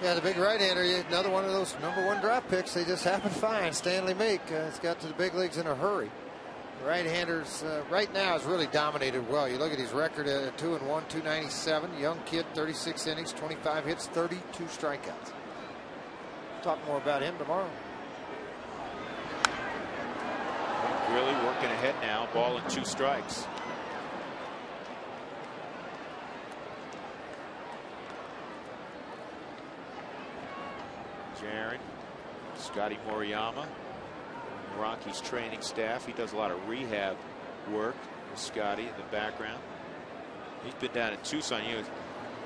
B: Yeah, the big right-hander, another one of those #1 draft picks they just happened to find. Stanley Meek has got to the big leagues in a hurry. The right-handers right now has really dominated well. You look at his record at 2-1, 297. Young kid, 36 innings, 25 hits, 32 strikeouts. Talk more about him tomorrow.
A: Really working ahead now. Ball and 2 strikes. Jaron, Scotty Moriyama, the Rockies training staff. He does a lot of rehab work with Scotty in the background. He's been down in Tucson. You know,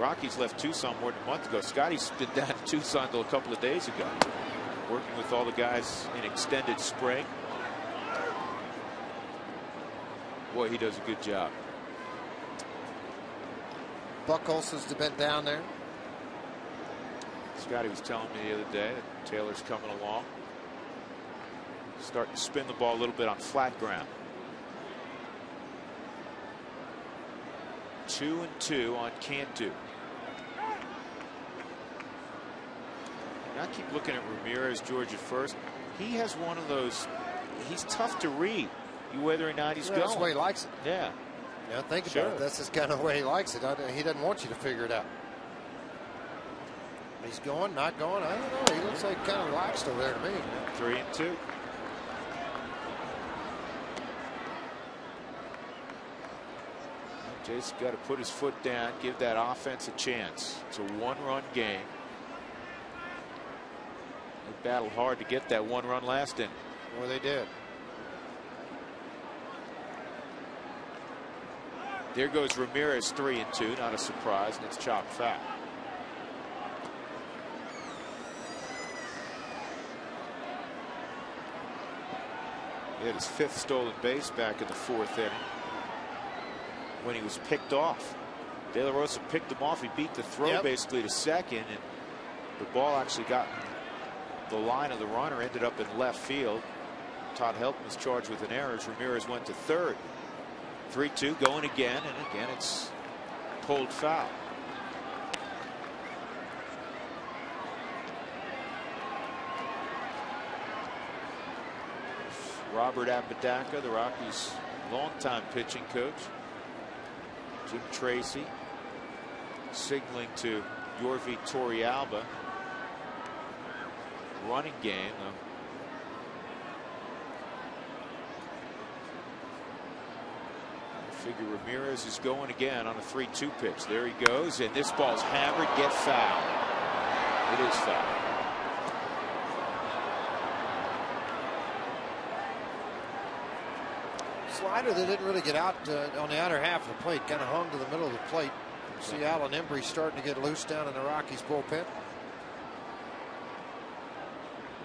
A: Rockies left Tucson more than a month ago. Scotty's been down in Tucson until a couple of days ago, working with all the guys in extended spring. Boy, he does a good job.
B: Buchholz's been down there.
A: Scotty was telling me the other day that Taylor's coming along. Starting to spin the ball a little bit on flat ground. 2-2 on Cantu. And I keep looking at Ramirez, George, at first. He has one of those. He's tough to read. Whether or not he's going.
B: That's the way he likes it.
A: Yeah.
B: Yeah, think about it. That's just kind of the way he likes it. He doesn't want you to figure it out. He's going, not going. I don't know. He looks like kind of relaxed over there to me.
A: 3-2. Just got to put his foot down, give that offense a chance. It's a one-run game. They battled hard to get that one run last inning.
B: Well, they did.
A: There goes Ramirez, 3-2. Not a surprise, and it's chopped foul. He had his 5th stolen base back in the 4th inning when he was picked off. De La Rosa picked him off. He beat the throw basically to second, and the ball actually got the line of the runner, ended up in left field. Todd Helton was charged with an error as Ramirez went to third. 3-2 going again, and again it's pulled foul. Robert Apodaca, the Rockies' longtime pitching coach. Jim Tracy signaling to Yorvi Torrealba. Running game. I figure Ramirez is going again on a 3-2 pitch. There he goes, and this ball's hammered. Get foul. It is foul.
B: Slider that didn't really get out on the outer half of the plate, kind of hung to the middle of the plate. See Alan Embry starting to get loose down in the Rockies bullpen.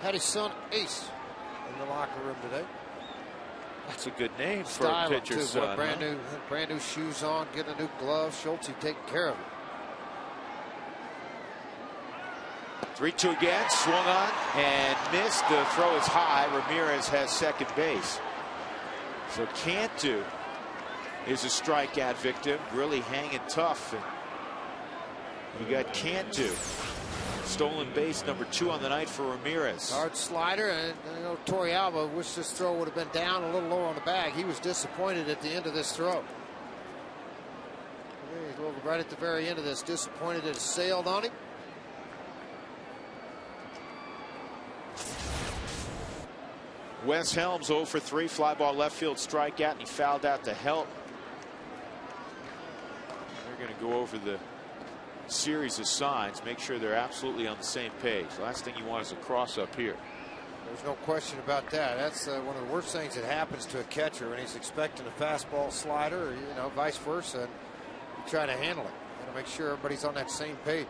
B: Had his son Ace in the locker room today.
A: That's a good name for a pitcher's son.
B: Brand new shoes on, getting a new glove. Schultz taking care of it.
A: 3-2 again, swung on and missed. The throw is high. Ramirez has second base. So Cantu is a strikeout victim, really hanging tough. And we got Cantu, stolen base number 2 on the night for Ramirez.
B: Hard slider, and you know Torrealba wished this throw would have been down a little lower on the bag. He was disappointed at the end of this throw. He's right at the very end of this, disappointed it sailed on him.
A: Wes Helms 0 for 3, fly ball left field strikeout, and he fouled out to Helton. They're going to go over the series of signs, make sure they're absolutely on the same page. Last thing you want is a cross up here.
B: There's no question about that. That's one of the worst things that happens to a catcher when he's expecting a fastball slider, or you know, vice versa, and you try to handle it. You got to make sure everybody's on that same page.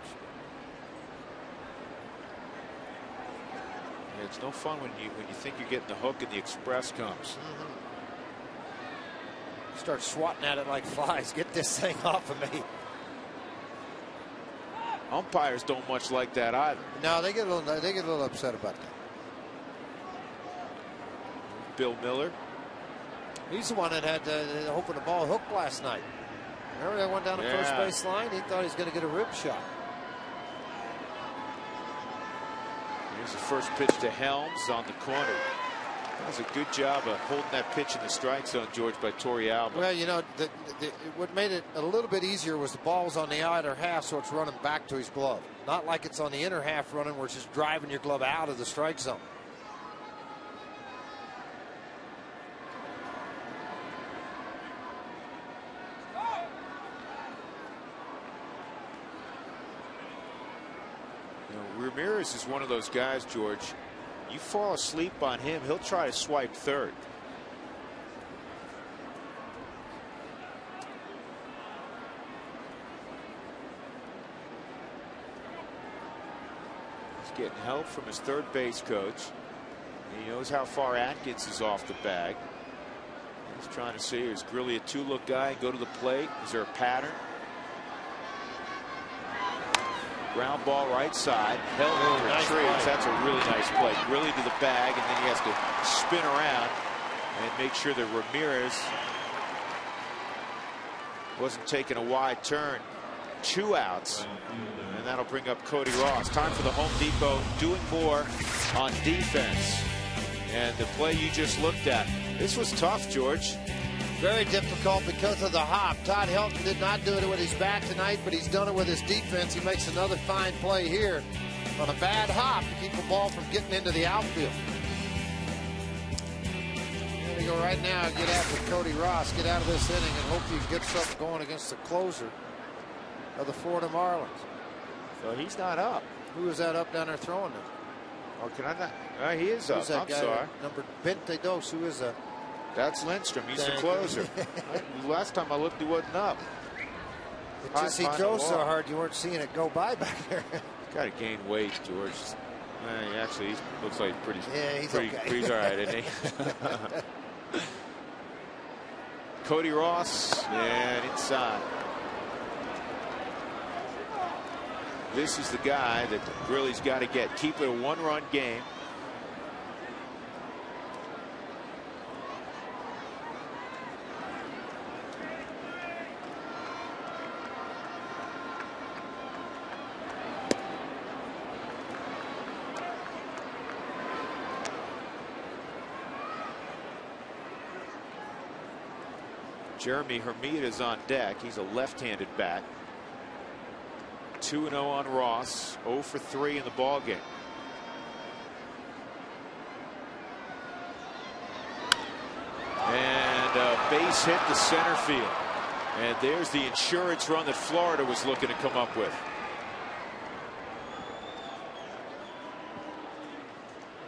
A: It's no fun when you think you're getting the hook and the express comes.
B: Start swatting at it like flies. Get this thing off of me.
A: Umpires don't much like that either.
B: No, they get a little upset about that.
A: Bill Miller.
B: He's the one that had hoping the ball hooked last night. Remember that one down the first base line? He thought he was going to get a rib shot.
A: Here's the first pitch to Helms on the corner. That was a good job of holding that pitch in the strike zone, George, by Torrealba.
B: Well, you know, what made it a little bit easier was the ball was on the outer half, so it's running back to his glove. Not like it's on the inner half running, where it's just driving your glove out of the strike zone.
A: Ramirez is one of those guys, George. You fall asleep on him, he'll try to swipe third. He's getting help from his third base coach. He knows how far Atkins is off the bag. He's trying to see, is Grilly a 2-look guy, go to the plate? Is there a pattern? Ground ball right side. Helton retrieves. That's a really nice play. Really to the bag, and then he has to spin around and make sure that Ramirez wasn't taking a wide turn. 2 outs, and that'll bring up Cody Ross. Time for the Home Depot doing more on defense. And the play you just looked at, this was tough, George.
B: Very difficult because of the hop. Todd Helton did not do it with his bat tonight, but he's done it with his defense. He makes another fine play here on a bad hop to keep the ball from getting into the outfield. And to go right now and get after Cody Ross, get out of this inning, and hope you can get something going against the closer of the Florida Marlins.
A: So he's not up.
B: Who is that up down there throwing them?
A: Oh, can I not? He is up. I'm sorry.
B: Number 22. Who is that?
A: That's Lindstrom. He's the closer. Last time I looked, he wasn't up.
B: It just he drove so hard you weren't seeing it go by back there.
A: Got to gain weight, George. Actually, he looks like pretty.
B: Yeah, he's
A: pretty,
B: okay.
A: He's all right, isn't he? Cody Ross, and inside. This is the guy that Grilly's got to get. Keep it a one-run game. Jeremy Hermita's on deck. He's a left-handed bat. 2-0 on Ross. 0 for 3 in the ball game. And a base hit to center field. And there's the insurance run that Florida was looking to come up with.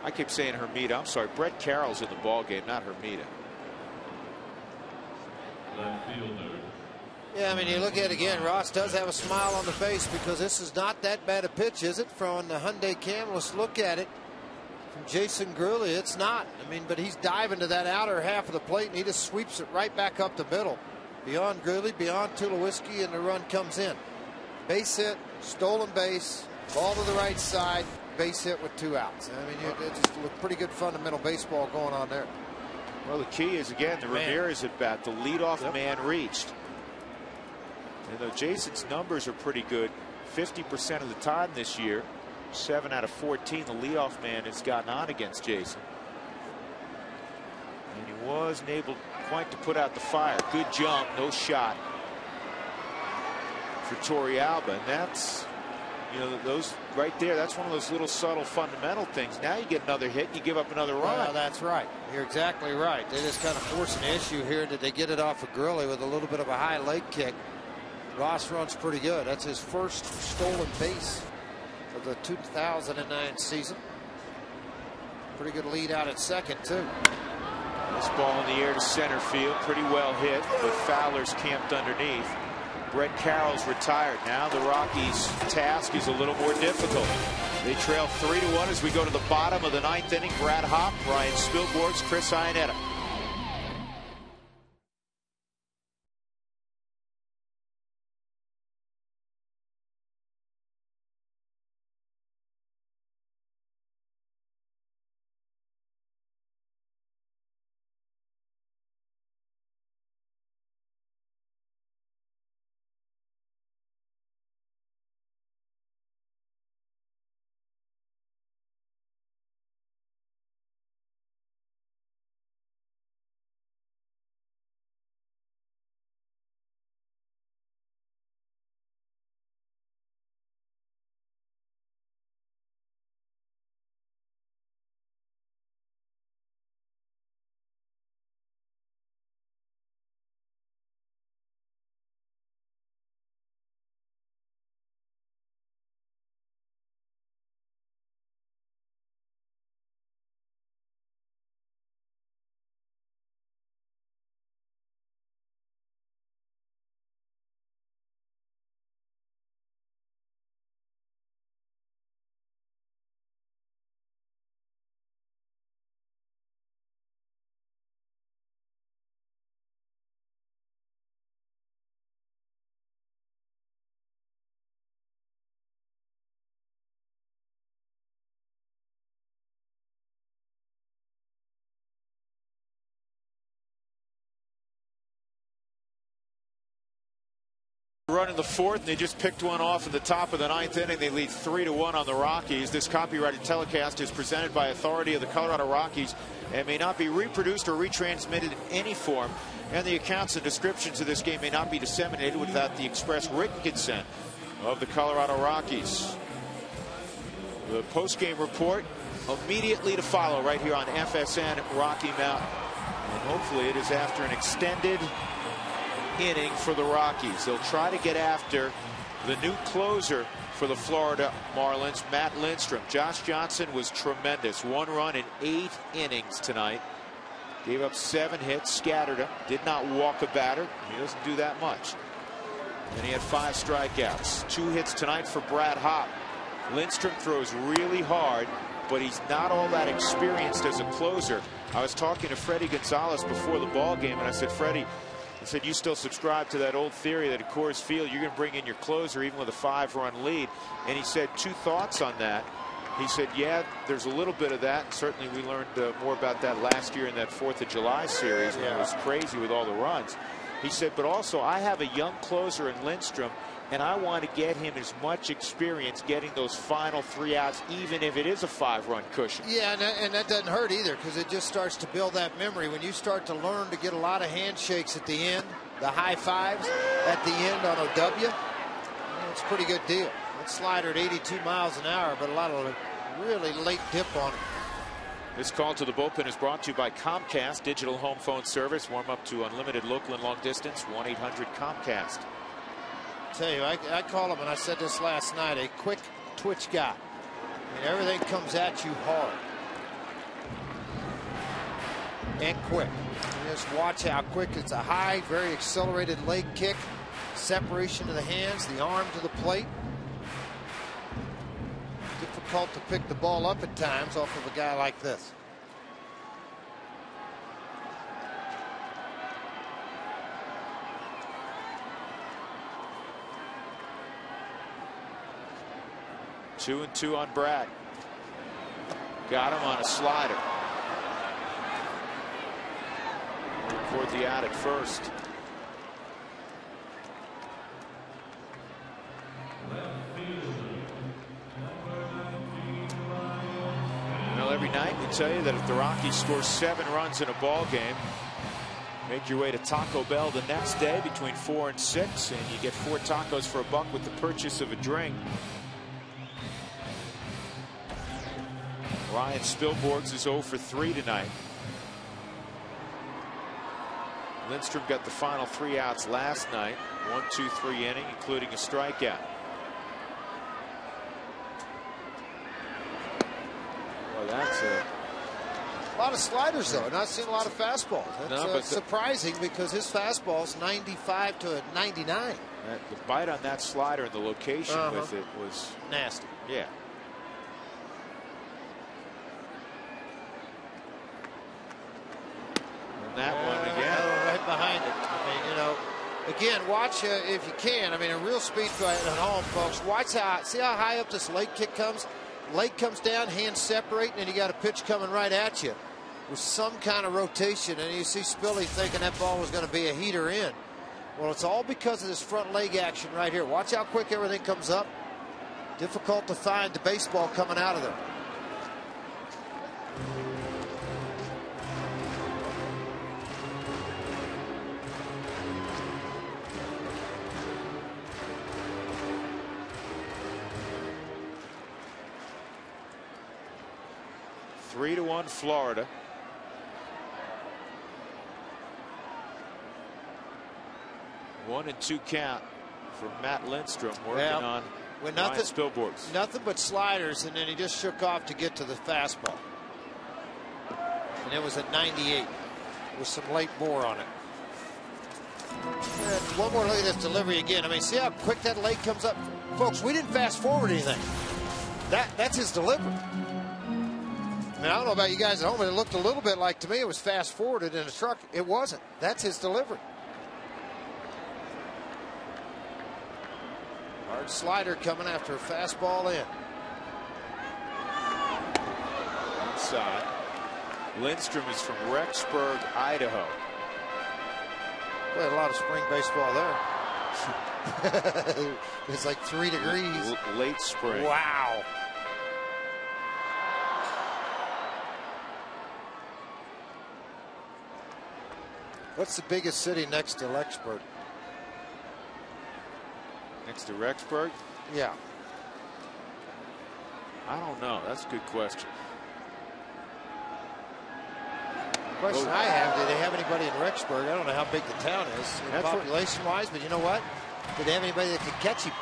A: I keep saying Hermita. I'm sorry. Brett Carroll's in the ball game, not Hermita.
B: Yeah, I mean, you look at it again, Ross does have a smile on the face because this is not that bad a pitch, is it? From the Hyundai Cam, let's look at it. From Jason Grilly, it's not. I mean, but he's diving to that outer half of the plate, and he just sweeps it right back up the middle. Beyond Grilly, beyond Tulowitzki, and the run comes in. Base hit, stolen base, ball to the right side, base hit with 2 outs. I mean, it just looked pretty good fundamental baseball going on there.
A: Well, the key is, again, the Ramirez at bat. The leadoff man reached. And though Jason's numbers are pretty good, 50% of the time this year, 7 out of 14, the leadoff man has gotten on against Jason. And he wasn't able quite to put out the fire. Good jump, no shot for Torrealba. And that's, you know, those right there, that's one of those little subtle fundamental things. Now you get another hit and you give up another run.
B: Well, that's right. You're exactly right. They just kind of force an issue here. Did they get it off of Gurley with a little bit of a high leg kick? Ross runs pretty good. That's his first stolen base of the 2009 season. Pretty good lead out at second, too.
A: This ball in the air to center field. Pretty well hit, but Fowler's camped underneath. Brett Carroll's retired. Now the Rockies' task is a little more difficult. They trail 3-1 as we go to the bottom of the 9th inning. Brad Hopp, Ryan Spilborghs, Chris Iannetta. Run in the 4th, and they just picked one off at the top of the 9th inning. They lead 3-1 on the Rockies. This copyrighted telecast is presented by authority of the Colorado Rockies and may not be reproduced or retransmitted in any form. And the accounts and descriptions of this game may not be disseminated without the express written consent of the Colorado Rockies. The post-game report immediately to follow right here on FSN Rocky Mountain. And hopefully it is after an extended inning for the Rockies. They'll try to get after the new closer for the Florida Marlins, Matt Lindstrom. Josh Johnson was tremendous. 1 run in 8 innings tonight. Gave up 7 hits, scattered them, did not walk a batter. He doesn't do that much. And he had 5 strikeouts. 2 hits tonight for Brad Hopp. Lindstrom throws really hard, but he's not all that experienced as a closer. I was talking to Freddie Gonzalez before the ball game, and I said, Freddie, I said, you still subscribe to that old theory that at Coors Field you're going to bring in your closer even with a 5-run lead. And he said 2 thoughts on that. He said, yeah, there's a little bit of that. Certainly we learned more about that last year in that 4th of July series when it was crazy with all the runs. He said, but also I have a young closer in Lindstrom, and I want to get him as much experience getting those final 3 outs, even if it is a 5-run cushion.
B: Yeah, and that doesn't hurt either, because it just starts to build that memory. When you start to learn to get a lot of handshakes at the end, the high fives at the end on OW, it's a pretty good deal. That slider at 82 miles an hour, but a lot of really late dip on it.
A: This call to the bullpen is brought to you by Comcast, digital home phone service. Warm up to unlimited local and long distance. 1-800-COMCAST.
B: Tell you, I call him, and I said this last night, a quick twitch guy. I mean, everything comes at you hard and quick. You just watch how quick. It's a high, very accelerated leg kick, separation of the hands, the arm to the plate. Difficult to pick the ball up at times off of a guy like this.
A: Two and 2 on Brad. Got him on a slider. Record the out at first. Well, every night we tell you that if the Rockies score 7 runs in a ball game, make your way to Taco Bell the next day between 4 and 6, and you get 4 tacos for $1 with the purchase of a drink. Ryan Spilborghs is 0 for 3 tonight. Lindstrom got the final 3 outs last night. 1-2-3 inning, including a strikeout. Well, that's a
B: lot of sliders, though. Not seeing a lot of fastballs. That's surprising, because his fastball's 95 to 99.
A: The bite on that slider and the location with it was
B: nasty.
A: Yeah. That one again.
B: Right behind it. I mean, you know, again, watch if you can. I mean, a real speed fight at home, folks. Watch see how high up this leg kick comes. Leg comes down, hands separate, and then you got a pitch coming right at you with some kind of rotation. And you see Spilly thinking that ball was going to be a heater in. Well, it's all because of this front leg action right here. Watch how quick everything comes up. Difficult to find the baseball coming out of there.
A: Three to 1 Florida. One and 2 count for Matt Lindstrom working on Ryan Spilborghs.
B: Nothing but sliders, and then he just shook off to get to the fastball. And it was at 98 with some late bore on it. And one more look at this delivery again. I mean, see how quick that leg comes up? Folks, we didn't fast forward anything. That's his delivery. I mean, I don't know about you guys at home, but it looked a little bit like, to me, it was fast forwarded in a truck. It wasn't. That's his delivery. Hard slider coming after a fastball in.
A: Inside. Lindstrom is from Rexburg, Idaho.
B: We had a lot of spring baseball there. It's like 3 degrees.
A: Late spring.
B: Wow. What's the biggest city next to Rexburg?
A: Next to Rexburg?
B: Yeah.
A: I don't know. That's a good question.
B: question I have, do they have anybody in Rexburg? I don't know how big the town is population-wise, but you know what? Do they have anybody that could catch him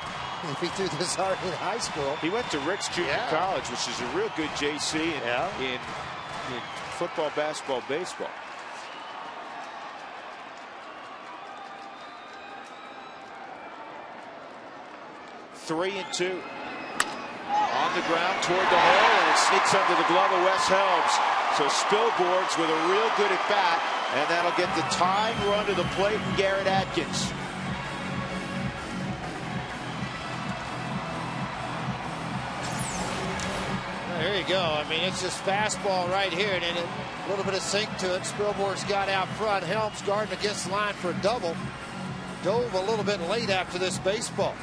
B: if he threw this hard in high school?
A: He went to Rick's Junior College, which is a real good JC in football, basketball, baseball. Three and two. On the ground toward the hole, and it sneaks under the glove of Wes Helms. So Spilborghs with a real good at bat, and that'll get the tying run to the plate and Garrett Atkins.
B: There you go. I mean, it's just fastball right here, and then a little bit of sink to it. Spilborghs got out front. Helms guarding against the line for a double. Dove a little bit late after this baseball.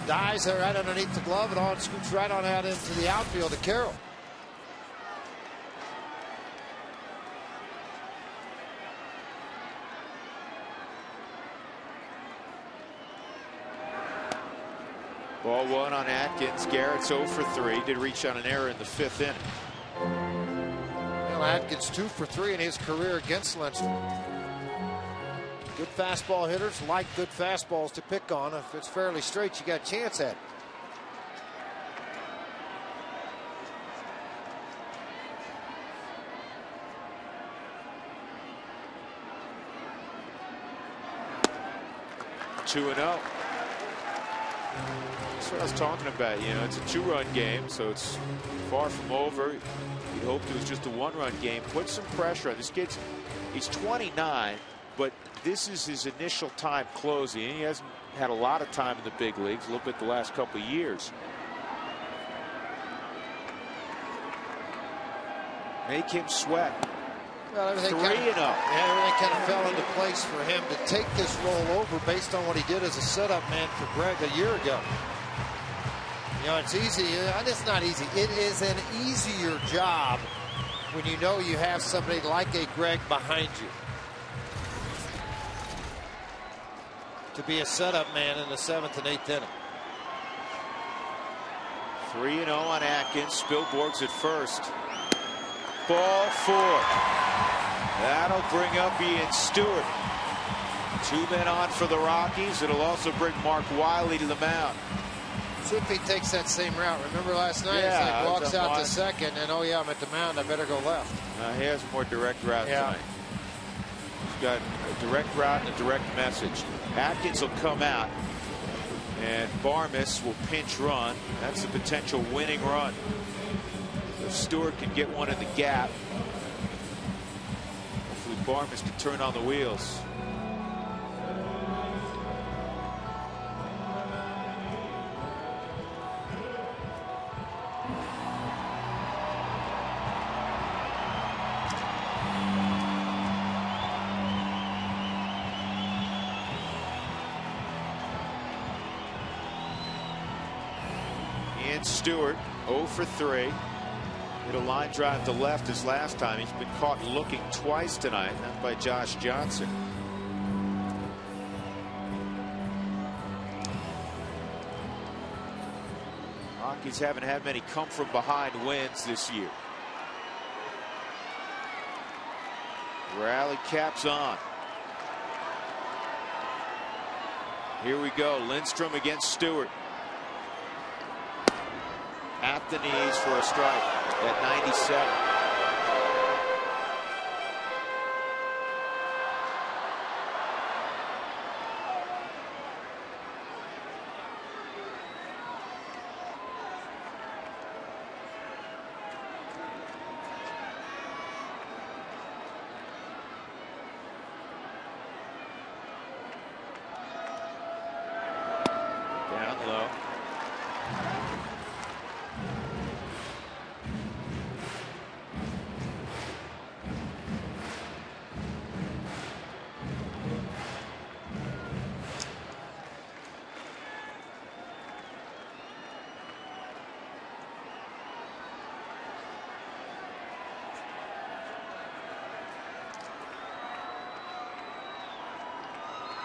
B: Dives right underneath the glove and on scoots right on out into the outfield to Carroll.
A: Ball one on Atkins. Garrett's 0 for 3. Did reach on an error in the 5th inning.
B: Well, Atkins 2 for 3 in his career against Leinster. Good fastball hitters like good fastballs to pick on. If it's fairly straight, you got a chance at it.
A: Two and 0. That's what I was talking about. You know, it's a 2-run game, so it's far from over. You'd hoped it was just a 1-run game. Put some pressure on this kid. He's 29, but this is his initial time closing. He hasn't had a lot of time in the big leagues, a little bit the last couple of years. Make him sweat.
B: Well, everything
A: 3-0.
B: everything kind of fell into place for him to take this role over based on what he did as a setup man for Greg a year ago. You know, it's easy. It's not easy. It is an easier job when you know you have somebody like a Greg behind you to be a setup man in the 7th and 8th inning.
A: 3-0 on Atkins. Spilborghs at first. Ball 4. That'll bring up Ian Stewart. 2 men on for the Rockies. It'll also bring Mark Wiley to the mound.
B: See if he takes that same route. Remember last night?
A: Yeah,
B: he walks out to second, and oh yeah, I'm at the mound. I better go left.
A: He has a more direct route tonight. He's got a direct route and a direct message. Atkins will come out, and Barmes will pinch run. That's a potential winning run. If Stewart can get one in the gap, hopefully Barmes can turn on the wheels. Ian Stewart 0 for 3. Hit a line drive to left as last time. He's been caught looking twice tonight, not by Josh Johnson. Rockies haven't had many come from behind wins this year. Rally caps on. Here we go. Lindstrom against Stewart. At the knees for a strike at 97. Down low.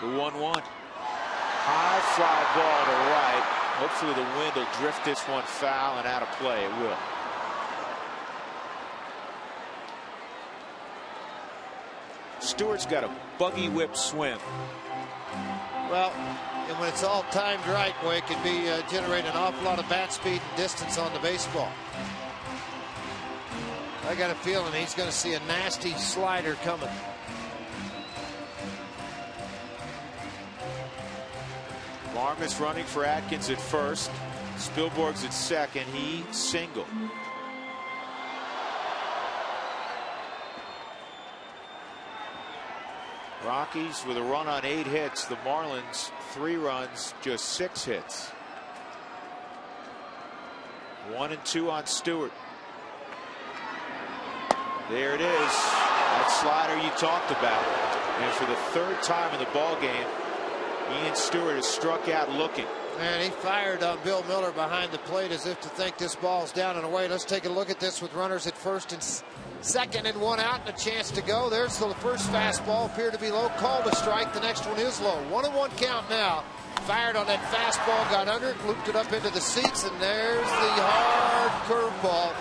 A: The 1-1. High fly ball to right. Hopefully the wind will drift this one foul and out of play. It will. Stewart's got a buggy whip swim.
B: Well, and when it's all timed right, boy, it can be generate an awful lot of bat speed and distance on the baseball. I got a feeling he's going to see a nasty slider coming.
A: Vargas running for Atkins at first. Spielborg's at second. He singled. Rockies with a run on 8 hits. The Marlins 3 runs, just 6 hits. 1 and 2 on Stewart. There it is. That slider you talked about. And for the 3rd time in the ball game, Ian Stewart has struck out looking.
B: And he fired on Bill Miller behind the plate as if to think this ball's down and away. Let's take a look at this with runners at first and second and 1 out and a chance to go. There's the first fastball, appeared to be low, called a strike. The next one is low. 1-1 count now. Fired on that fastball, got under it, looped it up into the seats, and there's the hard curveball.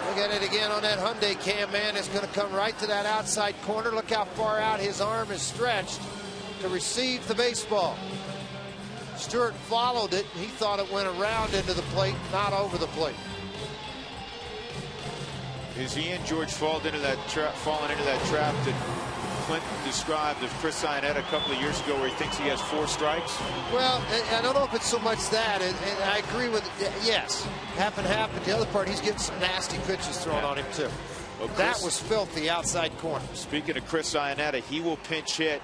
B: Look at it again on that Hyundai cam, man. It's going to come right to that outside corner. Look how far out his arm is stretched to receive the baseball. Stewart followed it. He thought it went around into the plate, not over the plate.
A: Is Ian George fallen into that trap that Clinton described of Chris Iannetta a couple of years ago, where he thinks he has 4 strikes?
B: Well, I don't know if it's so much that, and I agree with, yes, half and half, but the other part, he's getting some nasty pitches thrown on him too. Well, that was filthy outside corner.
A: Speaking of Chris Iannetta, he will pinch hit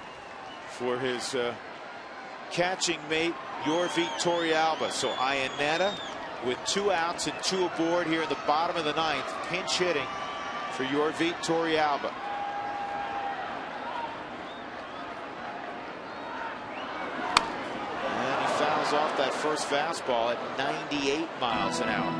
A: for his catching mate, Yorvi Torrealba. So Iannetta with 2 outs and 2 aboard here in the bottom of the 9th, pinch hitting for Yorvi Torrealba. And he fouls off that first fastball at 98 miles an hour.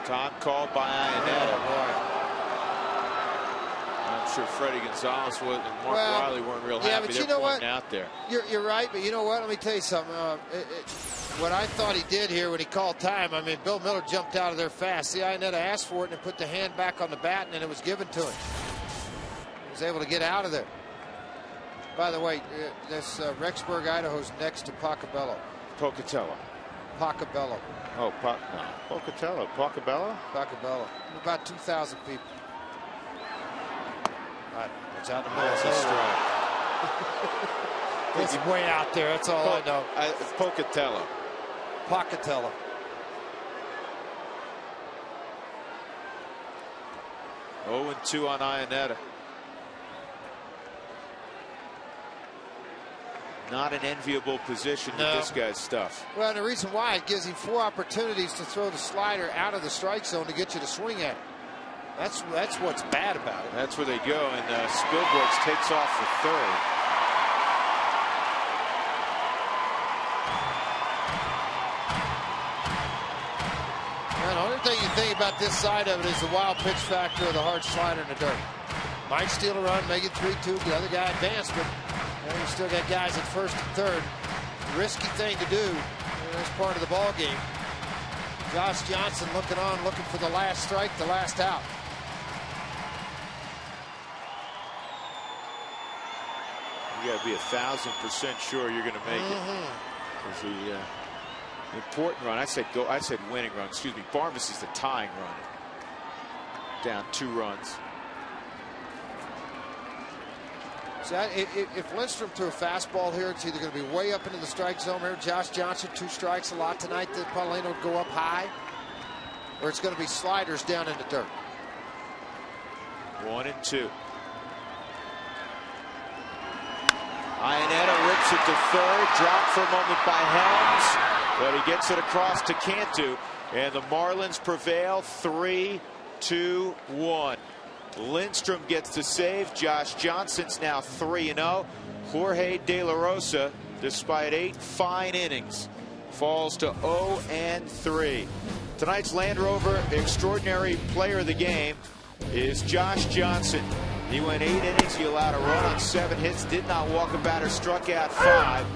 A: Time called by Iannetta. I'm sure Freddie Gonzalez and Mark Riley weren't real happy.
B: But you know what?
A: Out there.
B: You're right, but you know what? Let me tell you something. What I thought he did here when he called time, I mean, Bill Miller jumped out of there fast. See, Iannetta asked for it and put the hand back on the bat, and then it was given to him. He was able to get out of there. By the way, this Rexburg, Idaho's next to Pocatello.
A: Pocatello.
B: Pocatello.
A: Oh, Pocatello. Pocatello?
B: Pocatello. About 2,000 people. It's out in the middle.
A: That's a strike.
B: It's way out there. That's all I know.
A: It's Pocatello.
B: Pocatello.
A: Oh, and 2 on Iannetta. Not an enviable position with this guy's stuff.
B: Well, and the reason why, it gives him 4 opportunities to throw the slider out of the strike zone to get you to swing at it. That's what's bad about it.
A: That's where they go, and Spielborg's takes off for 3rd.
B: And the only thing you think about this side of it is the wild pitch factor of the hard slider in the dirt. Might steal a run, make it 3-2, the other guy advanced, but you still got guys at first and third. Risky thing to do in this part of the ball game. Josh Johnson looking on, looking for the last strike, the last out.
A: You got to be 1,000% sure you're going to make it. Because the important run, I said winning run. Excuse me. Barmes is the tying run. Down 2 runs.
B: See, if Lindstrom threw a fastball here, it's either going to be way up into the strike zone here. Josh Johnson, 2 strikes a lot tonight. That Paulino would go up high, or it's going to be sliders down in the dirt.
A: 1 and 2. Iannetta rips it to 3rd. Dropped for a moment by Helms, but he gets it across to Cantu, and the Marlins prevail 3-2-1. Lindstrom gets the save. Josh Johnson's now 3-0. Jorge De La Rosa, despite 8 fine innings, falls to 0-3. Tonight's Land Rover Extraordinary Player of the Game is Josh Johnson. He went 8 innings. He allowed a run on 7 hits, did not walk a batter, struck out 5.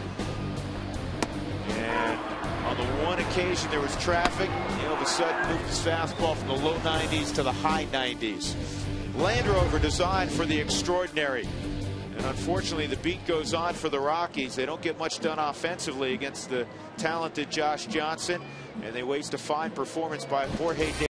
A: And on the one occasion there was traffic, he all of a sudden moved his fastball from the low 90s to the high 90s. Land Rover designed for the extraordinary. And unfortunately, the beat goes on for the Rockies. They don't get much done offensively against the talented Josh Johnson, and they waste a fine performance by Jorge De